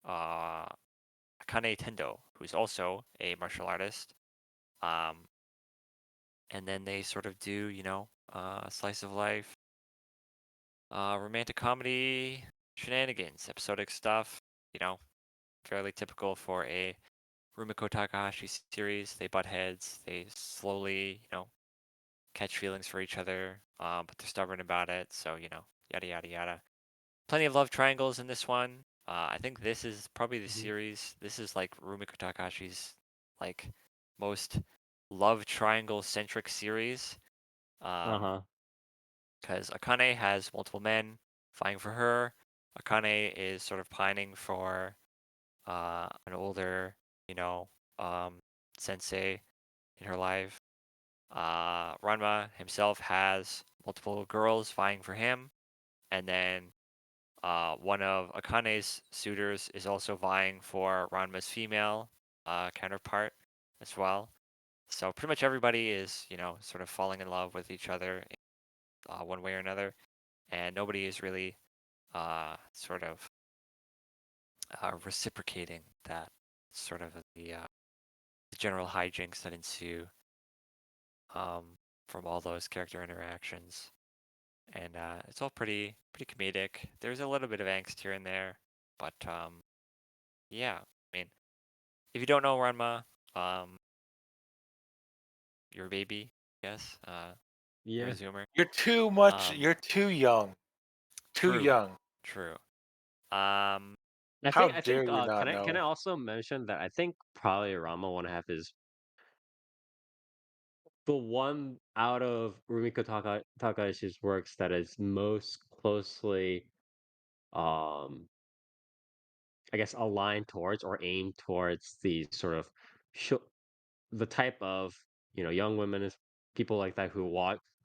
C: uh, Akane Tendo, who's also a martial artist. Um, and then they sort of do, slice of life, romantic comedy, shenanigans, episodic stuff, you know, fairly typical for a Rumiko Takahashi series. They butt heads, they slowly, catch feelings for each other, but they're stubborn about it. So, yada, yada, yada. Plenty of love triangles in this one. I think this is probably the
A: Mhm.
C: series. This is like Rumiko Takahashi's like most love triangle centric series.
A: Uh-huh.
C: Because Akane has multiple men vying for her. Akane is sort of pining for an older, you know, um, sensei in her life. Ranma himself has multiple girls vying for him, and then one of Akane's suitors is also vying for Ranma's female counterpart as well. So pretty much everybody is, sort of falling in love with each other one way or another, and nobody is really sort of reciprocating that sort of the general hijinks that ensue um, from all those character interactions. And it's all pretty comedic. There's a little bit of angst here and there, but yeah. I mean, if you don't know Ranma, um, you're a baby, I guess. You're a
A: Yeah.
C: Zoomer.
D: You're too much.
C: Um,
D: You're too young. Too
C: true,
D: young.
C: true. Um,
D: How
A: I
D: dare
A: think
D: you
A: can
D: not
A: I
D: know?
A: also mention that I think probably Rama one half is the one out of Takahashi's works that is most closely um I guess aligned towards or aimed towards the sort of the type of young women is people like that who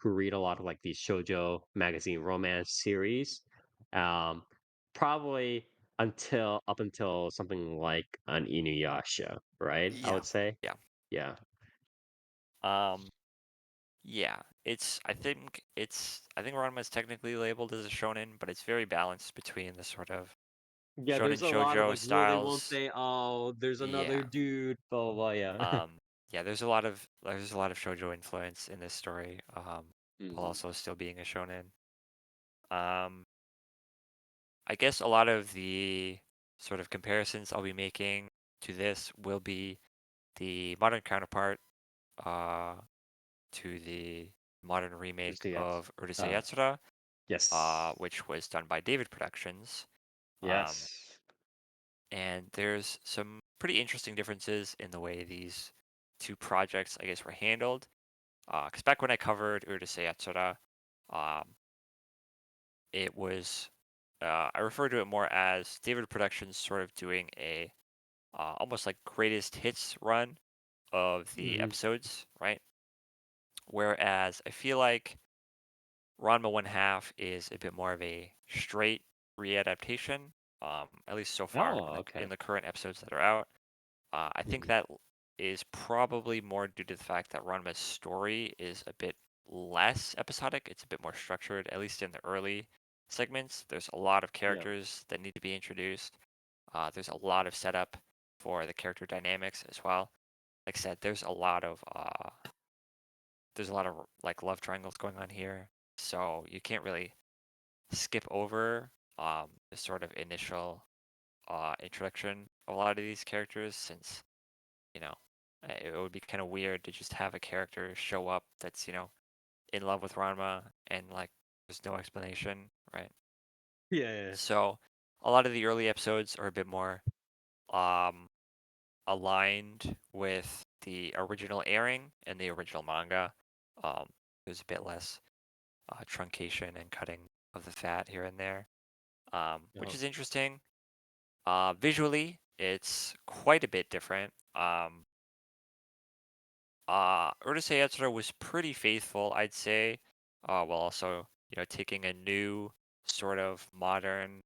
A: read a lot of like these shoujo magazine romance series, um, probably up until something like an Inuyasha, right? I
C: Yeah.
A: would say,
C: Yeah.
A: yeah,
C: Um, yeah. I think Ranma is technically labeled as a shonen, but it's very balanced between the sort of
A: yeah.
C: shonen
A: There's a lot of
C: shoujo
A: like really won't
C: styles.
A: say, oh, there's another
C: Yeah.
A: dude, blah blah, blah, yeah.
C: Yeah, there's a lot of shoujo influence in this story, while
A: Hmm.
C: also still being a shonen. Um, I guess a lot of the sort of comparisons I'll be making to this will be the modern counterpart, uh, to the modern remake
A: Just yes,
C: of Urusei
A: uh,
C: Yatsura,
A: yes,
C: which was done by David Productions. Um,
A: yes.
C: and there's some pretty interesting differences in the way these two projects, I guess, were handled. Because back when I covered Urusei Yatsura, um, it was I refer to it more as David Productions sort of doing a almost like greatest hits run of the
A: Hmm.
C: episodes, right? Whereas I feel like Ranma One Half is a bit more of a straight readaptation, at least so far
A: Oh,
C: in
A: okay.
C: the current episodes that are out. I think
A: Hmm.
C: that is probably more due to the fact that Ranma's story is a bit less episodic. It's a bit more structured, at least in the early segments. There's a lot of
A: Yeah.
C: characters that need to be introduced. There's a lot of setup for the character dynamics as well. Like I said, there's a lot of like love triangles going on here, so you can't really skip over the sort of initial introduction of a lot of these characters, since you know it would be kind of weird to just have a character show up that's in love with Ranma and like there's no explanation, right?
A: Yeah.
C: So a lot of the early episodes are a bit more um aligned with the original airing and the original manga. There's a bit less truncation and cutting of the fat here and there, which
A: Oh.
C: is interesting. Visually, it's quite a bit different. Urusei Yatsura was pretty faithful, I'd say, while also taking a new sort of modern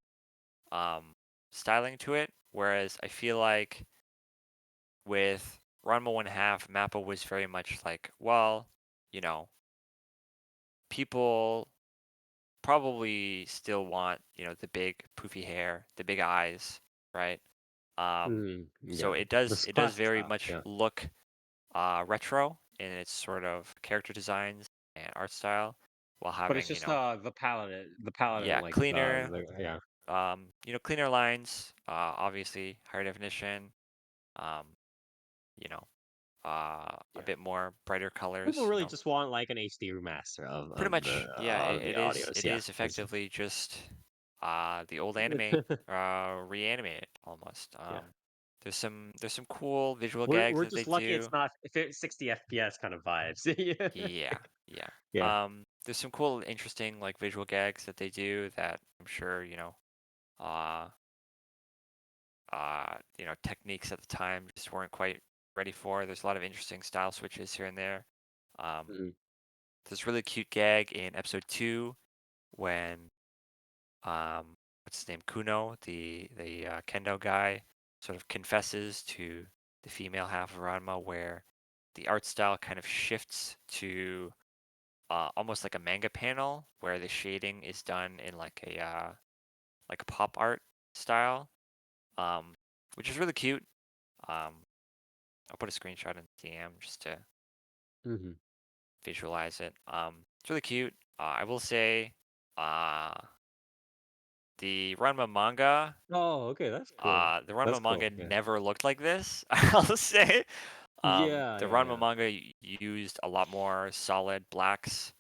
C: um, styling to it. Whereas I feel like with Ranma One Half, Mappa was very much like, well, you know, people probably still want the big poofy hair, the big eyes, right? So
A: Yeah. The
C: it does
A: spot
C: very
A: style.
C: much
A: Yeah.
C: look retro in its sort of character designs and art style, while
A: But it's
C: having
A: just the palette and
C: yeah,
A: like
C: cleaner
A: yeah.
C: cleaner lines, obviously higher definition, um, you know, a
A: Yeah.
C: bit more brighter
A: People
C: colors,
A: really just want like an HD remaster of
C: pretty
A: of the
C: much, yeah,
A: of
C: it,
A: the
C: it is
A: audios.
C: it
A: Yeah.
C: is effectively just the old anime reanimated almost.
A: Yeah.
C: There's some cool visual gags
A: We're
C: that they
A: just lucky
C: do.
A: it's not if it's 60 FPS kind of vibes. Yeah.
C: Yeah, yeah.
A: Yeah.
C: There's some cool, interesting like visual gags that they do that I'm sure uh, techniques at the time just weren't quite ready for. There's a lot of interesting style switches here and there. Um,
A: Mhm.
C: there's a really cute gag in episode 2 when what's his name, Kuno, the kendo guy, sort of confesses to the female half of Ranma, where the art style kind of shifts to almost like a manga panel, where the shading is done in like a pop art style, um, which is really cute. Um, I'll put a screenshot in the DM just to
A: Mhm.
C: visualize it. It's really cute. I will say, uh, the Ranma manga,
A: Oh, okay, that's cool.
C: the
A: That's
C: Ranma
A: cool.
C: manga
A: Yeah.
C: never looked like this. I'll say,
A: Yeah,
C: the
A: yeah,
C: Ranma
A: yeah.
C: manga used a lot more solid blacks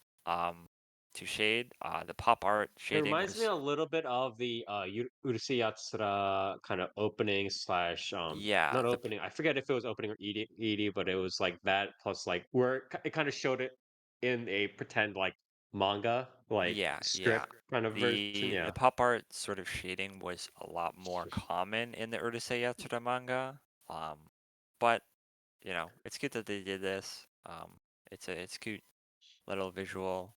C: to shade. The pop art
A: It
C: shading
A: reminds me
C: was,
A: a little bit of the Urusei Yatsura kind of opening slash
C: yeah,
A: not opening. I forget if it was opening or ED, but it was like that plus like where it kind of showed it in a pretend like manga like
C: yeah, yeah.
A: strip kind of version.
C: The
A: Yeah.
C: pop art sort of shading was a lot more common in the Urusei Yatsura manga. Um, but it's cute that they did this. It's cute little visual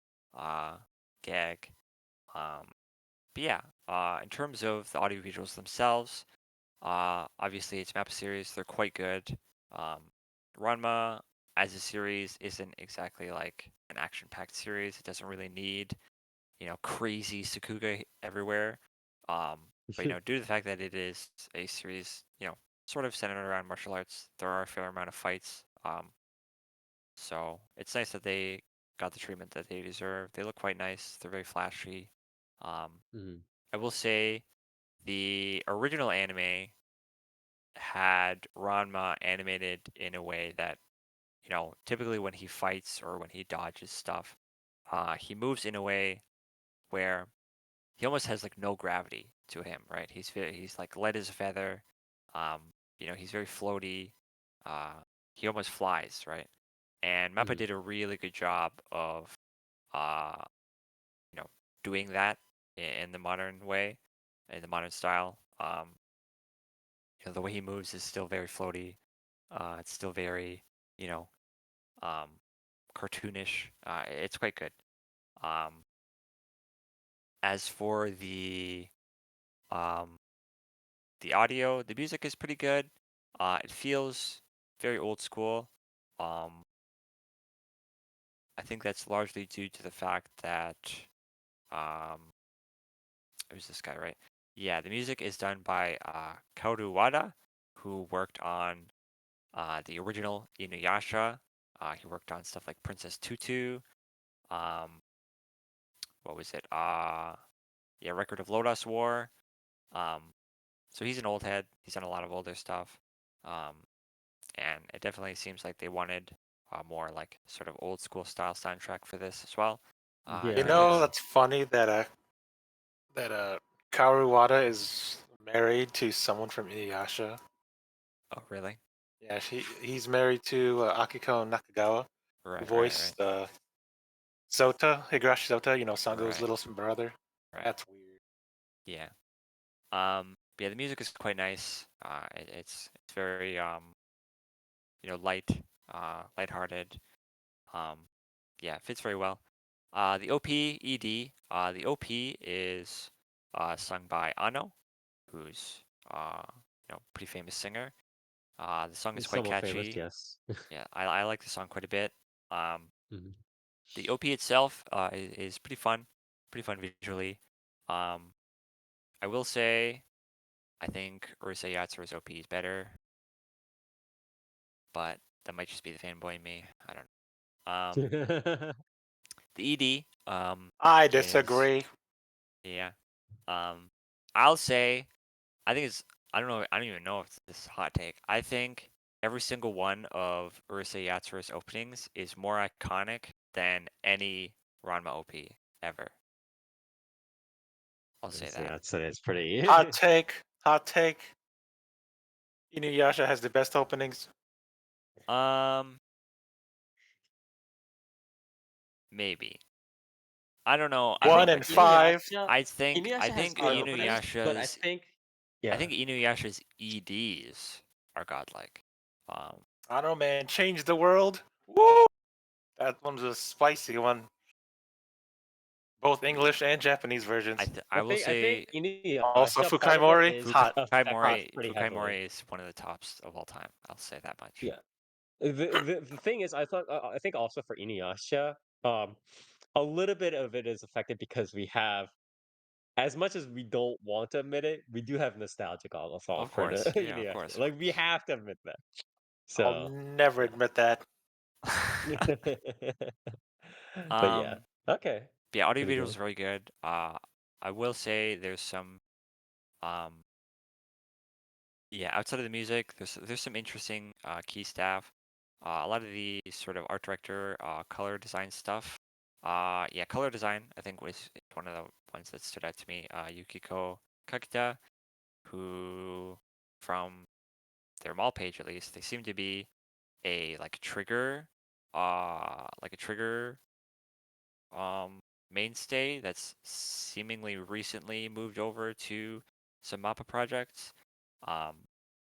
C: gag. But yeah, in terms of the audio visuals themselves, obviously it's map series. They're quite good. Ranma as a series isn't exactly like an action-packed series. It doesn't really need crazy Sakuga everywhere. But due to the fact that it is a series, sort of centered around martial arts, there are a fair amount of fights. So it's nice that they got the treatment that they deserve. They look quite nice. They're very flashy.
A: Mhm.
C: I will say the original anime had Ranma animated in a way that, typically when he fights or when he dodges stuff, he moves in a way where he almost has like no gravity to him, right? He's like light as a feather. He's very floaty. He almost flies, right? And Mappa
A: Mhm.
C: did a really good job of uh, you know, doing that in the modern way, in the modern style. The way he moves is still very floaty. It's still very, you know, um, cartoonish. It's quite good. Um, as for um, the audio, the music is pretty good. It feels very old school. Um, I think that's largely due to the fact that um, who's this guy, right? Yeah, the music is done by Kaoru, who worked on the original Inuyasha. He worked on stuff like Princess Tutu. Um, what was it? Yeah, Record of Lodoss War. Um, so he's an old head. He's done a lot of older stuff. Um, and it definitely seems like they wanted more like sort of old school style soundtrack for this as well.
A: Yeah,
D: You
C: It
D: know,
C: is.
D: that's funny that Kaoru Wada is married to someone from Inuyasha.
C: Oh, really?
D: Yeah, he's married to Akiko Nakagawa, who
C: Right, right, right,
D: voiced Sota, Higurashi Sota, Sango's
C: right,
D: little brother.
C: right.
D: That's weird.
C: Yeah. Yeah, the music is quite nice. It's very light, lighthearted. Um, yeah, fits very well. The OP ED, the OP is sung by Ano, who's pretty famous singer. The song is quite
A: Somewhat famous,
C: catchy.
A: yes.
C: Yeah, I like the song quite a bit.
A: Mhm.
C: The OP itself is pretty fun visually. Um, I will say I think Urusei Yatsura's OP is better, but that might just be the fanboy in me. I don't know. The ED
D: I
C: is
D: disagree.
C: yeah. Um, I'll say I think it's I don't know I don't even know if this is a hot take. I think every single one of Urusei Yatsura's openings is more iconic than any Ranma OP ever. I'll say
A: So
C: that.
A: that's it's pretty.
D: Hot take. Hot take. Inuyasha has the best openings.
C: Um, Maybe. I don't know. I
A: I
D: One
C: don't.
A: think
D: and five.
A: Inuyasha
C: I
A: has
C: think
A: good openings, but I
C: Inuyasha's
A: think
C: I
A: yeah.
C: think Inuyasha's EDs are godlike. Um,
D: I don't know, man. Change the world. Woo! That one's a spicy one. Both English and Japanese versions.
C: I will
A: I think
C: say
D: Also,
A: Inuyasha part of it
D: Fukai
A: is
D: hot.
A: affected pretty
C: Fukai
A: heavily.
C: Mori is one of the tops of all time. I'll say that much.
A: Yeah. The thing is, I think also for Inuyasha, a little bit of it is affected because we have, as much as we don't want to admit it, we do have nostalgic almost all
C: Of
A: for the
C: course, yeah, of
A: Inuyasha.
C: course, of
A: Like we
C: course.
A: have to admit that.
D: I'll
A: So,
D: never admit that.
A: but yeah,
C: um,
A: okay,
C: yeah, audio
A: pretty
C: visuals is
A: good.
C: very good. I will say there's some um yeah, outside of the music, there's some interesting key staff. A lot of the sort of art director, color design stuff. Yeah, color design I think was one of the ones that stood out to me. Yukiko Kakita, who from their mall page at least, they seem to be a like a trigger mainstay that's seemingly recently moved over to some MAPPA projects. Um,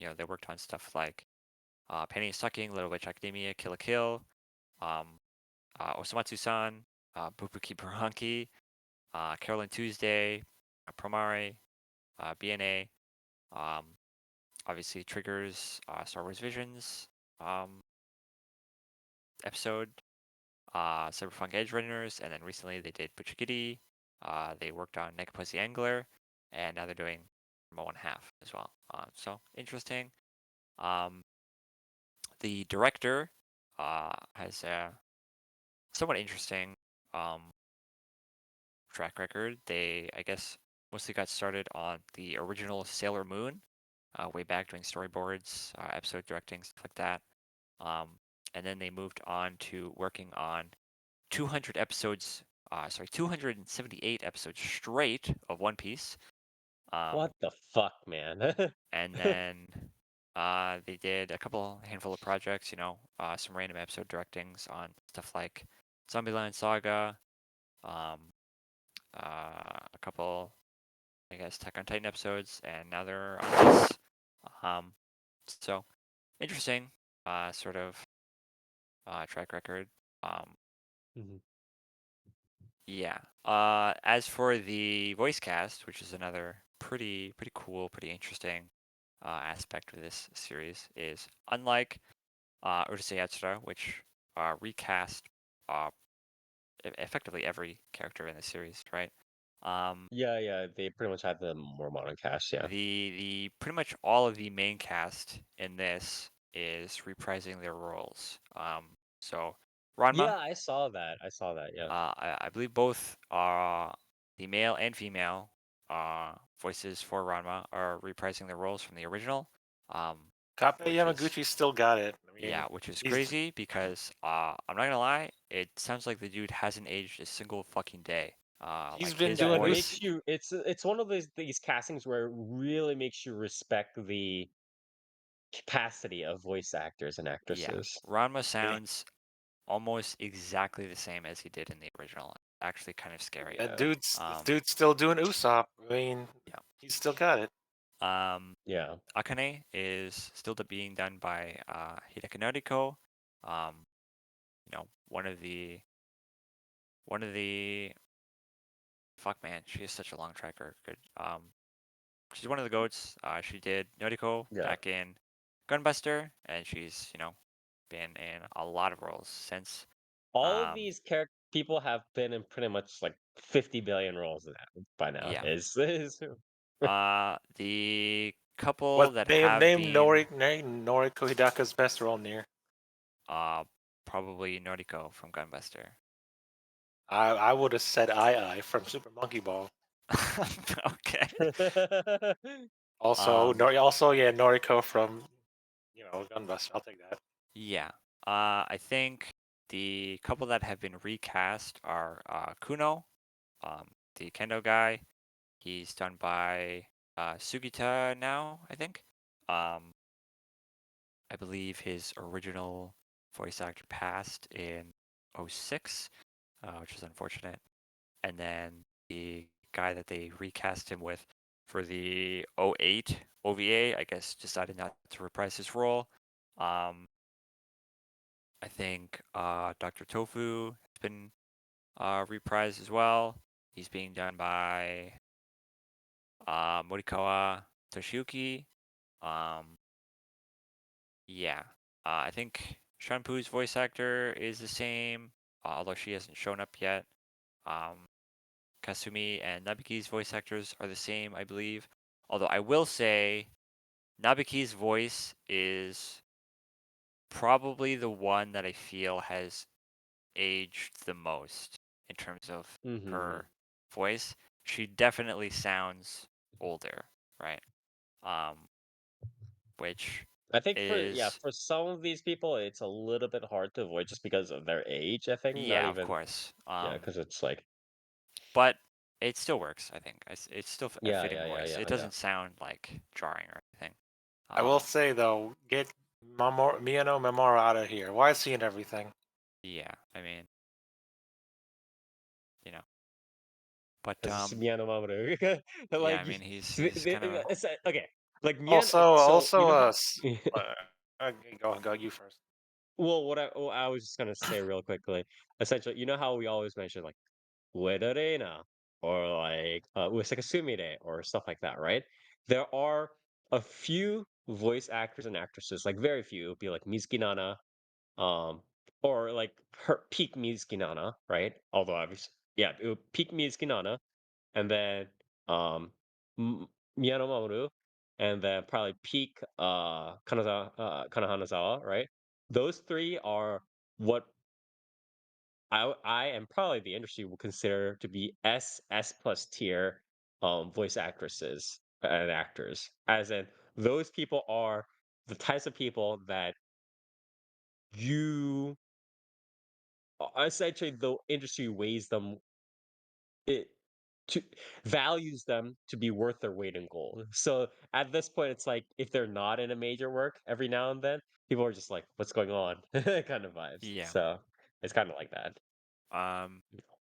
C: they worked on stuff like Penny Sucking, Little Witch Academia, Kill la Kill, Osamatsu-san, Bubuki Buranki, Carolyn Tuesday, Promare, BNA, obviously Triggers, Star Wars Visions episode, Cyberpunk Edge Runners, and then recently they did Butchigitty. They worked on NegaPos the Angler, and now they're doing Ranma 1/2 as well. So interesting. The director has a somewhat interesting track record. They, I guess, mostly got started on the original Sailor Moon, way back doing storyboards, episode directing, stuff like that. And then they moved on to working on 200 episodes, 278 episodes straight of One Piece.
A: What the fuck, man?
C: And then they did a handful of projects, some random episode directings on stuff like Zombieland Saga, a couple, I guess, Attack on Titan episodes, and now they're on this. So interesting, sort of track record.
A: Mhm.
C: Yeah. As for the voice cast, which is another pretty cool, pretty interesting aspect of this series, is unlike Urusei Yatsura, which recast effectively every character in the series, right?
A: Yeah, they pretty much had the more modern cast, yeah.
C: The pretty much all of the main cast in this is reprising their roles. So Ranma,
A: Yeah, I saw that. Yeah.
C: I believe both the male and female voices for Ranma are reprising their roles from the original.
D: Kape
C: Which is-
D: Yamaguchi still got it. I mean,
C: Yeah, which is
D: he's-
C: crazy because I'm not gonna lie, it sounds like the dude hasn't aged a single fucking day.
D: He's
C: Like
D: been
C: his
A: Yeah, it
D: doing
C: voice,
A: makes you it's one of these castings where it really makes you respect the capacity of voice actors and
C: yeah,
A: actresses.
C: Ranma sounds almost exactly the same as he did in the original. Actually, kind of scary.
D: that
A: Yeah.
D: dude's still doing Usopp. I mean,
C: Yeah.
D: he's still got it.
A: Yeah.
C: Akane is still being done by Hideki Noriko. One of the fuck man, she has such a long track record. She's one of the goats. She did Noriko
A: Yeah.
C: back in Gunbuster, and she's been in a lot of roles since.
A: All of these people have been in pretty much like 50 billion roles by now.
C: Yeah.
A: Is
C: The couple
D: What
C: that
D: name
C: have
D: name
C: been
D: Noriko Hidaka's best role near?
C: probably Noriko from Gunbuster.
D: I would have said I from Super Monkey Ball.
C: Okay.
D: Also, Noriko from Gunbuster. I'll take that.
C: Yeah. I think the couple that have been recast are Kuno, the kendo guy. He's done by Sugita now, I think. I believe his original voice actor passed in 06, which is unfortunate. And then the guy that they recast him with for the 08 OVA, I guess, decided not to reprise his role. I think Dr. Tofu has been reprised as well. He's being done by Morikawa Toshiyuki. Yeah, I think Shanpu's voice actor is the same, although she hasn't shown up yet. Kasumi and Nabiki's voice actors are the same, I believe. Although I will say, Nabiki's voice is probably the one that I feel has aged the most in terms of her voice. She definitely sounds older, right? Which
A: I think
C: is
A: for some of these people it's a little bit hard to avoid just because of their age, I think. Not
C: yeah, of
A: even
C: course.
A: because it's like
C: But it still works, I think. It's still a fitting voice.
A: yeah,
C: It doesn't sound like jarring or anything.
D: I will say though, get Miyano Memora out of here. Why is he in everything?
C: Yeah, I mean, but
A: This is Miyano Mamoru.
C: yeah,
A: Like
C: I mean, he's kind of
A: it's okay. Like
D: Also,
A: so you know how
D: Okay, go you first.
A: Well, I was just gonna say real quickly, essentially, you know how we always mention like Ueda or like Usaka Sumire or stuff like that, right? There are a few voice actors and actresses, like very few, it'd be like Mizuki Nana, um, or like her peak Mizuki Nana, right? Although obviously, yeah, it would peak Mizuki Nana, and then um, Miyano Mamoru, and then probably peak Kana Hanazawa, right? Those three are what I and probably the industry will consider to be S plus tier voice actresses and actors. As in those people are the types of people that you essentially the industry weighs them it to values them to be worth their weight in gold. So at this point it's like if they're not in a major work every now and then, people are just like, what's going on? kind of vibes.
C: Yeah.
A: So it's kind of like that.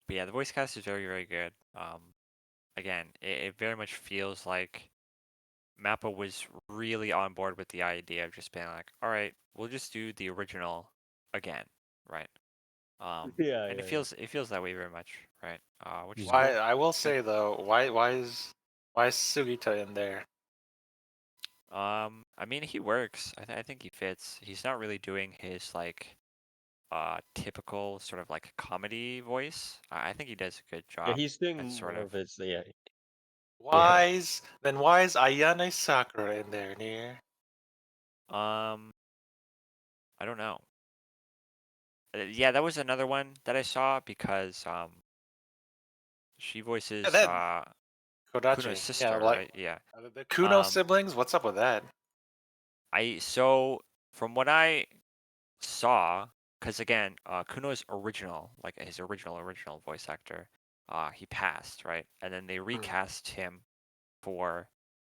C: But yeah, the voice cast is very, very good. Again, it very much feels like Mappa was really on board with the idea of just being like, all right, we'll just do the original again, right?
A: Yeah,
C: And
A: yeah, yeah.
C: it feels that way very much, right? Which is
A: Mhm.
D: Why
C: cool.
D: I will say though, why is Sugita in there?
C: I mean, he works. I think he fits. He's not really doing his like typical sort of like comedy voice. I think he does a good
A: Yeah,
C: job
A: he's doing
C: at sort
A: more
C: of
A: of his yeah. Yeah.
D: Why is Ayane Sakura in there, near?
C: um I don't know. Yeah, that was another one that I saw because she
D: Yeah,
C: voices
D: that
C: Kuno's
D: Kodachi. Yeah,
C: sister,
D: like
C: right? Yeah.
D: the Kuno
C: Um
D: siblings. What's up with that?
C: so from what I saw, because again, Kuno's original, like his original voice actor, he passed, right? And then they
D: Hmm.
C: recast him for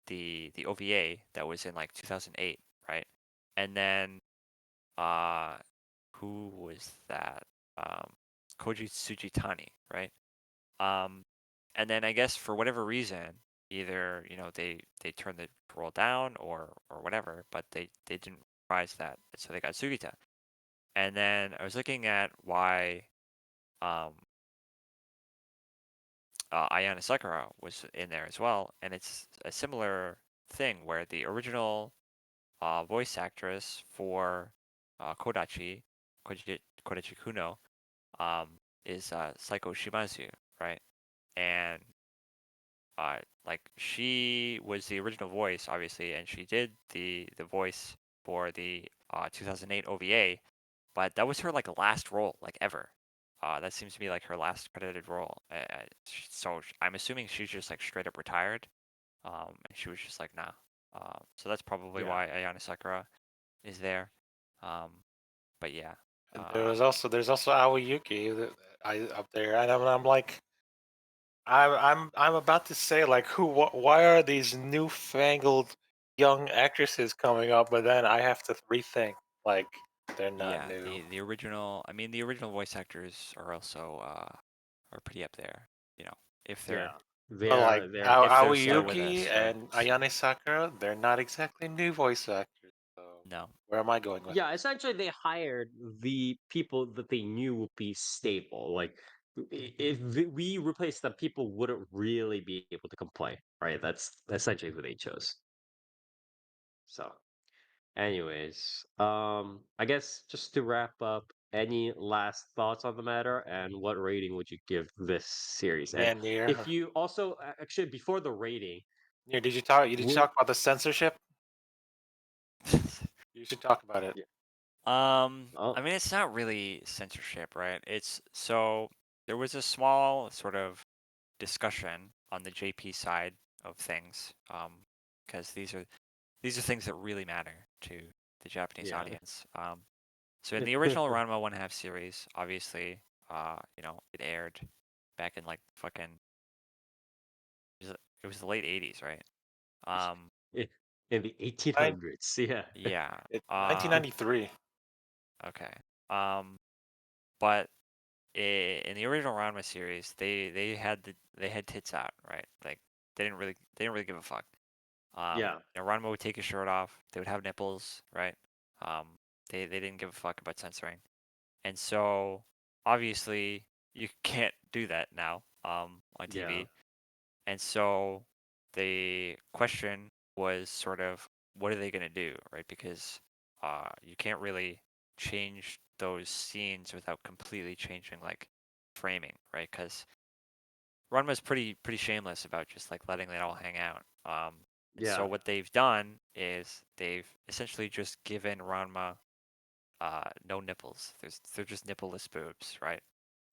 C: the OVA that was in like 2008, right? And then uh who was that? Um Koji Tsujitani, right? Um and then I guess for whatever reason, either, they turned the role down or whatever, but they didn't prize that. So they got Sugita. And then I was looking at why um Ayana Sakura was in there as well, and it's a similar thing where the original voice actress for Kodachi Kuno, um, is Saiko Shimazu, right? And like she was the original voice, obviously, and she did the voice for the 2008 OVA, but that was her like last role, like ever. That seems to be like her last credited role. So I'm assuming she's just like straight up retired. And she was just like, nah. So that's probably
A: Yeah.
C: why Ayana Sakura is there. Um, but yeah.
D: And there's also Aoyuki up there, and I'm like, I'm about to say like, why are these newfangled young actresses coming up? But then I have to rethink, like, they're not
C: Yeah,
D: new.
C: the original. I mean, the original voice actors are also are pretty up there. You know, if
A: Yeah.
C: they're
D: But like
A: They're
C: if they're still with
D: Aoyuki
C: us, right?
D: and Ayane Sakura, they're not exactly new voice actors. So
C: No.
D: where am I going with
A: yeah, essentially they hired the people that they knew would be stable. Like if we replaced them, people wouldn't really be able to complain, right? That's essentially who they chose. So, anyways, I guess just to wrap up, any last thoughts on the matter, and what rating would you give this series? And
D: Man,
A: if you also actually before the rating,
D: Near, did you talk
A: would
D: about the censorship? You should talk about it.
A: yeah,
C: I
A: oh
C: mean, it's not really censorship, right? It's so there was a small sort of discussion on the JP side of things, because these are things that really matter to the Japanese
A: yeah,
C: audience. So in the original Ranma 1/2 series, obviously, it aired back in like fucking it was the late 80s, right? Um,
A: in the
D: Nine,
A: 1800s, yeah.
C: yeah.
D: 1993.
C: Okay. Um, but in the original Ranma series, they had tits out, right? Like they didn't really give a fuck.
A: Yeah.
C: Ranma would take his shirt off. They would have nipples, right? They didn't give a fuck about censoring, and so obviously you can't do that now on TV.
A: Yeah.
C: And so the question was sort of, what are they going to do, right? Because you can't really change those scenes without completely changing like framing, right? Because Ranma's pretty shameless about just like letting it all hang out. And so
A: Yeah.
C: what they've done is they've essentially just given Ranma no nipples. They're just nippleless boobs, right?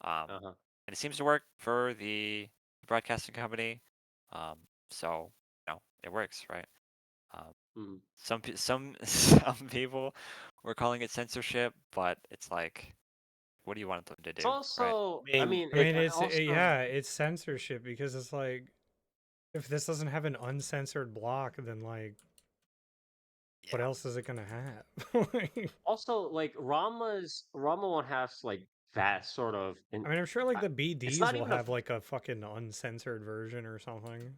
A: Uh-huh.
C: And it seems to work for the broadcasting company. So it works, right?
A: Mhm.
C: Some people were calling it censorship, but it's like, what do you want them to
A: It's
C: do, right?
A: also,
D: I
A: I
D: mean,
A: mean,
B: I mean, it's
A: also,
B: yeah, it's censorship because it's like if this doesn't have an uncensored block, then like what
C: Yeah.
B: else is it gonna have? Like,
A: also like Rama won't have like that sort of,
B: I mean, I'm sure like
A: I-
B: the
A: it's
B: BDs
A: not
B: will
A: even a
B: have like a fucking uncensored version or something.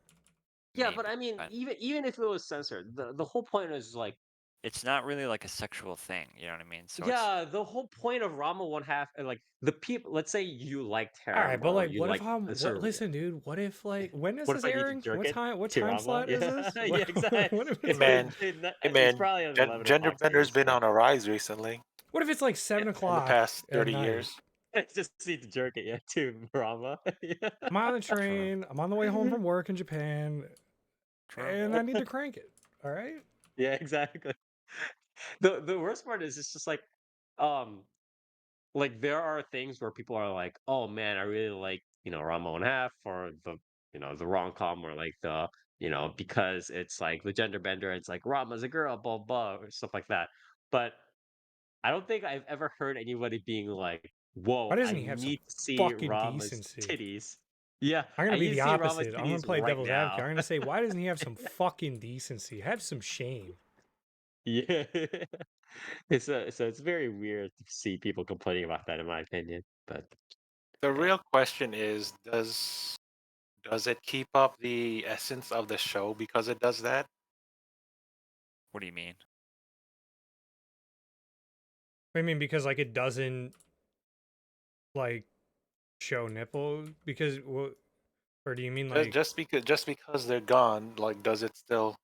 A: yeah, but
C: Maybe,
A: I mean,
C: but
A: even if it was censored, the whole point is like,
C: it's not really like a sexual thing. You know what I mean? So it's
A: yeah, the whole point of Rama won't have like the people. Let's say you liked
B: All
A: harem
B: right, but
A: or
B: like,
A: you
B: what if
A: like
B: I'm
A: a
B: what?
A: certain.
B: Listen, dude, what if like when is
A: What
B: this
A: if I need to
B: airing?
A: jerk
B: What
A: it
B: time? What
A: to
B: time
A: Rama?
B: slot is
A: Yeah,
B: this?
A: yeah, exactly.
B: What if
D: hey
B: it's like?
D: man, hey
A: It's
D: man,
A: probably on 11
D: gender
A: o'clock
D: bender's
A: series.
D: been
A: Yeah.
D: on a rise recently
B: What if it's like 7 o'clock
D: in the past
B: at
D: 30
B: night?
D: years.
A: I just need to jerk it, yeah, to Rama. Yeah.
B: I'm on the
C: true,
B: train. I'm on the way home from work in Japan,
C: true.
B: and I need to crank it. All right.
A: Yeah, exactly. The worst part is it's just um like there are things where people are like, oh man, I really like, Rama and Half or the rom-com or like because it's like the gender bender, it's like Rama's a girl, blah blah, or stuff like that. But I don't think I've ever heard anybody being like,
B: Why
A: whoa,
B: doesn't
A: I
B: he have some
A: need to see
B: fucking
A: Rama's
B: decency?
A: titties. Yeah,
B: I'm gonna
A: I
B: be
A: need to
B: the
A: see Rama's
B: opposite. I'm gonna
A: titties
B: play
A: right
B: devil's advocate.
A: now.
B: I'm gonna say, why doesn't he have some fucking decency? Have some shame.
A: Yeah. So it's very weird to see people complaining about that, in my opinion. But
D: The
A: yeah,
D: real question is, does it keep up the essence of the show because it does that?
C: What do you mean?
B: I mean, because like it doesn't like show nipple because what? Or do you mean
D: Just
B: like
D: just because they're gone, like does it still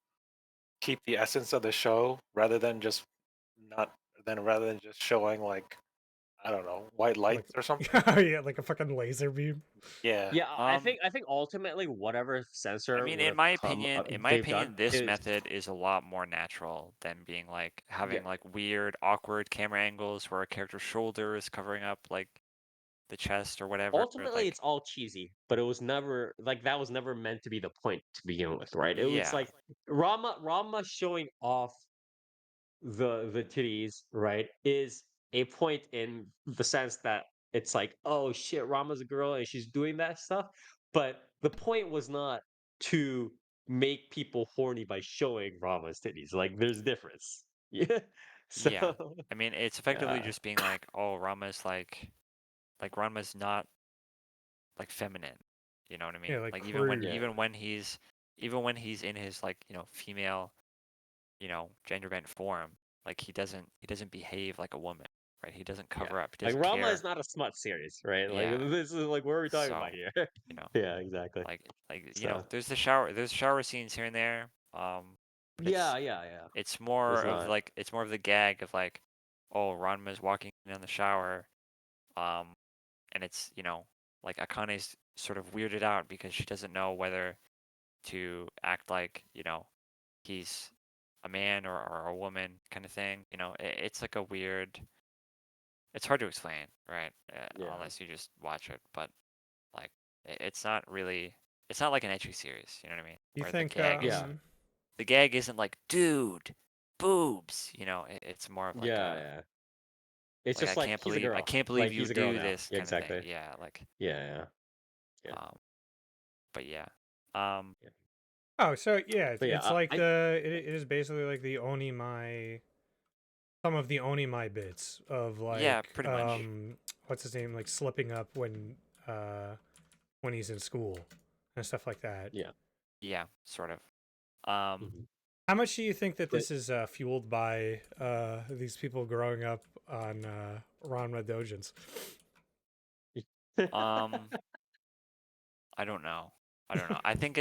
D: keep the essence of the show not rather than just showing like I don't know, white
B: like
D: lights or something?
B: yeah, like a fucking laser beam?
D: Yeah.
A: yeah, I
C: Um,
A: think I think ultimately whatever
C: I
A: censor
C: mean,
A: would have come
C: in my
A: they've done
C: opinion, this
A: is
C: method is a lot more natural than being like
A: yeah.
C: having like weird, awkward camera angles where a character's shoulder is covering up like the chest or whatever.
A: Ultimately
C: Like,
A: it's all cheesy, but it was never like that was never meant to be the point to begin with, right? It was
C: yeah,
A: like Rama showing off the titties, right, is a point in the sense that it's like, oh shit, Rama's a girl and she's doing that stuff. But the point was not to make people horny by showing Rama's titties. Like there's a difference. Yeah. So
C: yeah. I mean, it's effectively
A: yeah.
C: just being like, oh, Rama's like Ranma's not like feminine. You know what I mean?
B: Yeah, like
C: Like
B: crude.
A: Yeah.
C: even when he's in his like, female, gender bent form, like he doesn't behave like a woman, right? He doesn't
A: Yeah.
C: cover up. He
A: Like
C: doesn't
A: Rama
C: care.
A: is not a smut series, right? Like
C: Yeah.
A: this is like what are we talking about
C: So,
A: here?
C: you know,
A: Yeah, exactly. So
C: there's shower scenes here and there. But
A: yeah.
C: it's more
A: It's
C: of
A: not.
C: like it's more of the gag of like, oh, Ranma's walking in the shower, um, and it's, like Akane's sort of weirded out because she doesn't know whether to act like, he's a man or a woman kind of thing. It's like a weird. It's hard to explain, right?
A: Yeah.
C: Unless you just watch it, but like it's not really. It's not like an ecchi series, you know what I mean?
B: You
C: Where the
B: think
C: gag is
A: Yeah.
C: the gag isn't like, dude, boobs. It's more of
A: Yeah, yeah. It's
C: like
A: just like he's a
C: I
A: girl.
C: can't believe
A: Like
C: you
A: he's a girl
C: do
A: now.
C: this
A: Yeah,
C: kind of thing.
A: exactly.
C: Yeah, like
A: Yeah, yeah.
C: um, but yeah, um,
A: Yeah.
B: Oh, so yeah,
A: But yeah,
B: it's like
A: I
B: it is basically like the Onimai, some of the Onimai bits of
C: yeah,
B: like
C: pretty much.
B: what's his name, like slipping up when he's in school and stuff like that.
A: yeah.
C: Yeah, sort of. Um,
A: Mhm.
B: How much do you think that
A: But-
B: this is fueled by these people growing up on Ranma Dojins?
C: I don't know. I think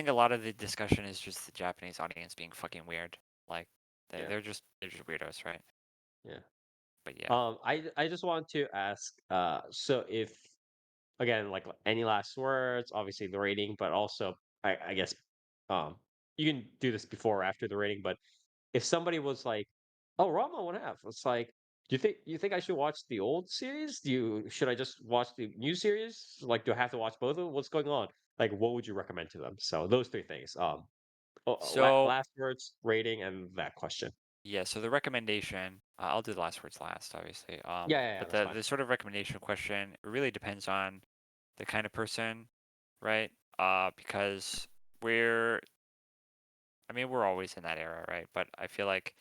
C: a lot of the discussion is just the Japanese audience being fucking weird. Like
A: Yeah.
C: they're just weirdos, right?
A: Yeah.
C: But yeah.
A: I just want to ask, so if again, like any last words, obviously the rating, but also I guess you can do this before or after the rating, but if somebody was like, "Oh, Rama 1/2," it's like, do you think I should watch the old series? Should I just watch the new series? Like, do I have to watch both of them? What's going on? Like, what would you recommend to them? So those three things.
C: So
A: last words, rating, and that question.
C: yeah, so the recommendation, I'll do the last words last, obviously.
A: Yeah,
C: But
A: that's fine.
C: the sort of recommendation question really depends on the kind of person, right? Because we're always in that era, right? But I feel like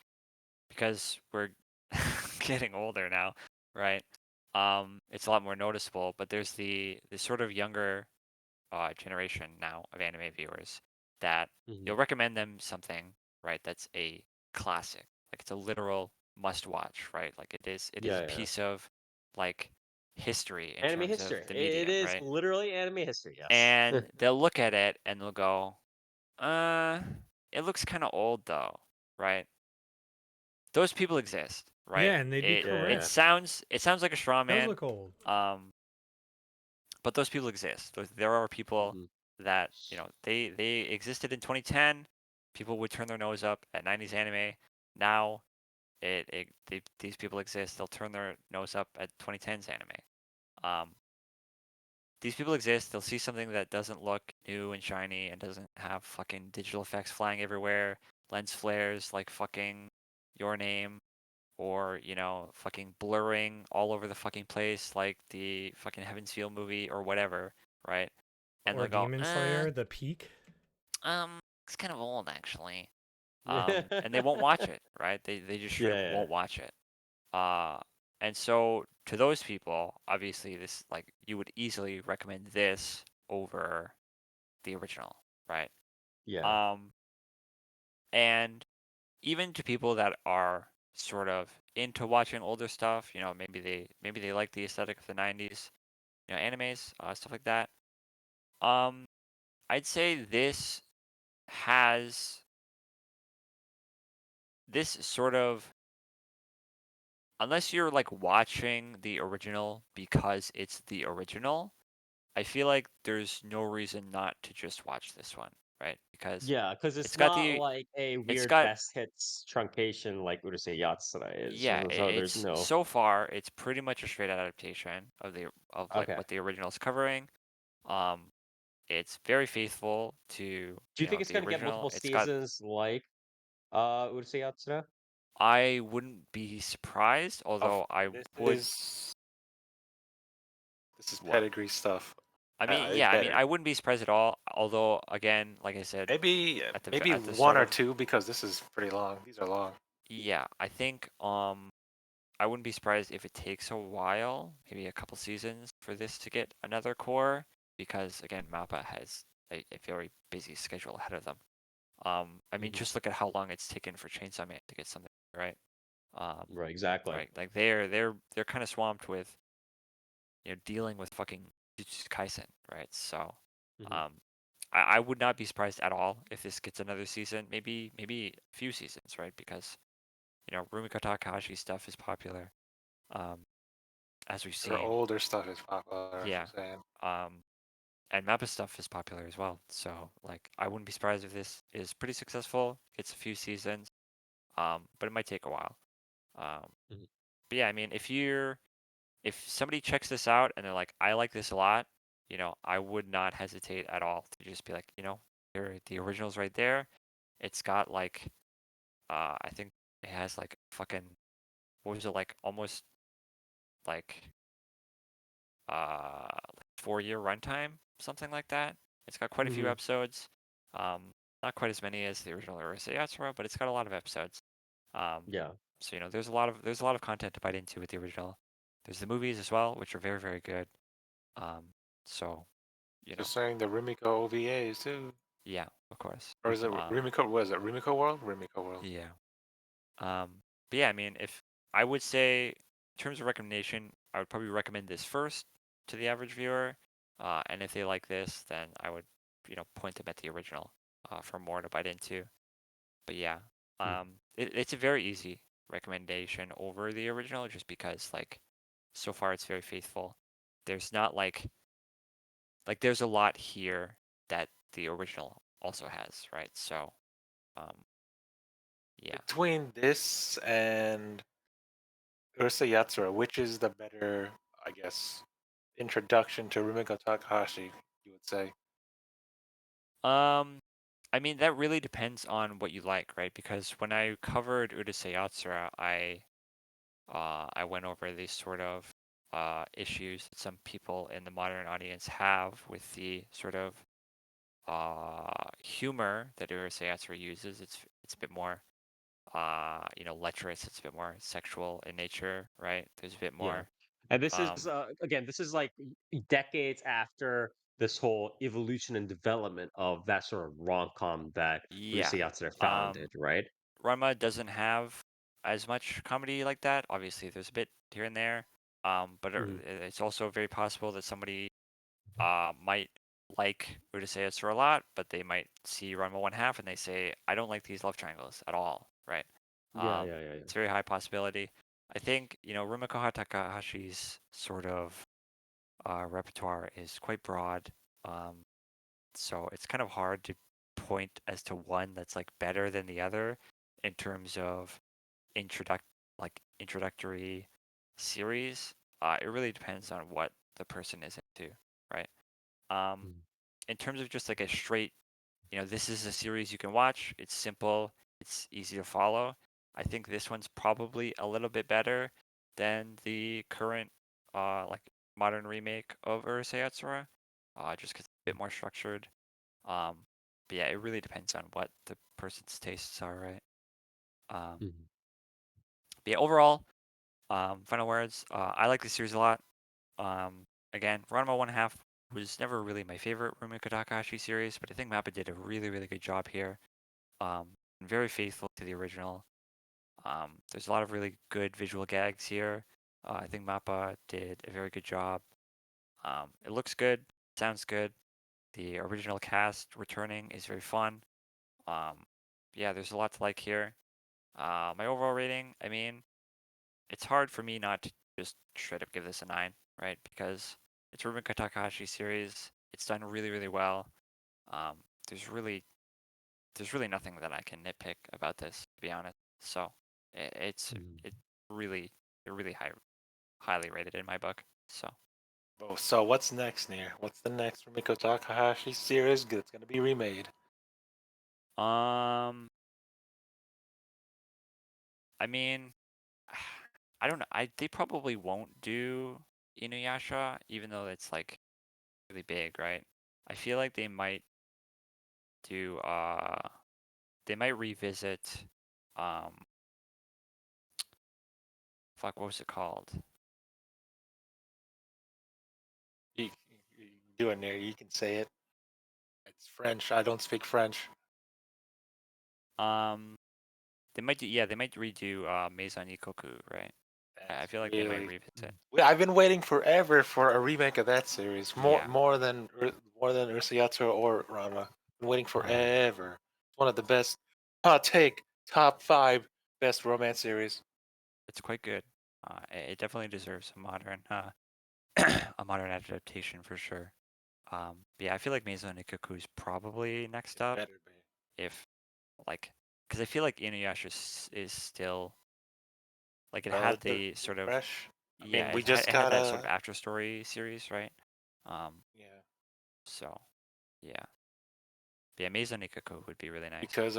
C: because we're getting older now, right? It's a lot more noticeable. But there's the sort of younger generation now of anime viewers that you'll recommend them something, right? That's a classic, like it's a literal must watch, right? Like it is a
A: Yeah.
C: piece of like history in
A: Anime
C: terms of
A: history.
C: the
A: It
C: medium,
A: is
C: right?
A: literally anime history. Yes.
C: And they'll look at it and they'll go, it looks kind of old though, right? Those people exist, right?
B: Yeah, and they'd be
C: It
B: correct.
C: sounds like a straw
B: Does
C: man,
B: look old.
C: but those people exist. There are people
A: Mhm.
C: that they existed in 2010. People would turn their nose up at 90s anime. Now, these people exist. They'll turn their nose up at 2010s anime. These people exist. They'll see something that doesn't look new and shiny and doesn't have fucking digital effects flying everywhere, lens flares like fucking Your Name, or fucking blurring all over the fucking place like the fucking Heaven's Feel movie or whatever, right? And
B: Or
C: they'll go,
B: Demon Slayer, the peak.
C: it's kind of old actually. And they won't watch it, right? They just straight up
A: Yeah.
C: won't watch it. And so to those people, obviously this, like, you would easily recommend this over the original, right?
A: Yeah.
C: And even to people that are sort of into watching older stuff, maybe they like the aesthetic of the 90s, animes, stuff like that. I'd say has this sort of, unless you're like watching the original because it's the original, I feel like there's no reason not to just watch this one, right? Because
A: Yeah, because
C: it's
A: it's
C: got
A: not
C: the
A: like a
C: it's
A: weird
C: got
A: best hits truncation like Urusei Yatsura is.
C: yeah,
A: So there's
C: it's
A: no.
C: so far it's pretty much a straight adaptation of like
A: Okay.
C: what the original is covering. Um, it's very faithful to
A: Do you think it's
C: the
A: gonna get
C: original.
A: multiple
C: It's got,
A: seasons like Urusei Yatsura?
C: I wouldn't be surprised, although I
D: This
C: would.
D: is
C: What?
D: pedigree stuff.
C: I mean,
D: It
C: yeah, I mean,
D: better.
C: I wouldn't be surprised at all. Although, again, like I said,
D: Maybe
C: at the
D: maybe
C: at the
D: one
C: start
D: or
C: of,
D: two because this is pretty long. These are long.
C: yeah, I think I wouldn't be surprised if it takes a while, maybe a couple seasons, for this to get another core, because again, MAPPA has a very busy schedule ahead of them. I mean, just look at how long it's taken for Chainsaw Man to get something, right?
A: Right, exactly.
C: Right, like they're kind of swamped with dealing with fucking Jujutsu Kaisen, right? So, um, I would not be surprised at all if this gets another season, maybe a few seasons, right? Because Rumiko Takahashi stuff is popular, as we've
D: Their
C: seen.
D: older stuff is popular.
C: Yeah.
D: I'm saying.
C: And Mappa stuff is popular as well. So, like, I wouldn't be surprised if this is pretty successful, gets a few seasons, but it might take a while. But yeah, I mean, if somebody checks this out and they're like, I like this a lot, I would not hesitate at all to just be like, the original's right there. It's got like, I think it has like fucking, what was it, like almost like 4-year runtime, something like that. It's got quite a few episodes. Not quite as many as the original Urusei Yatsura, but it's got a lot of episodes.
A: Yeah.
C: So there's a lot of content to bite into with the original. There's the movies as well, which are very, very good. So
D: Just saying the Rumiko OVAs too.
C: Yeah, of course.
D: Or is it
C: Um,
D: Rimiko? What is it? Rimiko World? Rimiko World.
C: yeah. But yeah, I mean, if I would say in terms of recommendation, I would probably recommend this first to the average viewer. And if they like this, then I would, point them at the original for more to bite into. But yeah, it's a very easy recommendation over the original just because like so far it's very faithful. There's not like there's a lot here that the original also has, right? So, um, yeah.
D: Between this and Ursa Yatsura, which is the better, I guess, introduction to Rumiko Takahashi, you would say?
C: Um, I mean that really depends on what you like, right? Because when I covered Urusei Yatsura, I went over these sort of issues that some people in the modern audience have with the sort of humor that Urusei Yatsura uses. It's a bit more lecherous. It's a bit more sexual in nature, right? There's a bit
A: Yeah.
C: more
A: And this is
C: um
A: again, this is like decades after this whole evolution and development of that sort of rom-com that
C: yeah.
A: Urusei Yatsura
C: Um
A: founded, right?
C: Ranma doesn't have as much comedy like that. Obviously, there's a bit here and there. But
A: Mhm.
C: it's also very possible that somebody might like Urusei Yatsura a lot, but they might see Ranma one half and they say, I don't like these love triangles at all, right?
A: Yeah, yeah, yeah, yeah.
C: It's a very high possibility. I think, Rumiko Takahashi's sort of repertoire is quite broad. Um, so it's kind of hard to point as to one that's like better than the other in terms of introduct introductory series. It really depends on what the person is into, right? Um,
A: Mhm.
C: in terms of just like a straight, this is a series you can watch. It's simple. It's easy to follow. I think this one's probably a little bit better than the current, like modern remake of Urusei Yatsura, just because it's a bit more structured. Um, but yeah, it really depends on what the person's tastes are, right?
A: Mhm.
C: But yeah, overall, final words. I like this series a lot. Again, Ranma 1/2 was never really my favorite Rumiko Takahashi series, but I think Mappa did a really, really good job here. Very faithful to the original. There's a lot of really good visual gags here. I think Mappa did a very good job. It looks good, sounds good. The original cast returning is very fun. Yeah, there's a lot to like here. My overall rating, I mean, it's hard for me not to just straight up give this a 9, right? Because it's Rumiko Takahashi series. It's done really, really well. Um, there's really nothing that I can nitpick about this, to be honest. So it's
A: Mhm.
C: it really highly rated in my book. So
D: Oh, so what's next, Near? What's the next Rumiko Takahashi series that's going to be remade?
C: um I mean I don't know. They probably won't do Inuyasha, even though it's like really big, right? I feel like do they might revisit um fuck, what was it called?
D: You do it, Near. You can say it. It's French. I don't speak French.
C: Um they might do, yeah, they might redo Maison Ikoku, right? I
D: That's
C: feel like they might
D: really.
C: revisit.
D: I've been waiting forever for a remake of that series. More
C: Yeah.
D: more than Ursa or Ranma. Been waiting
C: Uh,
D: forever. It's one of the best. Hot take. Top 5 best romance series.
C: it's quite good. It definitely deserves a modern a modern adaptation for sure. But yeah, I feel like Maison Ikoku is probably next
D: It
C: up
D: better be.
C: if like because I feel like Inuyasha is still like it had
D: Relatively
C: the sort of
D: fresh. I
C: yeah,
D: mean, we
C: it
D: just
C: had that sort of
D: gotta.
C: after story series, right? Um,
D: Yeah.
C: so yeah. But yeah, Maison Ikoku would be really nice.
D: Because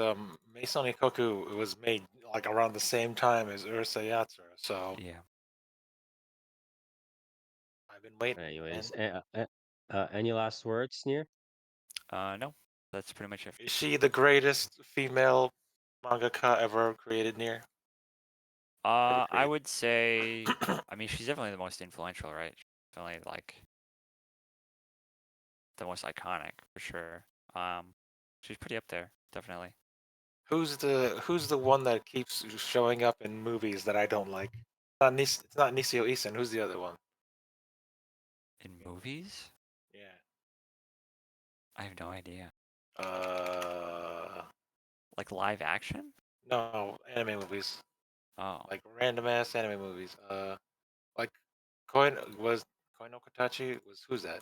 D: Maison Ikoku was made like around the same time as Ursa Yatsura, so
C: Yeah.
D: I've been waiting.
A: Anyways,
D: And
A: any last words, Sneer?
C: No, that's pretty much it.
D: is she the greatest female mangaka ever created? Near ever
C: I
D: created?
C: would say, I mean, she's definitely the most influential, right? She's definitely like the most iconic for sure. She's pretty up there, definitely.
D: Who's the one that keeps showing up in movies that I don't like? It's not Nisio Isin. Who's the other one?
C: In movies?
D: Yeah.
C: I have no idea.
D: Uh,
C: Like live action?
D: no, anime movies.
C: Oh.
D: Like random ass anime movies. Like Koi no Katachi was who's that?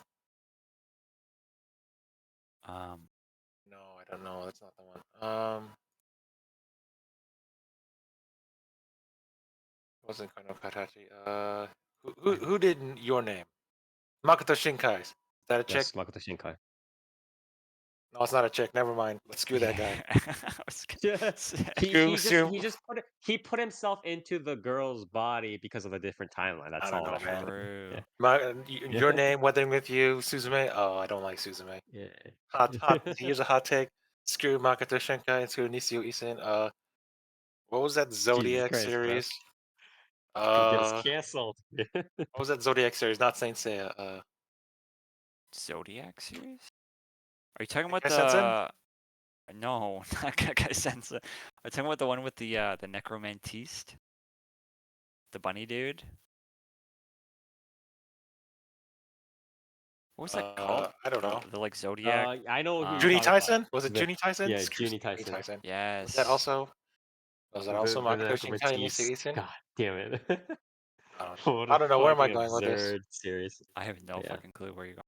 C: Um.
D: No, I don't know. That's not the one. Wasn't Koi no Katachi. Who did Your Name? Makoto Shinkai. Is that a chick?
A: Yes, Makoto Shinkai.
D: No, it's not a chick. Never mind. Let's screw that guy.
C: I was
A: Yeah.
D: Screw.
A: He just put himself into the girl's body because of a different timeline.
D: I
A: That's
D: don't
A: all
D: know,
A: that
D: man.
A: happened.
C: True.
D: Your Name, Weathering with You, Suzume. Oh, I don't like Suzume.
A: Yeah.
D: Hot. Here's a hot take. Screw Makoto Shinkai and screw Nisio Isin. What was that
A: Jesus
D: Zodiac
A: Christ, bro.
D: series?
A: Gonna get us
D: What
A: canceled.
D: was that Zodiac series? Not Saint Seiya.
C: Zodiac series? Are you talking about
D: Kekai Sensen?
C: the? No, not Kekai Sense. Are you talking about the one with the necromantiste? The bunny dude? What was that called?
D: I don't know.
C: The like Zodiac.
A: I know who you're
D: Junie
A: talking about.
D: Tyson? Was it
A: The-
D: Junie Tyson?
A: Yeah,
D: Screw
A: Junie
D: Junie
A: Tyson.
D: Tyson.
C: Yes.
D: Was that also
A: The
D: Makoto Shinkai and Nisio
A: necromantis.
D: Isin?
A: God damn it.
D: I
A: What a
D: don't know. Where am I
A: fucking
D: going with this?
A: absurd series.
C: I have no
A: Yeah.
C: fucking clue where you're going.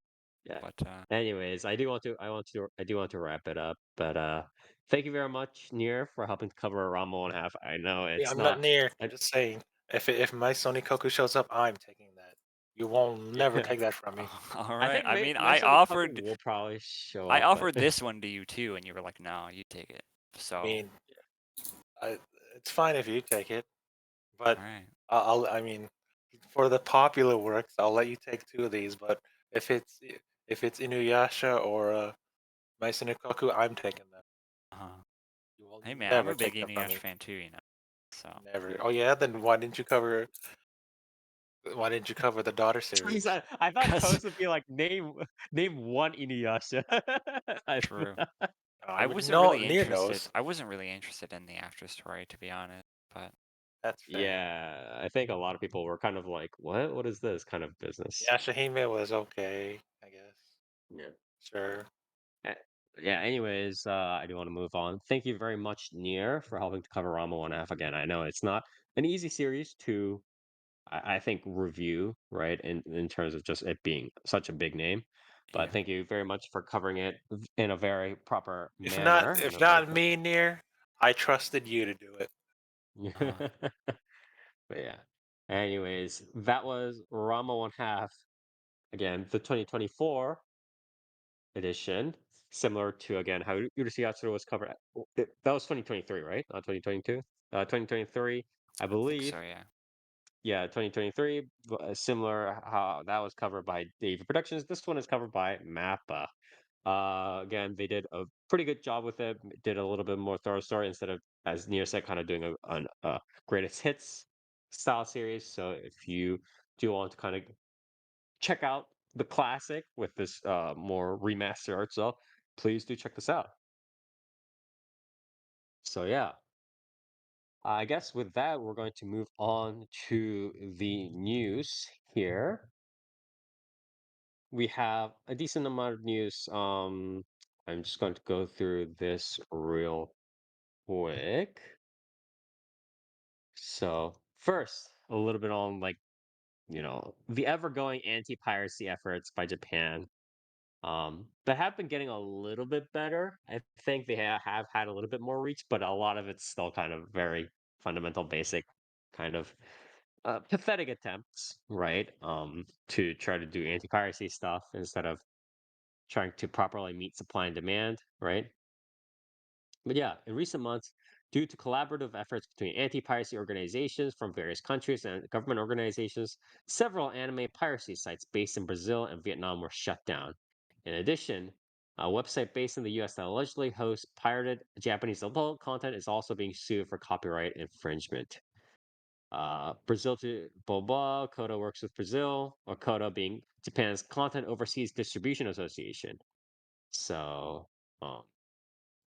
A: Yeah.
C: But
A: Anyways, I do want to wrap it up, but thank you very much, Nier, for helping to cover Ramo and a half. I know
D: Yeah,
A: it's
D: I'm not near.
A: I-
D: I'm just saying. If my Sony Koku shows up, I'm taking that. You won't never take that from me.
C: all
A: I
C: right.
A: think
C: I mean,
A: Mason Kaku will probably show
C: I
A: up,
C: offered
A: but
C: this one to you too, and you were like, "No, you take it." So,
D: I mean, it's fine if you take it, but
C: all right.
D: I mean, for the popular works, I'll let you take two of these. But if it's Inuyasha or Maison Koku, I'm taking them.
C: Uh-huh.
D: You will
C: Hey man, I'm
D: never
C: a big
D: take them from
C: Inuyasha
D: me.
C: fan too, you know. So
D: Never. Oh yeah, then why didn't you cover? Why didn't you cover the daughter series?
A: I thought
C: 'Cause-
A: Toast would be like name one Inuyasha.
C: true.
D: I
C: I
D: would
C: wasn't
D: know.
C: really
D: Near
C: interested.
D: knows.
C: I wasn't really interested in the after story, to be honest. But
D: That's fair.
A: Yeah, I think a lot of people were kind of like, "What? What is this kind of business?"
D: Yeah, Shahime was okay, I guess.
A: Yeah.
D: Sure.
A: Eh, Yeah, anyways, I do want to move on. Thank you very much, Nier, for helping to cover Rama 1/2 again. I know it's not an easy series to, I think, review, right, in terms of just it being such a big name. But
C: yeah.
A: thank you very much for covering it in a very proper
D: If not,
A: manner.
D: if not me, Near, I trusted you to do it.
A: But yeah. Anyways, that was Rama 1/2. Again, the 2024 edition, similar to again how Urusei Yatsura was covered. That was 2023, right? Not 2022. 2023, I
C: I think
A: believe.
C: so. Yeah.
A: Yeah, 2023. Similar how that was covered by David Productions. This one is covered by Mappa. Again, they did a pretty good job with it. Did a little bit more thorough story instead of, as Nia said, kind of doing a greatest hits style series. So if you do want to kind of check out the classic with this more remastered art style, please do check this out. So yeah, I guess with that, we're going to move on to the news here. We have a decent amount of news. I'm just going to go through this real quick. So first, a little bit on like, the ever-going anti-piracy efforts by Japan. That have been getting a little bit better. I think they have had a little bit more reach, but a lot of it's still kind of very fundamental, basic, kind of pathetic attempts, right? To try to do anti-piracy stuff instead of trying to properly meet supply and demand, right? But yeah, in recent months, due to collaborative efforts between anti piracy organizations from various countries and government organizations, several anime piracy sites based in Brazil and Vietnam were shut down. In addition, a website based in the US that allegedly hosts pirated Japanese adult content is also being sued for copyright infringement. Brazil to Boba, Kodo works with Brazil, or Kodo being Japan's Content Overseas Distribution Association. So, um,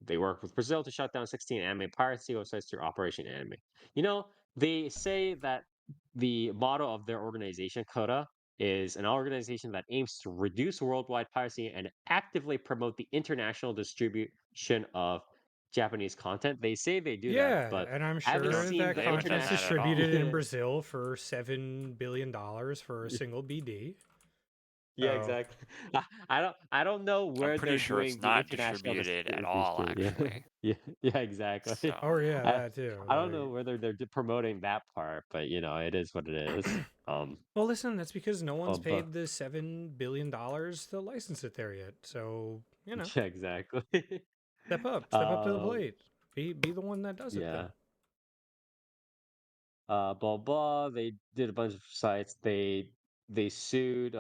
A: They work with Brazil to shut down 16 anime piracy websites through Operation Anime. You know, they say that the motto of their organization, Coda, is an organization that aims to reduce worldwide piracy and actively promote the international distribution of Japanese content. They say they do that,
B: Yeah,
A: but
B: and I'm
A: I haven't
C: Sure,
B: sure
A: seen
B: that
C: they
A: the
C: haven't done
B: content's
C: that at
A: international.
C: all.
B: distributed in
A: Yeah,
B: Brazil for $7 billion for a single BD.
A: yeah,
B: So,
A: exactly. I don't know
C: I'm
A: where
C: pretty
A: they're
C: sure it's
A: doing the
C: not
A: international
C: distributed at all,
A: distribution. Yeah,
C: actually.
A: yeah, yeah, exactly.
C: So
B: oh yeah,
A: I
B: that too.
A: I don't know whether they're promoting that part, but it is what it is.
B: Well, listen, that's because no one's
A: But
B: paid the $7 billion to license it there yet. So,
A: yeah, exactly.
B: step up to the
A: um,
B: plate. Be the one that does it then.
A: yeah. Blah blah. They did a bunch of sites. They sued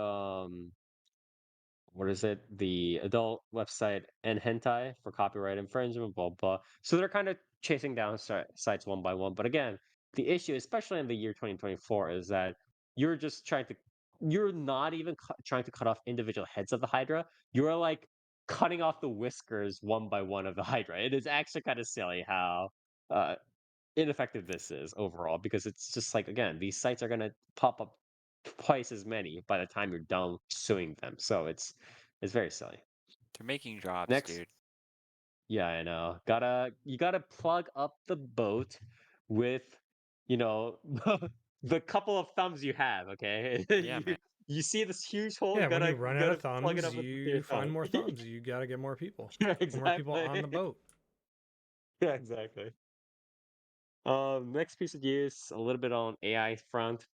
A: what is it? The adult website and hentai for copyright infringement, blah blah. So they're kind of chasing down sites one by one. But again, the issue, especially in the year 2024, is that you're just trying to, you're not even trying to cut off individual heads of the Hydra. You're like cutting off the whiskers one by one of the Hydra. It is actually kind of silly how uh, ineffective this is overall because it's just like again, these sites are gonna pop up twice as many by the time you're done suing them. So it's very silly.
C: they're making jobs,
A: Next,
C: dude.
A: yeah, I know. You gotta plug up the boat with, you know, the couple of thumbs you have. Okay,
C: Yeah, man.
A: you see this huge hole,
B: Yeah, when you
A: you
B: run out
A: gotta
B: of
A: plug it
B: thumbs,
A: up with
B: you
A: your
B: find
A: thumb.
B: more thumbs. You got to get more people.
A: Yeah,
B: Get more people
A: exactly.
B: on the boat.
A: Yeah, exactly. Next piece of news, a little bit on AI front.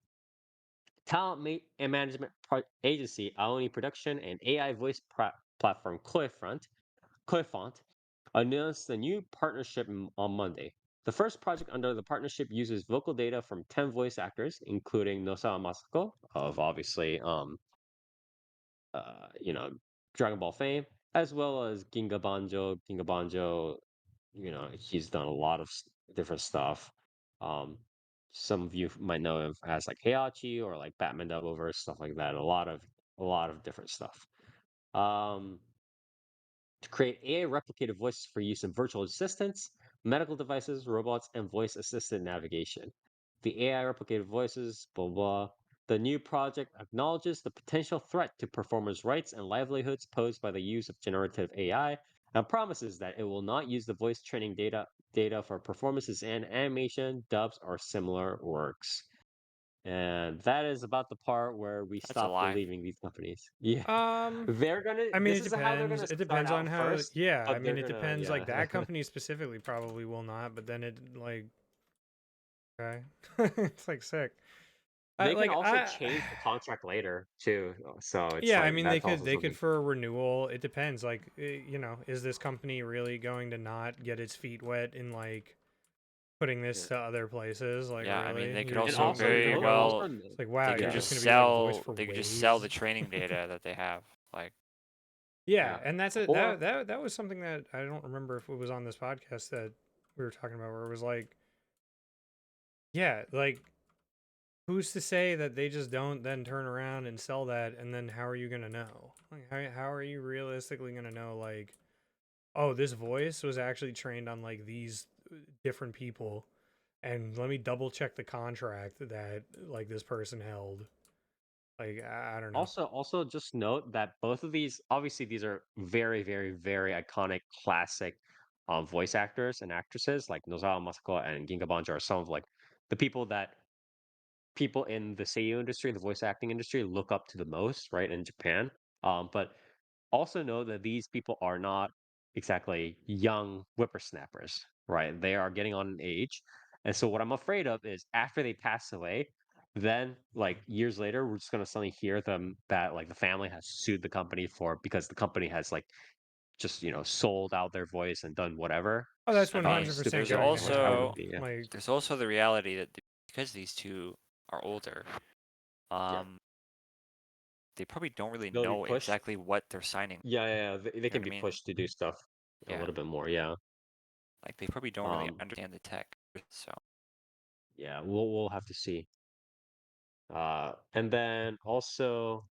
A: And management agency Aoni Production and AI voice platform Cliffont announced a new partnership on Monday. The first project under the partnership uses vocal data from 10 voice actors, including Nosawa Masako of obviously you know, Dragon Ball fame, as well as Ginga Banjo. Ginga Banjo, he's done a lot of different stuff. Um, some of you might know him as like Heihachi or like Batman Doubleverse, stuff like that. A lot of different stuff. Um, to create AI replicated voices for use in virtual assistants, medical devices, robots, and voice assisted navigation. The AI replicated voices, blah blah. The new project acknowledges the potential threat to performers' rights and livelihoods posed by the use of generative AI and promises that it will not use the voice training data for performances in animation, dubs, or similar works. And that is about the part where we
C: That's a
A: stop
C: lie.
A: believing these companies. Yeah.
B: Um,
A: They're gonna
B: I mean,
A: this
B: it
A: is how they're
B: depends.
A: gonna
B: It
A: start
B: depends on
A: out
B: how.
A: first,
B: Yeah, I
A: but
B: mean,
A: they're
B: it
A: gonna
B: depends. Like
A: yeah.
B: that company specifically probably will not, but then it like okay, it's like sick. I
A: They can
B: like
A: also
B: I.
A: change the contract later too. So it's
B: Yeah, I
A: like
B: mean
A: that's also
B: they could
A: something.
B: for a renewal. It depends. Like is this company really going to not get its feet wet in like putting
A: Yeah.
B: this to other places? Like
C: Yeah, I mean,
B: really,
C: they could
B: you're
A: And
C: also
B: so
A: also
C: very
B: worried
A: note
B: about?
C: well,
A: also
B: It's like wow,
C: they
B: you're
C: could
A: yeah.
B: just
C: just
B: gonna be like a voice
C: sell,
B: for
C: they could just sell the
B: waves.
C: training data that they have. Like,
B: Yeah,
A: Yeah.
B: and that's it.
A: Or
B: That was something that I don't remember if it was on this podcast that we were talking about, where it was like, yeah, like who's to say that they just don't then turn around and sell that, and then how are you gonna know? Like, how are you realistically gonna know like, oh, this voice was actually trained on like these different people, and let me double check the contract that like this person held. Like I don't know.
A: also just note that both of these obviously these are very very very iconic classic voice actors and actresses like Nozawa Masako and Ginga Banjo are some of like the people that people in the seiyuu industry, the voice acting industry, look up to the most, right, in Japan. But also know that these people are not exactly young whippersnappers, right? They are getting on in age. And so what I'm afraid of is after they pass away, then like years later, we're just gonna suddenly hear them that like the family has sued the company for because the company has like just sold out their voice and done whatever
B: Oh, that's
C: I mean,
B: $100%
A: stupid
C: there's
A: shit,
B: gonna
A: which I
C: also
A: wouldn't
B: happen.
A: be. Yeah,
B: Like
C: there's also the reality that because these two are older,
A: yeah,
C: um, they probably don't really
A: they'll be
C: know
A: pushed.
C: exactly what they're signing.
A: Yeah. They
C: You know
A: can
C: what I
A: be
C: mean?
A: pushed to do stuff a
C: Yeah,
A: little bit more. Yeah.
C: like they probably don't really
A: Um.
C: understand the tech. So
A: Yeah. We'll have to see. And then also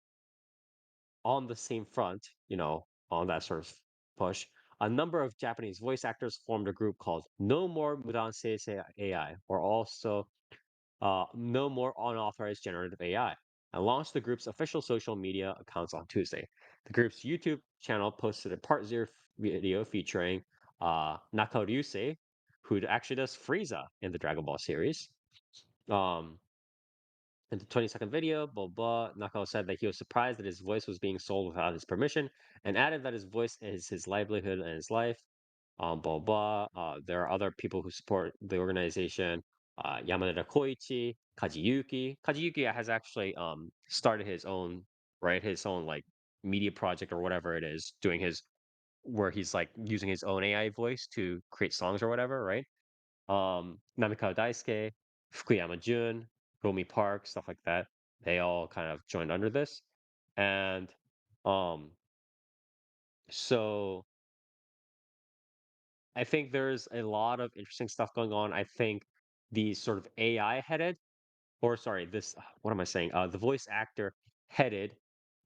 A: on the same front, on that sort of push, a number of Japanese voice actors formed a group called No More Mudan Seisei AI, or also No More Unauthorized Generative AI, and launched the group's official social media accounts on Tuesday. The group's YouTube channel posted a part zero video featuring Nakaryusei, who actually does Frieza in the Dragon Ball series. Um, in the 20-second video, blah blah, Nakao said that he was surprised that his voice was being sold without his permission, and added that his voice is his livelihood and his life. Blah blah. There are other people who support the organization. Yamanada Koichi, Kajiyuki. Kajiyuki has actually started his own his own like media project or whatever it is, doing his where he's like using his own AI voice to create songs or whatever, right? Namikawa Daisuke, Fukuyama Jun, Romy Park, stuff like that. They all kind of joined under this. And um, so I think there's a lot of interesting stuff going on. I think the sort of AI headed, or sorry, this, what am I saying? The voice actor headed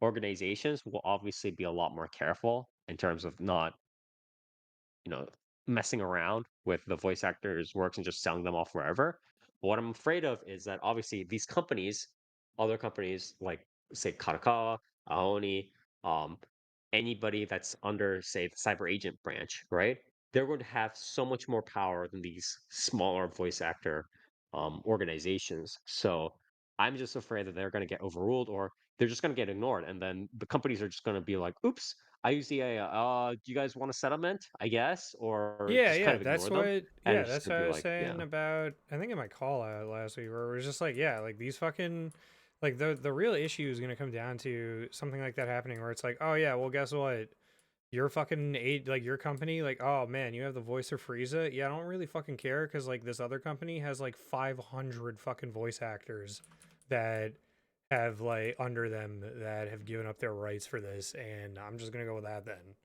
A: organizations will obviously be a lot more careful in terms of not messing around with the voice actors' works and just selling them off wherever. But what I'm afraid of is that obviously these companies, other companies like say Karakawa, Aoni, um, anybody that's under say the cyber agent branch, right? They're going to have so much more power than these smaller voice actor organizations. So I'm just afraid that they're going to get overruled or they're just going to get ignored, and then the companies are just going to be like, "Oops, I use the AI. Do you guys want a settlement? I guess, or
B: Yeah,
A: just kind
B: yeah,
A: of ignore them." And it's just
B: that's
A: gonna
B: what
A: be
B: I was
A: like,
B: saying
A: yeah,
B: about. I think in my call out last week, where it was just like, yeah, like these fucking, like the real issue is gonna come down to something like that happening, where it's like, oh yeah, well guess what, your fucking aid, like your company, like oh man, you have the voice of Frieza. Yeah, I don't really fucking care because like this other company has like 500 fucking voice actors that have like under them that have given up their rights for this, and I'm just gonna go with that then.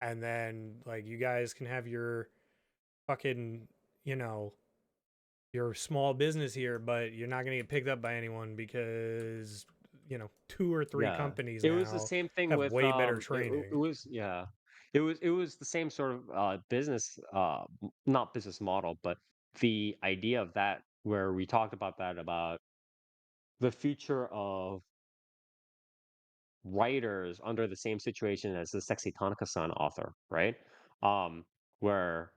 B: And then like you guys can have your fucking, you know, your small business here, but you're not gonna get picked up by anyone because two or three
A: yeah.
B: companies
A: It was the
B: now
A: same thing
B: have
A: with
B: way better
A: it
B: training.
A: was yeah, it was the same sort of business not business model, but the idea of that where we talked about that about the future of writers under the same situation as the Sexy Tanaka-san author, right? Um, where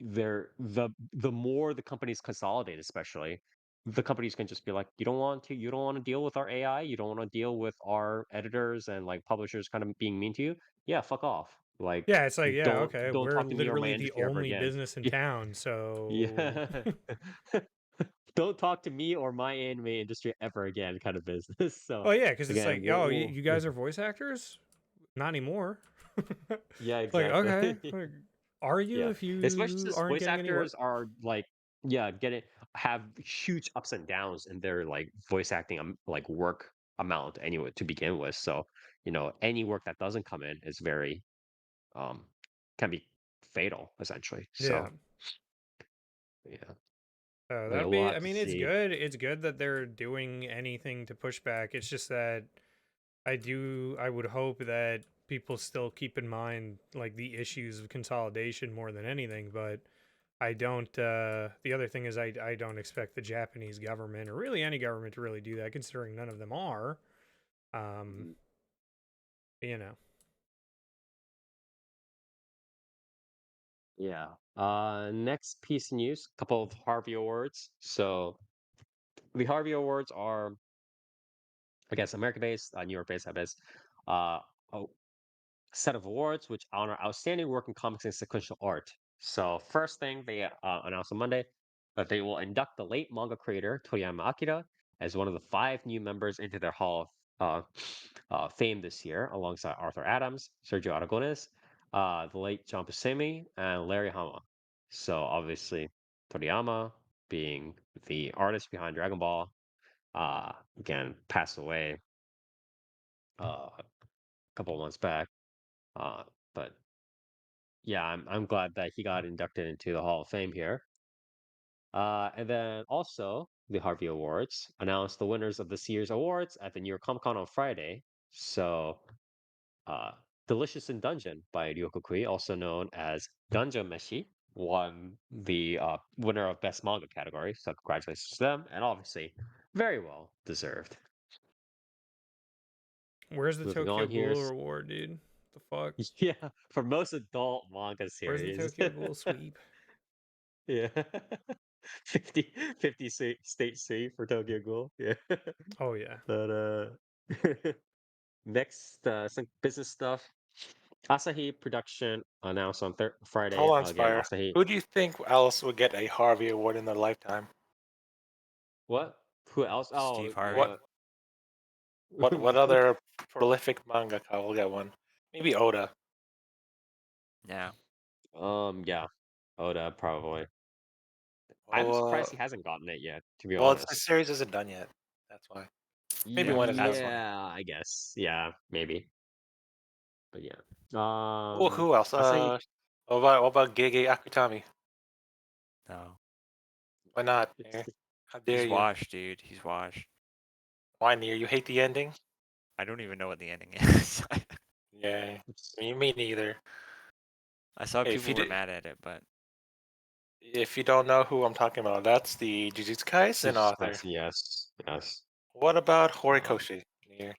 A: the more the companies consolidate, especially, the companies can just be like, you don't want to deal with our AI, you don't want to deal with our editors and like publishers kind of being mean to you. Yeah, fuck off. Like,
B: Yeah, it's like, yeah,
A: don't
B: okay,
A: don't
B: we're
A: talk to me or my
B: literally the
A: industry ever
B: only
A: again.
B: business in town, so
A: Yeah. Don't talk to me or my anime industry ever again, kind of business. So
B: oh yeah, because it's
A: again,
B: like, oh, you guys are voice actors? Not anymore.
A: yeah,
B: Like,
A: exactly.
B: okay, like, are you
A: Yeah,
B: if
A: especially
B: you
A: since
B: aren't
A: voice
B: getting any work?
A: actors are like, yeah, getting have huge ups and downs in their like voice acting like work amount anyway to begin with. So, any work that doesn't come in is very um can be fatal essentially.
B: Yeah.
A: So, yeah, yeah,
B: That'd
A: we'll
B: be.
A: have
B: I
A: to
B: mean, it's
A: see.
B: good. It's good that they're doing anything to push back. It's just that I would hope that people still keep in mind like the issues of consolidation more than anything. But I don't. The other thing is I don't expect the Japanese government or really any government to really do that, considering none of them are. Um,
A: Mhm.
B: you know.
A: Yeah. Next piece of news, a couple of Harvey Awards. So the Harvey Awards are, I guess, American-based, New York-based, I guess. Uh, a set of awards which honor outstanding work in comics and sequential art. So first thing they announced on Monday that they will induct the late manga creator Toriyama Akira as one of the 5 new members into their Hall of Fame this year, alongside Arthur Adams, Sergio Aragones, the late John Buscemi, and Larry Hama. So obviously Toriyama, being the artist behind Dragon Ball, again passed away a couple of months back. Uh, but yeah, I'm glad that he got inducted into the Hall of Fame here. And then also the Harvey Awards announced the winners of this year's awards at the New York Comic Con on Friday. So Delicious in Dungeon by Ryokokui, also known as Dungeon Meshi, won the winner of Best Manga category. So congratulations to them, and obviously very well deserved.
B: Where's the
A: Moving
B: Tokyo
A: on here.
B: Ghoul reward, dude? The fuck?
A: Yeah, for most adult manga
B: Where's the
A: series.
B: Tokyo Ghoul sweep?
A: Yeah. 50 state C for Tokyo Ghoul. Yeah.
B: Oh yeah.
A: But next some business stuff. Asahi production announced on Friday.
D: Hold on,
A: Again,
D: Spire.
A: Asahi.
D: Who do you think else would get a Harvey Award in their lifetime?
A: What? Who else? Oh,
C: Steve Harvey.
D: What what other prolific mangaka will get one? Maybe Oda.
C: Yeah.
A: yeah, Oda probably. I'm
D: Oh,
A: surprised he hasn't gotten it yet, to be
D: the
A: honest.
D: series isn't done yet. That's why. Maybe
C: Yeah,
D: when it's done.
C: that's why.
A: Yeah, I guess. Yeah, maybe. But yeah.
D: Oh, who else?
A: Asahi.
D: What about Gege Akutami?
C: No.
D: Why not? Nier? How dare
C: He's
D: you?
C: washed, dude. He's washed.
D: Why, Nier? You hate the ending?
C: I don't even know what the ending is.
D: Yeah, me neither.
C: I saw
D: Hey, if
C: people
D: you
C: were
D: did,
C: mad at it, but
D: if you don't know who I'm talking about, that's the Jujutsu Kaisen author.
A: Yes, yes.
D: What about
A: Um,
D: Horikoshi? Nier?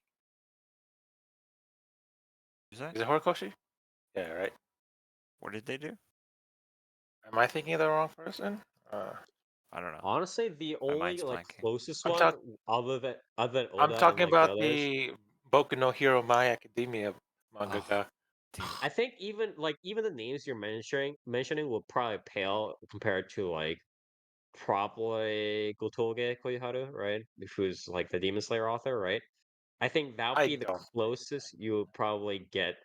C: is that?
D: Is it Horikoshi? Yeah, right.
C: What did they do?
D: Am I thinking of the wrong person?
C: I don't know.
A: Honestly, the
C: My
A: only
C: mind's
A: like
C: blanking.
A: closest
D: I'm
A: one
D: talking.
A: other than
D: I'm
A: Oda and
D: talking
A: like the
D: about
A: others.
D: the Boku no Hero My Academia
C: Oh,
D: mangaka.
C: dude.
A: I think even the names you're mentioning will probably pale compared to like probably Gotoge Koiharu, right? Who's like the Demon Slayer author, right? I think that would
D: I
A: be the
D: don't.
A: closest you would probably get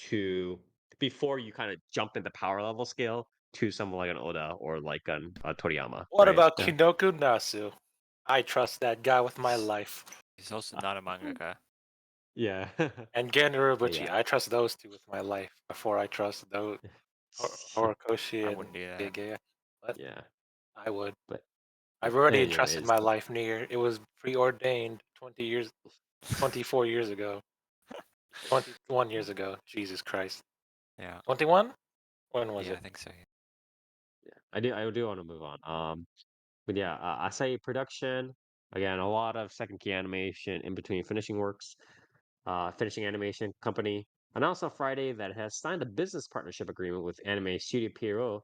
A: to before you kind of jump in the power level scale to someone like an Oda or like an Toriyama,
D: What
A: right?
D: about
A: Yeah.
D: Kinoku Nasu? I trust that guy with my life.
C: He's also not a mangaka.
A: Yeah.
D: And Gen
A: But
D: Urobuchi.
A: yeah.
D: I trust those two with my life before I trust those
C: I
D: Horikoshi and
C: wouldn't do that.
D: Gege. What?
A: Yeah.
D: I would.
A: But
D: I've already entrusted
A: anyways,
D: my life near. It was preordained 24 years ago. 21 years ago. Jesus Christ.
C: Yeah.
D: 21? When was
C: Yeah,
D: it?
C: I think so.
A: I do want to move on. But yeah, Asahi Production, again, a lot of second key animation in between finishing works. Finishing animation company announced on Friday that it has signed a business partnership agreement with anime Studio Pierrot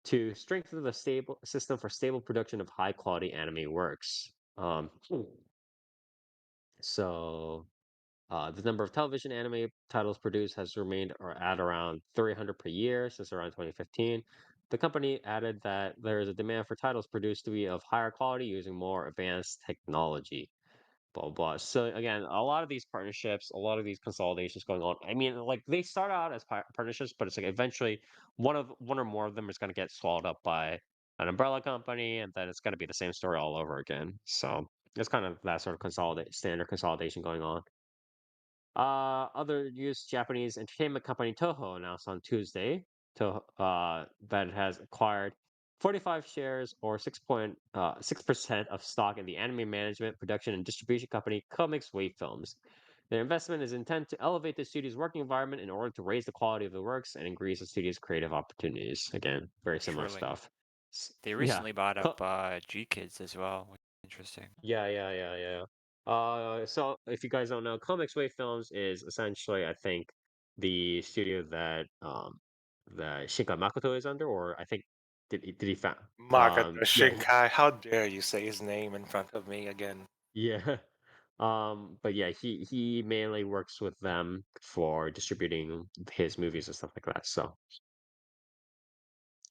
A: to strengthen the stable system for stable production of high quality anime works. So the number of television anime titles produced has remained at around 300 per year since around 2015. The company added that there is a demand for titles produced to be of higher quality using more advanced technology. Blah blah blah. So again, a lot of these partnerships, a lot of these consolidations going on. I mean, like they start out as partnerships, but it's like eventually one or more of them is going to get swallowed up by an umbrella company, and then it's going to be the same story all over again. So it's kind of that sort of standard consolidation going on. Other news: Japanese entertainment company Toho announced on Tuesday that it has acquired 45 shares or 6% of stock in the anime management, production, and distribution company Comics Wave Films. Their investment is intended to elevate the studio's working environment in order to raise the quality of the works and increase the studio's creative opportunities. Again, very similar
C: Surely.
A: stuff.
C: They
A: Yeah.
C: recently bought up G Kids as well. Which is interesting.
A: Yeah. So if you guys don't know, Comics Wave Films is essentially, I think, the studio that Shinkai Makoto is under, or I think did he found
D: Makoto
A: yeah
D: Shinkai. How dare you say his name in front of me again?
A: yeah but yeah, he mainly works with them for distributing his movies and stuff like that. So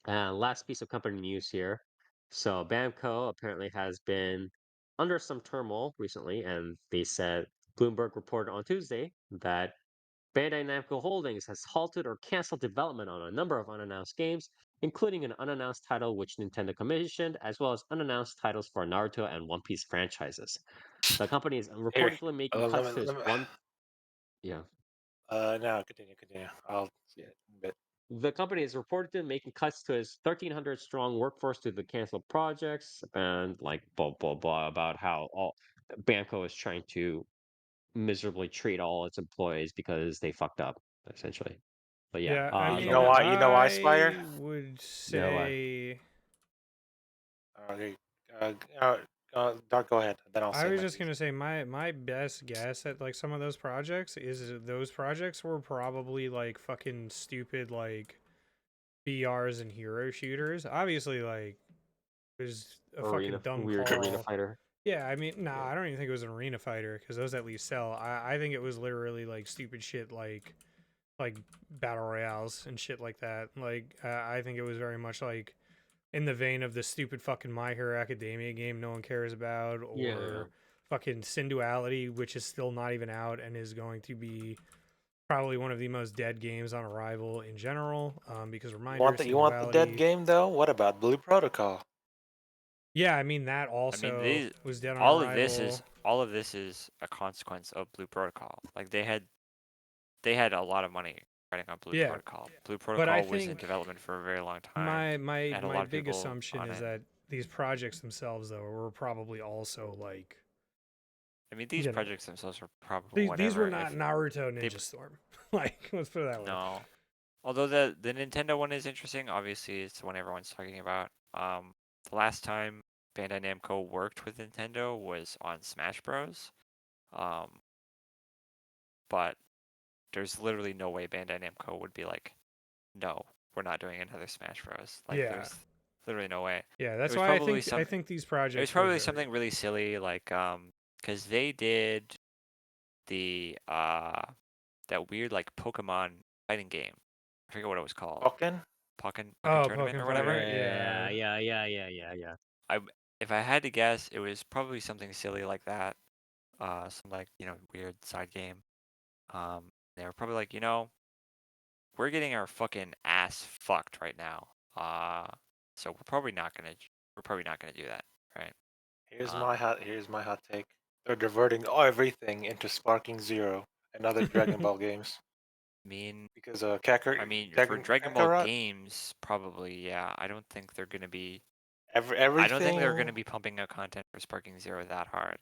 A: last piece of company news here. So Bamco apparently has been under some turmoil recently, and they said Bloomberg reported on Tuesday that Bandai Namco Holdings has halted or canceled development on a number of unannounced games, including an unannounced title which Nintendo commissioned, as well as unannounced titles for Naruto and One Piece franchises. The company is
D: Here,
A: reportedly making
D: let
A: cuts
D: me,
A: to its
D: let me,
A: one. Yeah.
D: no, continue. I'll see it in a bit.
A: The company is reported making cuts to its 1,300 strong workforce due to the canceled projects and like blah blah blah about how all Bamco is trying to miserably treat all its employees because they fucked up. essentially. But yeah,
B: Yeah, I
D: You
B: mean,
D: know why? You know why, Spire?
B: I would
A: No,
B: say
D: Okay. Uh, uh, Dark, go ahead. Then I'll
B: I
D: say
B: was
D: my
B: just
D: piece.
B: gonna say my best guess at like some of those projects is those projects were probably like fucking stupid like BRs and hero shooters. Obviously, like it was a fucking dumb
A: weird arena
B: call.
A: fighter.
B: Yeah, I mean, nah,
A: Yeah.
B: I don't even think it was an arena fighter because those at least sell. I think it was literally like stupid shit like battle royales and shit like that. Like I think it was very much like in the vein of the stupid fucking My Hero Academia game no one cares about,
A: Yeah.
B: or fucking Sin Duality, which is still not even out and is going to be probably one of the most dead games on arrival in general. Because reminder, Sin
D: You want the dead
B: Duality.
D: game though? What about Blue Protocol?
B: Yeah, I mean that
C: I mean,
B: also
C: these
B: was dead on
C: all of this
B: arrival.
C: is all of this is a consequence of Blue Protocol. Like they had a lot of money writing on Blue
B: Yeah,
C: Protocol. Blue
B: but I
C: Protocol was in
B: think
C: development for a very long time.
B: my
C: Had a
B: my
C: lot of
B: big
C: people
B: assumption
C: on
B: is
C: it.
B: that these projects themselves though were probably also like
C: I mean, these
B: you know
C: projects themselves are probably
B: these were
C: whatever.
B: not
C: If
B: Naruto
C: they
B: Ninja Storm. Like let's put it that way.
C: no, although the Nintendo one is interesting. Obviously, it's the one everyone's talking about. The last time Bandai Namco worked with Nintendo was on Smash Bros. Um, but there's literally no way Bandai Namco would be like, no, we're not doing another Smash Bros. Like,
B: Yeah,
C: there's literally no way.
B: yeah.
C: It
B: That's
C: was
B: why
C: probably
B: I think these
C: it was
B: projects were
C: probably
B: very
C: something really silly, like because they did the that weird like Pokemon fighting game. I forget what it was called.
D: Pokken?
C: Pokken Tournament
B: Pokken
C: or whatever.
B: Fighter. Yeah.
A: Yeah.
C: I if I had to guess, it was probably something silly like that. Some like weird side game. They were probably like, we're getting our fucking ass fucked right now. So we're probably not gonna do that, right? Um,
D: Here's my hot take. They're diverting everything into Sparking Zero and other Dragon Ball games
C: I mean,
D: because
C: for Dragon Ball
D: Kakarot,
C: games, probably yeah. I don't think they're gonna be. I don't think they're gonna
D: everything
C: be pumping out content for Sparking Zero that hard.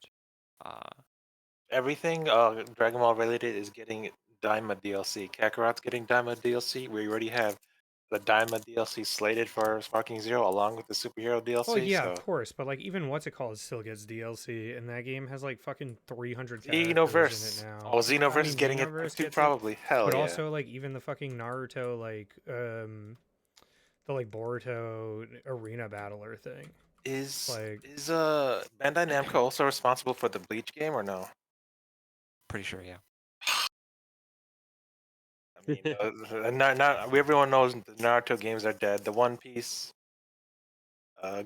C: Uh,
D: everything Dragon Ball related is getting Daima DLC. Kakarot's getting Daima DLC. We already have the Daima DLC slated for Sparking Zero along with the superhero DLC.
B: Well, yeah,
D: so
B: of course, but like even what's it called still gets DLC, and that game has like fucking 300 characters in
D: Xenoverse.
B: it now.
D: Oh, Xenoverse
B: I
D: is
B: mean,
D: getting it
B: Xenoverse
D: too,
B: gets it,
D: probably. Hell
B: but
D: yeah.
B: also like even the fucking Naruto the like Boruto arena battler thing.
D: Is
B: Like
D: Bandai Namco also responsible for the Bleach game or no?
C: pretty sure, yeah.
D: I mean, not everyone knows the Naruto games are dead. The One Piece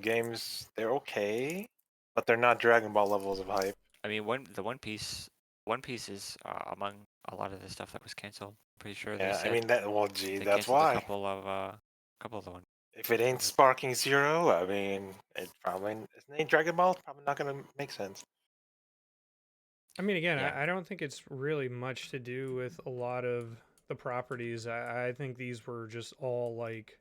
D: games, they're okay, but they're not Dragon Ball levels of hype.
C: I mean, One Piece is among a lot of the stuff that was canceled. Pretty sure they
D: Yeah,
C: said
D: I mean gee,
C: they
D: that's
C: canceled a
D: why.
C: couple of the one.
D: If it ain't Sparking Zero, I mean, it ain't Dragon Ball. It's probably not gonna make sense.
B: I mean, again,
C: Yeah.
B: I don't think it's really much to do with a lot of the properties. I think these were just all like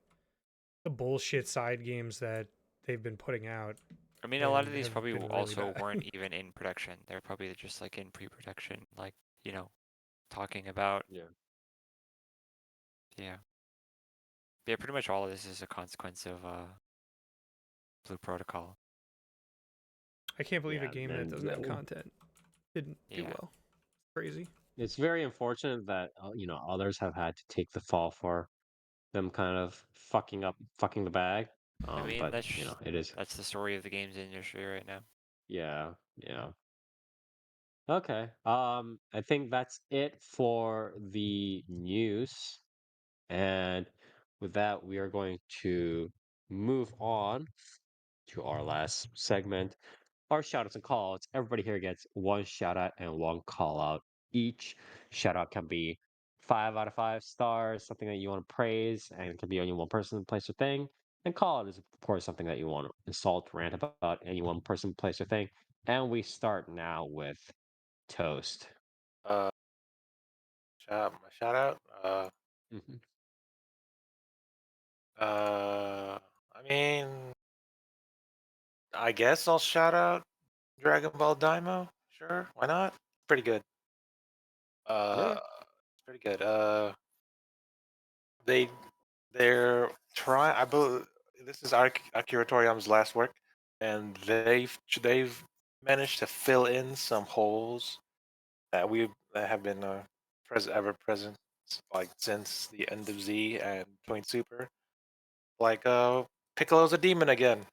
B: the bullshit side games that they've been putting out.
C: I mean, a lot of
B: And
C: these
B: have
C: probably
B: been really
C: also
B: bad.
C: weren't even in production. They're probably just like in pre-production, like talking about.
A: Yeah.
C: Yeah. Yeah, pretty much all of this is a consequence of Blue Protocol.
B: I can't believe a
A: Yeah,
B: game that
A: and
B: doesn't have content didn't do
C: Yeah.
B: well. Crazy.
A: it's very unfortunate that others have had to take the fall for them kind of fucking the bag.
C: I mean,
A: But it is.
C: that's the story of the games industry right now.
A: Yeah. Okay. I think that's it for the news. And with that, we are going to move on to our last segment, our shoutouts and callouts. Everybody here gets one shout out and one call out each. Shout out can be 5 out of 5 stars, something that you want to praise, and it can be only one person, place, or thing. And call out is, of course, something that you want to insult, rant about any one person, place, or thing. And we start now with Toast.
D: Uh, shout out.
A: Mhm.
D: I mean, I guess I'll shout out Dragon Ball Daima. Sure, why not? Pretty good.
A: Yeah.
D: Pretty good. they're trying. I believe this is Akira Toriyama's last work, and they've managed to fill in some holes that have been ever present like since the end of Z and Point Super. Like Piccolo's a demon again.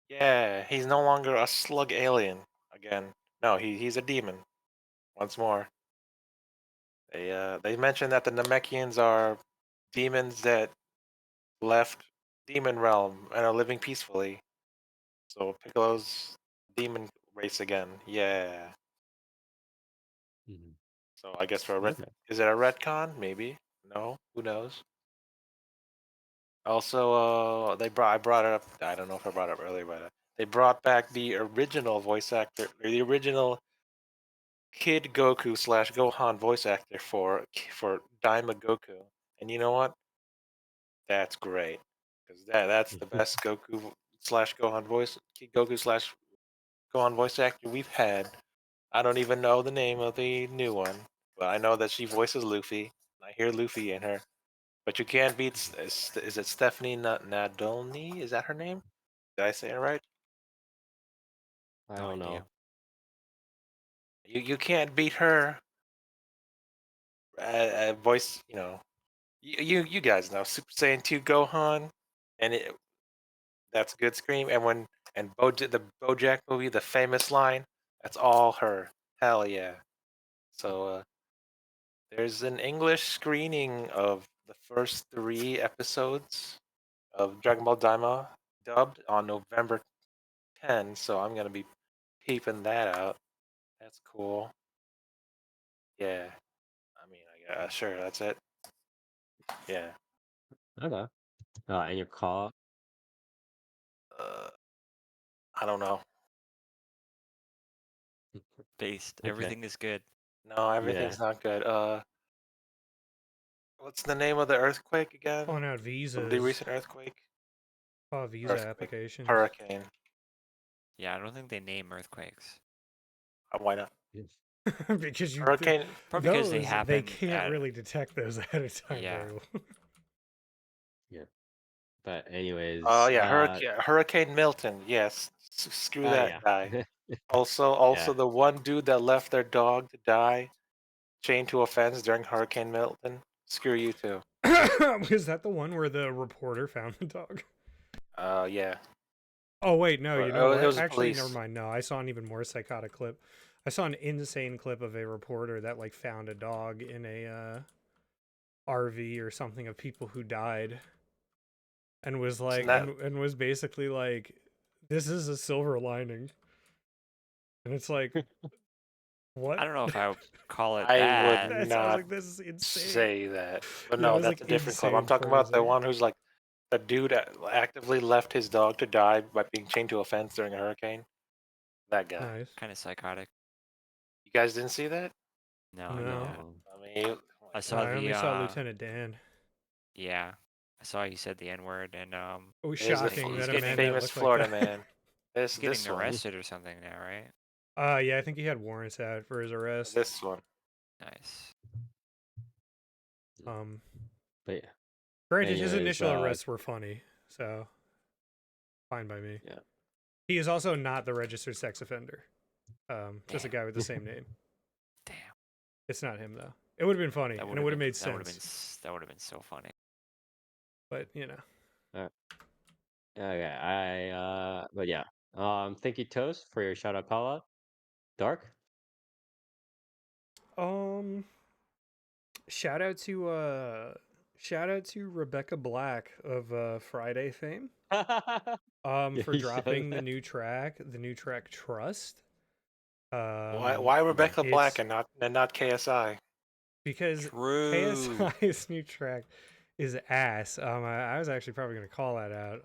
D: Yeah, he's no longer a slug alien again. No, he's a demon once more. They mentioned that the Namekians are demons that left demon realm and are living peacefully. So Piccolo's demon race again. Yeah.
A: Mhm.
D: So I guess for a
A: Okay.
D: is it a retcon? Maybe. No. Who knows? Also, I brought it up. I don't know if I brought it up earlier, but they brought back the original voice actor, the original Kid Goku slash Gohan voice actor for Daima Goku. And you know what? That's great because that's the best Goku slash Gohan voice, Kid Goku slash Gohan voice actor we've had. I don't even know the name of the new one, but I know that she voices Luffy. I hear Luffy in her. But you can't beat. Is it Stephanie Nadolny? Is that her name? Did I say it right?
A: I
C: No
A: don't
C: idea.
A: know.
D: You can't beat her. Voice. You guys know Super Saiyan 2 Gohan, and that's a good scream. And the BoJack movie, the famous line, that's all her. Hell yeah. So there's an English screening of the first 3 episodes of Dragon Ball Daima dubbed on November 10, so I'm gonna be peeping that out. That's cool. Yeah. I mean, sure, that's it. Yeah.
A: Okay. And your call?
D: Uh, I don't know.
C: Based.
A: Okay.
C: Everything is good.
D: No,
A: Yeah.
D: everything's not good. What's the name of the earthquake again?
B: Pulling out
D: Of the
B: visas.
D: recent earthquake?
B: Visa
D: Earthquake.
B: applications.
D: Hurricane.
C: Yeah, I don't think they name earthquakes.
D: Why not?
B: Because
D: Hurricane.
C: Probably because they
B: they
C: happen
B: can't
C: at
B: really detect those ahead of time
C: Yeah.
B: very well.
A: Yeah. But anyways,
D: Oh yeah, Hurricane Milton. Yes. Screw that
A: yeah.
D: guy. Also
A: Yeah.
D: the one dude that left their dog to die chained to a fence during Hurricane Milton. Screw you too.
B: Was that the one where the reporter found the dog?
D: Yeah.
B: Oh wait, no, you know
D: It
B: what?
D: was
B: Actually,
D: police.
B: never mind. No, I saw an even more psychotic clip. I saw an insane clip of a reporter that like found a dog in a RV or something of people who died, and was like,
D: that
B: and was basically like, "This is a silver lining," and it's like, what?
C: I don't know if I would call it
D: I would
C: that.
B: That sounds
D: not
B: like this is insane.
D: say that. But
B: That
D: no,
B: was
D: that's
B: like
D: a different clip. I'm
B: insane
D: talking about the
B: phrasing.
D: one who's like the dude actively left his dog to die by being chained to a fence during a hurricane. That guy.
B: Nice.
C: Kind of psychotic.
D: You guys didn't see that?
C: No, I
B: No,
C: didn't.
A: No.
D: I mean,
C: I
B: no,
C: saw
B: I only
C: the
B: saw Lieutenant Dan.
C: yeah. I saw he said the N word and
B: It was
D: there's
B: shocking
C: he's
B: that a
D: the
C: getting
B: man that
D: famous
B: looked like
D: Florida
B: that.
D: man.
C: he's getting
D: This one.
C: arrested or something now, right?
B: Yeah, I think he had warrants out for his arrest.
D: This one.
C: Nice.
B: Um,
A: But yeah.
B: granted, his
A: Anyways,
B: initial arrests were funny, so fine by me.
A: Yeah.
B: He is also not the registered sex offender. Just a
C: Damn.
B: guy with the same name.
C: Damn.
B: It's not him though. It would have been funny, and it would have made
C: That would have
B: sense.
C: been that would have been so funny.
B: But you know,
A: Okay. But yeah. Thank you, Toast, for your shout out call out. Dark?
B: um, shout out to Rebecca Black of Friday fame.
A: Yeah,
B: For
A: you said
B: dropping
A: that.
B: the new track Trust.
D: Why Rebecca Black and not KSI?
B: Because
C: True.
B: KSI's new track is ass. I was actually probably gonna call that out.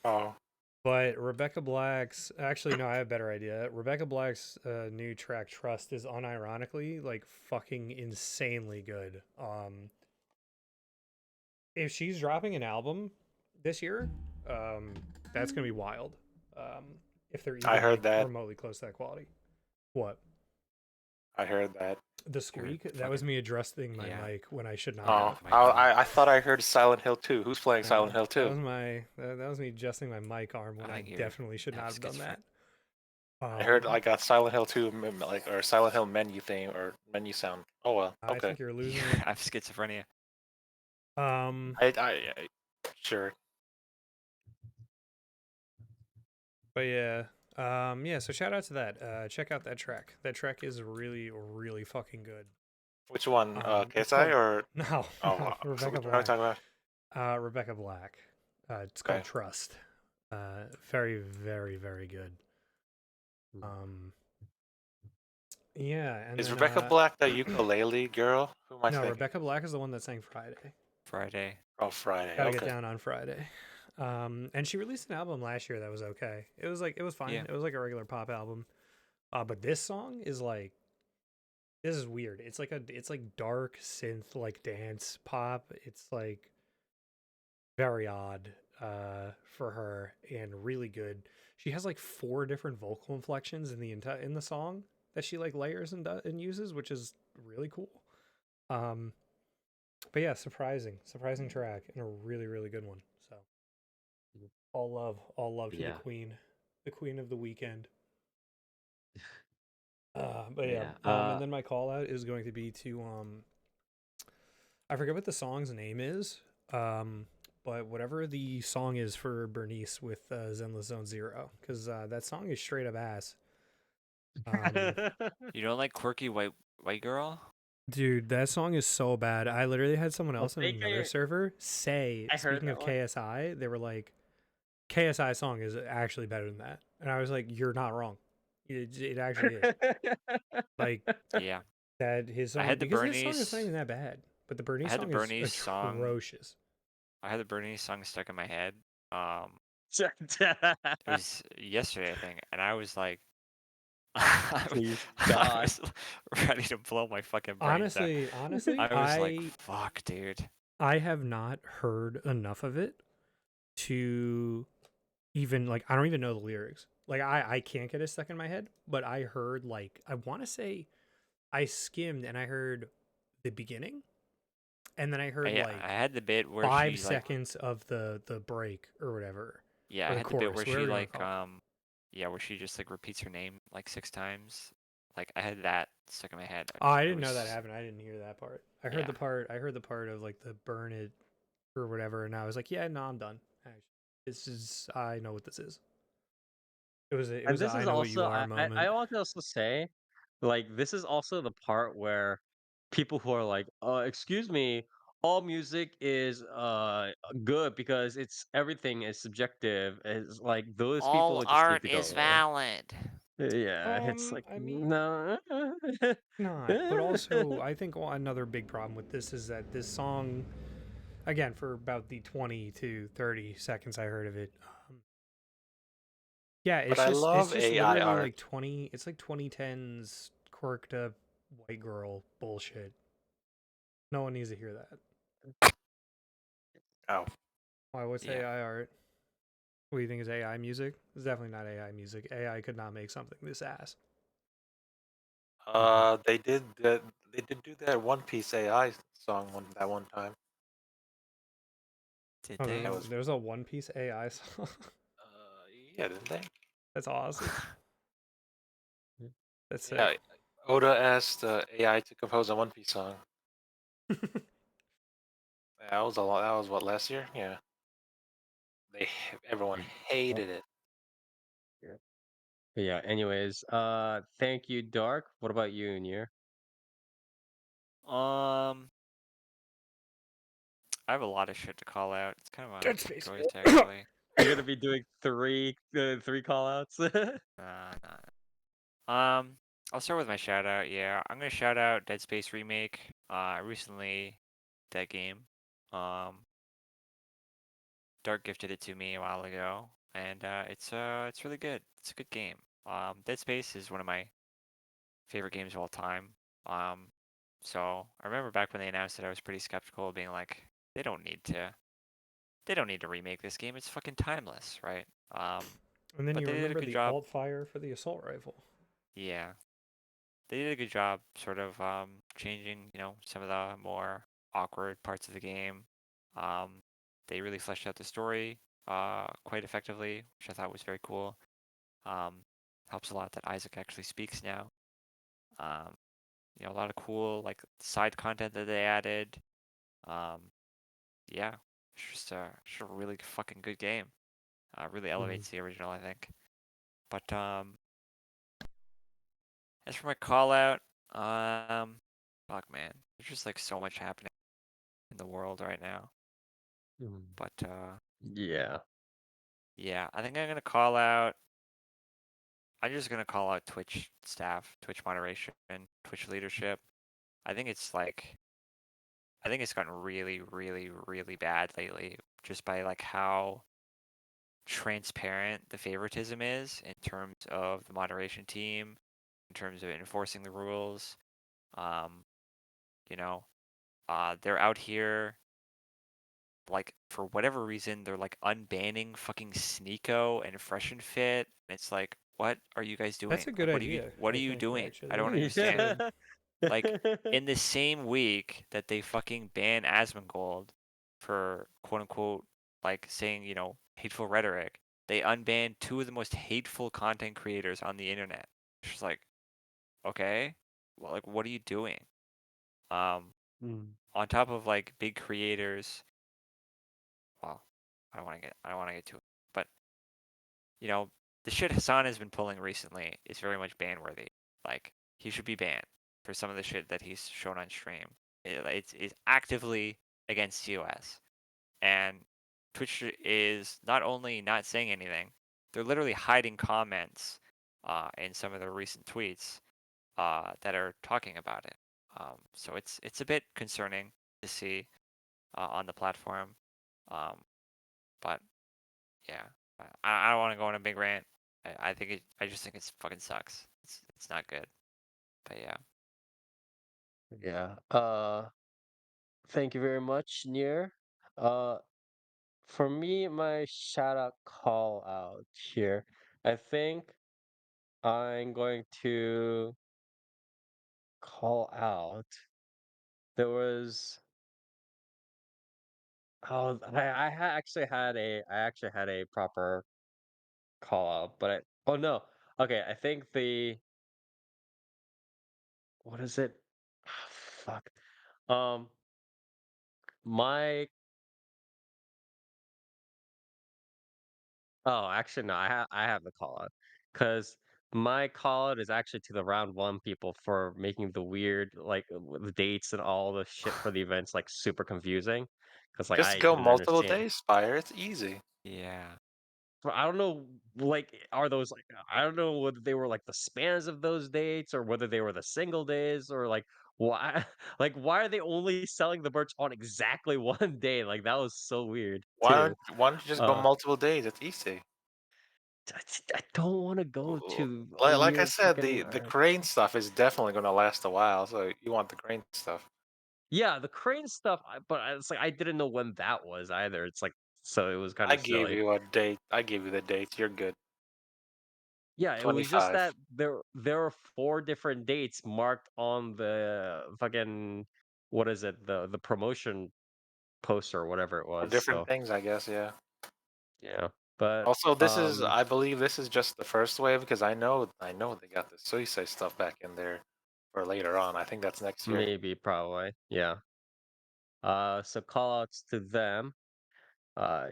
D: Oh,
B: But Rebecca Black's actually no, I have a better idea. Rebecca Black's new track Trust is unironically like fucking insanely good. If she's dropping an album this year, that's gonna be wild. If they're even
D: I heard
B: like
D: that.
B: remotely close to that quality. What?
D: I heard that.
B: The squeak, that was
C: fucking-
B: me adjusting my
C: yeah.
B: mic when I should not
D: Oh,
B: have.
C: my
D: I thought I heard Silent Hill 2. Who's playing Silent Hill
B: That was
D: 2?
B: that was me adjusting my mic arm when
C: I
B: I
C: think you're
B: definitely should not have done that.
D: I heard I got Silent Hill 2 like or Silent Hill menu theme or menu sound. Oh well,
B: I
D: okay.
B: think you're losing
C: I
B: it.
C: have schizophrenia.
D: I sure.
B: But yeah, yeah. So shout out to that. Check out that track. That track is really, really fucking good.
D: Which one?
B: It's
D: KSI
B: called-
D: or
B: No,
D: oh,
B: no,
D: so
B: Rebecca
D: which one are we
B: Black.
D: talking about?
B: Rebecca Black. It's
D: Okay.
B: called Trust. Very, very, very good. Yeah, and
D: Is
B: then,
D: Rebecca Black the ukulele girl? Who am I
B: No,
D: thinking?
B: Rebecca Black is the one that sang Friday.
C: Friday.
D: Oh, Friday.
B: Gotta
D: okay.
B: get down on Friday. And she released an album last year that was okay. It was fine.
C: Yeah.
B: It was like a regular pop album. But this song is like, this is weird. It's like dark synth like dance pop. It's like very odd for her and really good. She has like 4 different vocal inflections in the song that she like layers and uses, which is really cool. But yeah, surprising track and a really, really good one. So all love to
A: Yeah.
B: the queen of the weekend. But yeah,
A: Yeah.
B: and then my call out is going to be to I forget what the song's name is, but whatever the song is for Bernice with Zenless Zone Zero, because that song is straight up ass.
C: You don't like quirky white girl?
B: Dude, that song is so bad. I literally had someone else on
A: think
B: another server say,
A: I heard
B: speaking of
A: that one.
B: KSI, they were like, KSI song is actually better than that. And I was like, you're not wrong. It actually is. Like,
C: Yeah.
B: that his song,
C: had the
B: because his song is not
C: Bernice-
B: even that bad. But the Bernice
C: had the
B: song
C: Bernice
B: is
C: song-
B: atrocious.
C: I had the Bernie song stuck in my head.
A: It
C: It was yesterday, I think, and I was like, I
A: Please,
C: I
A: God.
C: was ready to blow my fucking brains out.
B: Honestly,
C: I was like, fuck, dude.
B: I have not heard enough of it to even like I don't even know the lyrics. Like I can't get it stuck in my head, but I heard like I want to say I skimmed and I heard the beginning, and then I heard
C: I
B: like
C: had the bit where
B: 5
C: she like,
B: seconds of the break or whatever.
C: yeah,
B: or
C: I
B: the
C: had the bit
B: chorus,
C: where she
B: whatever you wanna
C: like,
B: call
C: yeah, where she just like repeats her name like 6 times. Like I had that stuck in my head.
B: Oh, I
C: It
B: didn't know that
C: was-
B: happened. I didn't hear that part. I heard
C: Yeah.
B: the part. I heard the part of like the burn it or whatever, and I was like, yeah, no, I'm done. Actually, this is I know what this is. It was
A: And this
B: I
A: is
B: know what you
A: also
B: are moment.
A: I want to also say, like, this is also the part where people who are like, excuse me, all music is good because it's everything is subjective. It's like those people just need to go away.
C: valid.
A: Yeah, it's like
B: I mean,
A: no.
B: not. But also, I think another big problem with this is that this song, again, for about the 20 to 30 seconds I heard of it, yeah, it's
D: But I
B: just
D: love
B: it's just
D: AI
B: literally
D: art.
B: like 20. It's like 2010s quirked up white girl bullshit. No one needs to hear that.
D: Oh,
B: Why? What's
C: Yeah.
B: AI art? What do you think is AI music? It's definitely not AI music. AI could not make something this ass.
D: they did that. They did do that One Piece AI song that one time.
C: Did
B: Oh,
C: they?
B: there's a One Piece AI song.
D: Yeah, didn't they?
B: That's awesome. That's sick.
D: Yeah, Oda asked AI to compose a One Piece song. That was a lot. That was what, last year? Yeah. Everyone hated it.
A: Yeah. Anyways, thank you, Dark. What about you, Nier?
C: I have a lot of shit to call out. It's kind of
B: Dead
C: a
B: Space.
C: choice, actually.
A: You're gonna be doing three call outs.
C: Nah. I'll start with my shout out. Yeah, I'm gonna shout out Dead Space Remake. I recently that game. Dark gifted it to me a while ago, and it's really good. It's a good game. Dead Space is one of my favorite games of all time. So I remember back when they announced it, I was pretty skeptical, being like, they don't need to remake this game. It's fucking timeless, right?
B: And then
C: But
B: you
C: they did a
B: remember
C: good
B: the
C: job.
B: alt fire for the assault rifle.
C: Yeah. they did a good job sort of changing, some of the more awkward parts of the game. They really fleshed out the story quite effectively, which I thought was very cool. Helps a lot that Isaac actually speaks now. A lot of cool like side content that they added. Yeah, it's just a really fucking good game. Really elevates the original, I think. But as for my call out, fuck man, there's just like so much happening in the world right now. But
A: Yeah.
C: yeah, I think I'm gonna call out. I'm just gonna call out Twitch staff, Twitch moderation, Twitch leadership. I think it's gotten really, really, really bad lately, just by like how transparent the favoritism is in terms of the moderation team, in terms of enforcing the rules. You know, they're out here like for whatever reason they're like unbanning fucking Sneeko and Fresh and Fit. And it's like, what are you guys doing?
B: That's a good
C: Like,
B: idea.
C: what
B: I
C: are you
B: think,
C: doing?
B: actually.
C: I don't
B: It's
C: understand.
B: good.
C: Like in the same week that they fucking ban Asmongold for quote unquote like saying, hateful rhetoric, they unbanned two of the most hateful content creators on the internet. It's just like, okay, well, like what are you doing? On top of like big creators, well, I don't want to get to it, but the shit Hassan has been pulling recently is very much ban worthy. Like he should be banned for some of the shit that he's shown on stream. It's actively against TOS, and Twitch is not only not saying anything, they're literally hiding comments in some of their recent tweets that are talking about it. So it's a bit concerning to see on the platform, but yeah, I don't want to go on a big rant. I just think it fucking sucks. It's not good. But yeah.
A: Yeah. Thank you very much, Nier. Uh, for me, my shout out call out here, I think I'm going to call out. There was I actually had a proper call out, but oh no. Okay, I think what is it? Fuck. Um, my actually no, I have the call out because my call out is actually to the round one people for making the weird like the dates and all the shit for the events like super confusing because like
D: Just
A: I
D: go
A: didn't
D: multiple
A: understand.
D: days, Spire. It's easy.
C: Yeah.
A: But I don't know, like, are those like I don't know whether they were like the spans of those dates or whether they were the single days or like why like why are they only selling the merch on exactly one day? Like that was so weird too.
D: Why don't you just go
A: Uh,
D: multiple days? It's easy.
A: I don't want to go to a
D: Like I
A: weird
D: said,
A: fucking.
D: the crane stuff is definitely going to last a while. So you want the crane stuff.
A: Yeah, the crane stuff, it's like I didn't know when that was either. It's like so it was kind
D: I
A: of
D: gave
A: silly.
D: you a date. I gave you the dates. You're good.
A: Yeah, it was just
D: 25.
A: that there are four different dates marked on the fucking what is it the promotion poster or whatever it
D: Or
A: was.
D: different
A: So
D: things, I guess. Yeah.
A: yeah, but
D: Also, I believe this is just the first wave because I know they got the suicide stuff back in there for later on. I think that's next year.
A: maybe probably yeah. So call outs to them.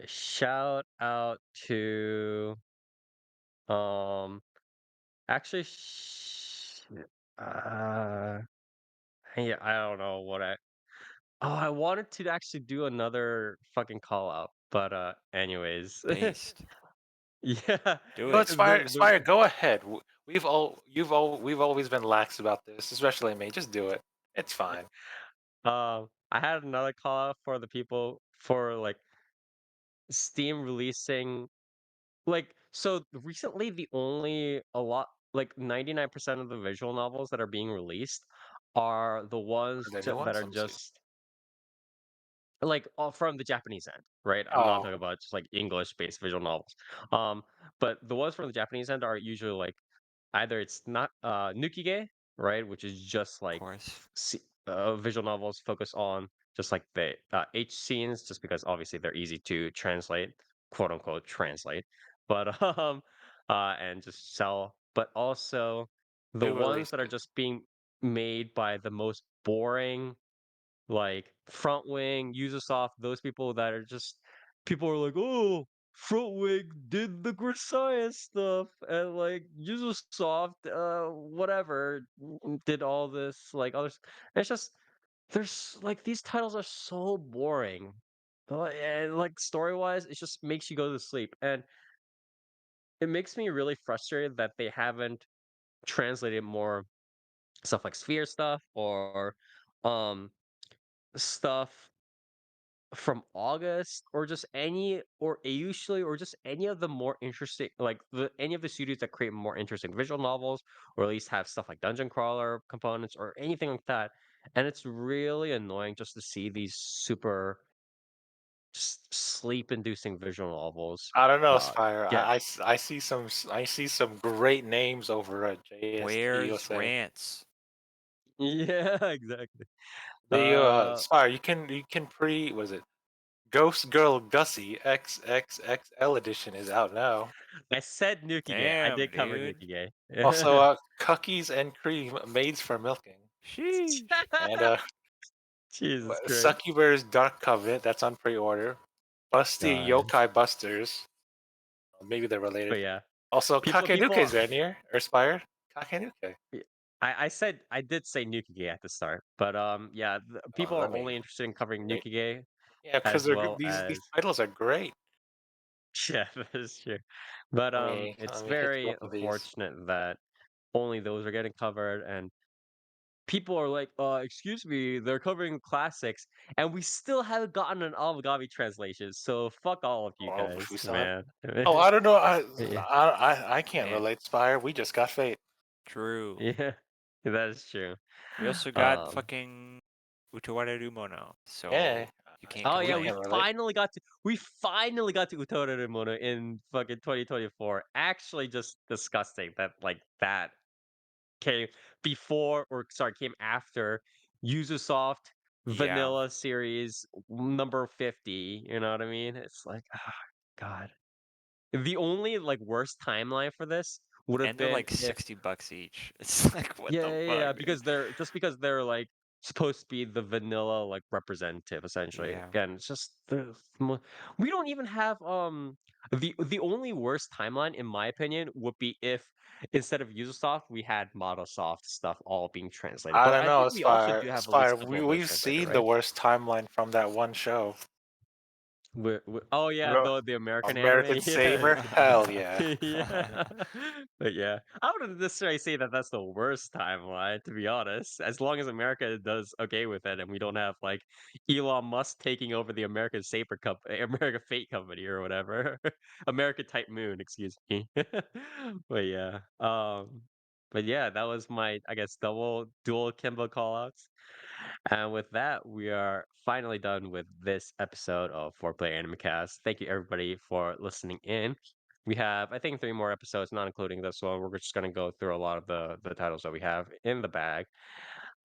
A: Shout out to um actually uh yeah, I don't know what I I wanted to actually do another fucking call out, but anyways.
C: Based.
A: Yeah.
C: Do
D: You know
C: it.
D: what, Spire?
A: The
D: Spire, go ahead. We've always been lax about this, especially me. Just do it. It's fine.
A: I had another call out for the people for like Steam releasing like so recently the only a lot like 99% of the visual novels that are being released are the
D: What
A: ones
D: are the new
A: that
D: ones?
A: are
D: Let me see.
A: just like from the Japanese end, right? I'm not
D: Oh,
A: talking about just like English-based visual novels. But the ones from the Japanese end are usually like either it's not Nukige right? Which is just
C: Of
A: like
C: course.
A: visual novels focus on just like the H scenes, just because obviously they're easy to translate, quote unquote translate, but and just sell. But also the
D: New
A: ones that are
D: releases.
A: just being made by the most boring, like Front Wing, Ubisoft, those people that are just people are like, oh, Front Wing did the grid science stuff, and like Ubisoft, whatever, did all this like others. It's just there's like these titles are so boring. And like story wise, it just makes you go to sleep. And it makes me really frustrated that they haven't translated more stuff like Sphere stuff or um stuff from August or just any or usually or just any of the more interesting like any of the studios that create more interesting visual novels or at least have stuff like dungeon crawler components or anything like that. And it's really annoying just to see these super sleep inducing visual novels
D: I don't know, Spire.
A: get
D: I see I see some great names over at JST
C: Where's
D: USA.
C: Rants?
A: yeah, exactly.
D: The
A: Uh
D: Spire, you can pre was it Ghost Girl Gussie XXXL edition is out now.
A: I said Nukige. I
C: Damn,
A: did cover
C: dude.
A: Nukige.
D: Also, Cookies and Cream Maids for Milking,
C: Sheesh.
D: and
A: Jesus Christ.
D: Succuber's Dark Covenant that's on pre-order. Busty
A: God.
D: Yokai Busters, maybe they're
A: But
D: related.
A: yeah.
D: Also,
A: People
D: Kakenuke is there near or Spire? Kakenuke.
A: Y- I said I did say Nukige at the start, but yeah,
D: Oh,
A: people are only interested in covering
D: let me
A: Nukige
D: yeah, because
A: as
D: they're
A: well
D: these
A: as
D: titles are great.
A: yeah, that is true. But it's
D: Let me hit you
A: very
D: up with these.
A: unfortunate that only those are getting covered, and people are like, excuse me, they're covering classics, and we still haven't gotten an Amagami translation. So fuck all of you
D: Oh, we
A: guys,
D: still have.
A: man.
D: Oh, I don't know.
A: Yeah,
D: I can't
C: Man,
D: relate. Spire. We just got Fate.
C: true.
A: yeah, that is true.
C: We also got
A: Um,
C: fucking Utawara Rumono,
D: Yeah,
C: so you can't
A: Oh
D: I
A: yeah,
C: complain.
D: can't relate.
A: we finally got to Utora Remono in fucking 2024. Actually just disgusting that like that came before or sorry, came after Ubisoft
C: Yeah.
A: Vanilla series number 50, you know what I mean? It's like, ah, God. The only like worst timeline for this would have
C: And they're
A: been
C: like
A: if
C: $60 each. It's like, what
A: yeah,
C: the
A: yeah,
C: fuck,
A: yeah,
C: dude?
A: because they're like supposed to be the vanilla like representative essentially.
C: Yeah.
A: Again, it's just we don't even have the only worst timeline in my opinion would be if instead of Ubisoft we had Microsoft stuff all being translated.
D: I
A: But
D: don't
A: I
D: know.
A: think we also
D: Spire.
A: do have at least
D: Spire.
A: a couple of those
D: We've
A: translated,
D: seen the
A: right?
D: worst timeline from that one show.
A: Oh yeah,
D: Ro-
A: the American
D: American
A: anime,
D: Saber.
A: yeah,
D: Hell yeah.
A: yeah. But yeah, I wouldn't necessarily say that that's the worst timeline, to be honest. As long as America does okay with it, and we don't have like Elon Musk taking over the American Saber Company, American Fate Company, or whatever, American Type Moon, excuse me. But yeah, but yeah, that was my, I guess, dual Kimbo callouts. And with that, we are finally done with this episode of Foreplay Animecast. Thank you everybody for listening in. We have, I think, 3 more episodes, not including this one. We're just going to go through a lot of the titles that we have in the bag.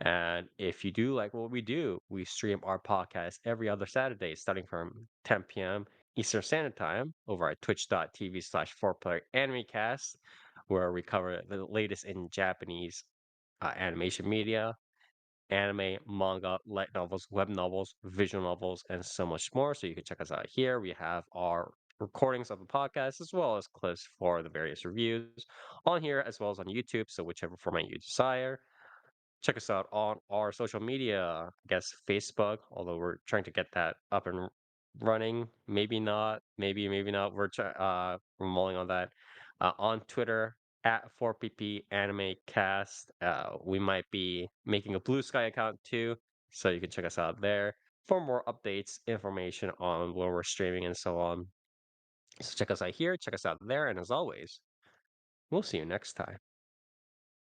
A: And if you do like what we do, we stream our podcast every other Saturday, starting from 10 p.m. Eastern Standard Time over at twitch.tv/4player animecast, where we cover the latest in Japanese animation media, anime, manga, light novels, web novels, visual novels, and so much more. So you can check us out here. We have our recordings of the podcast as well as clips for the various reviews on here as well as on YouTube. So whichever format you desire. Check us out on our social media, I guess Facebook, although we're trying to get that up and running. Maybe not, maybe not. We're mulling on that. On Twitter at 4PP Anime Cast. We might be making a Blue Sky account too, so you can check us out there for more updates, information on where we're streaming and so on. So check us out here, check us out there, and as always, we'll see you next time.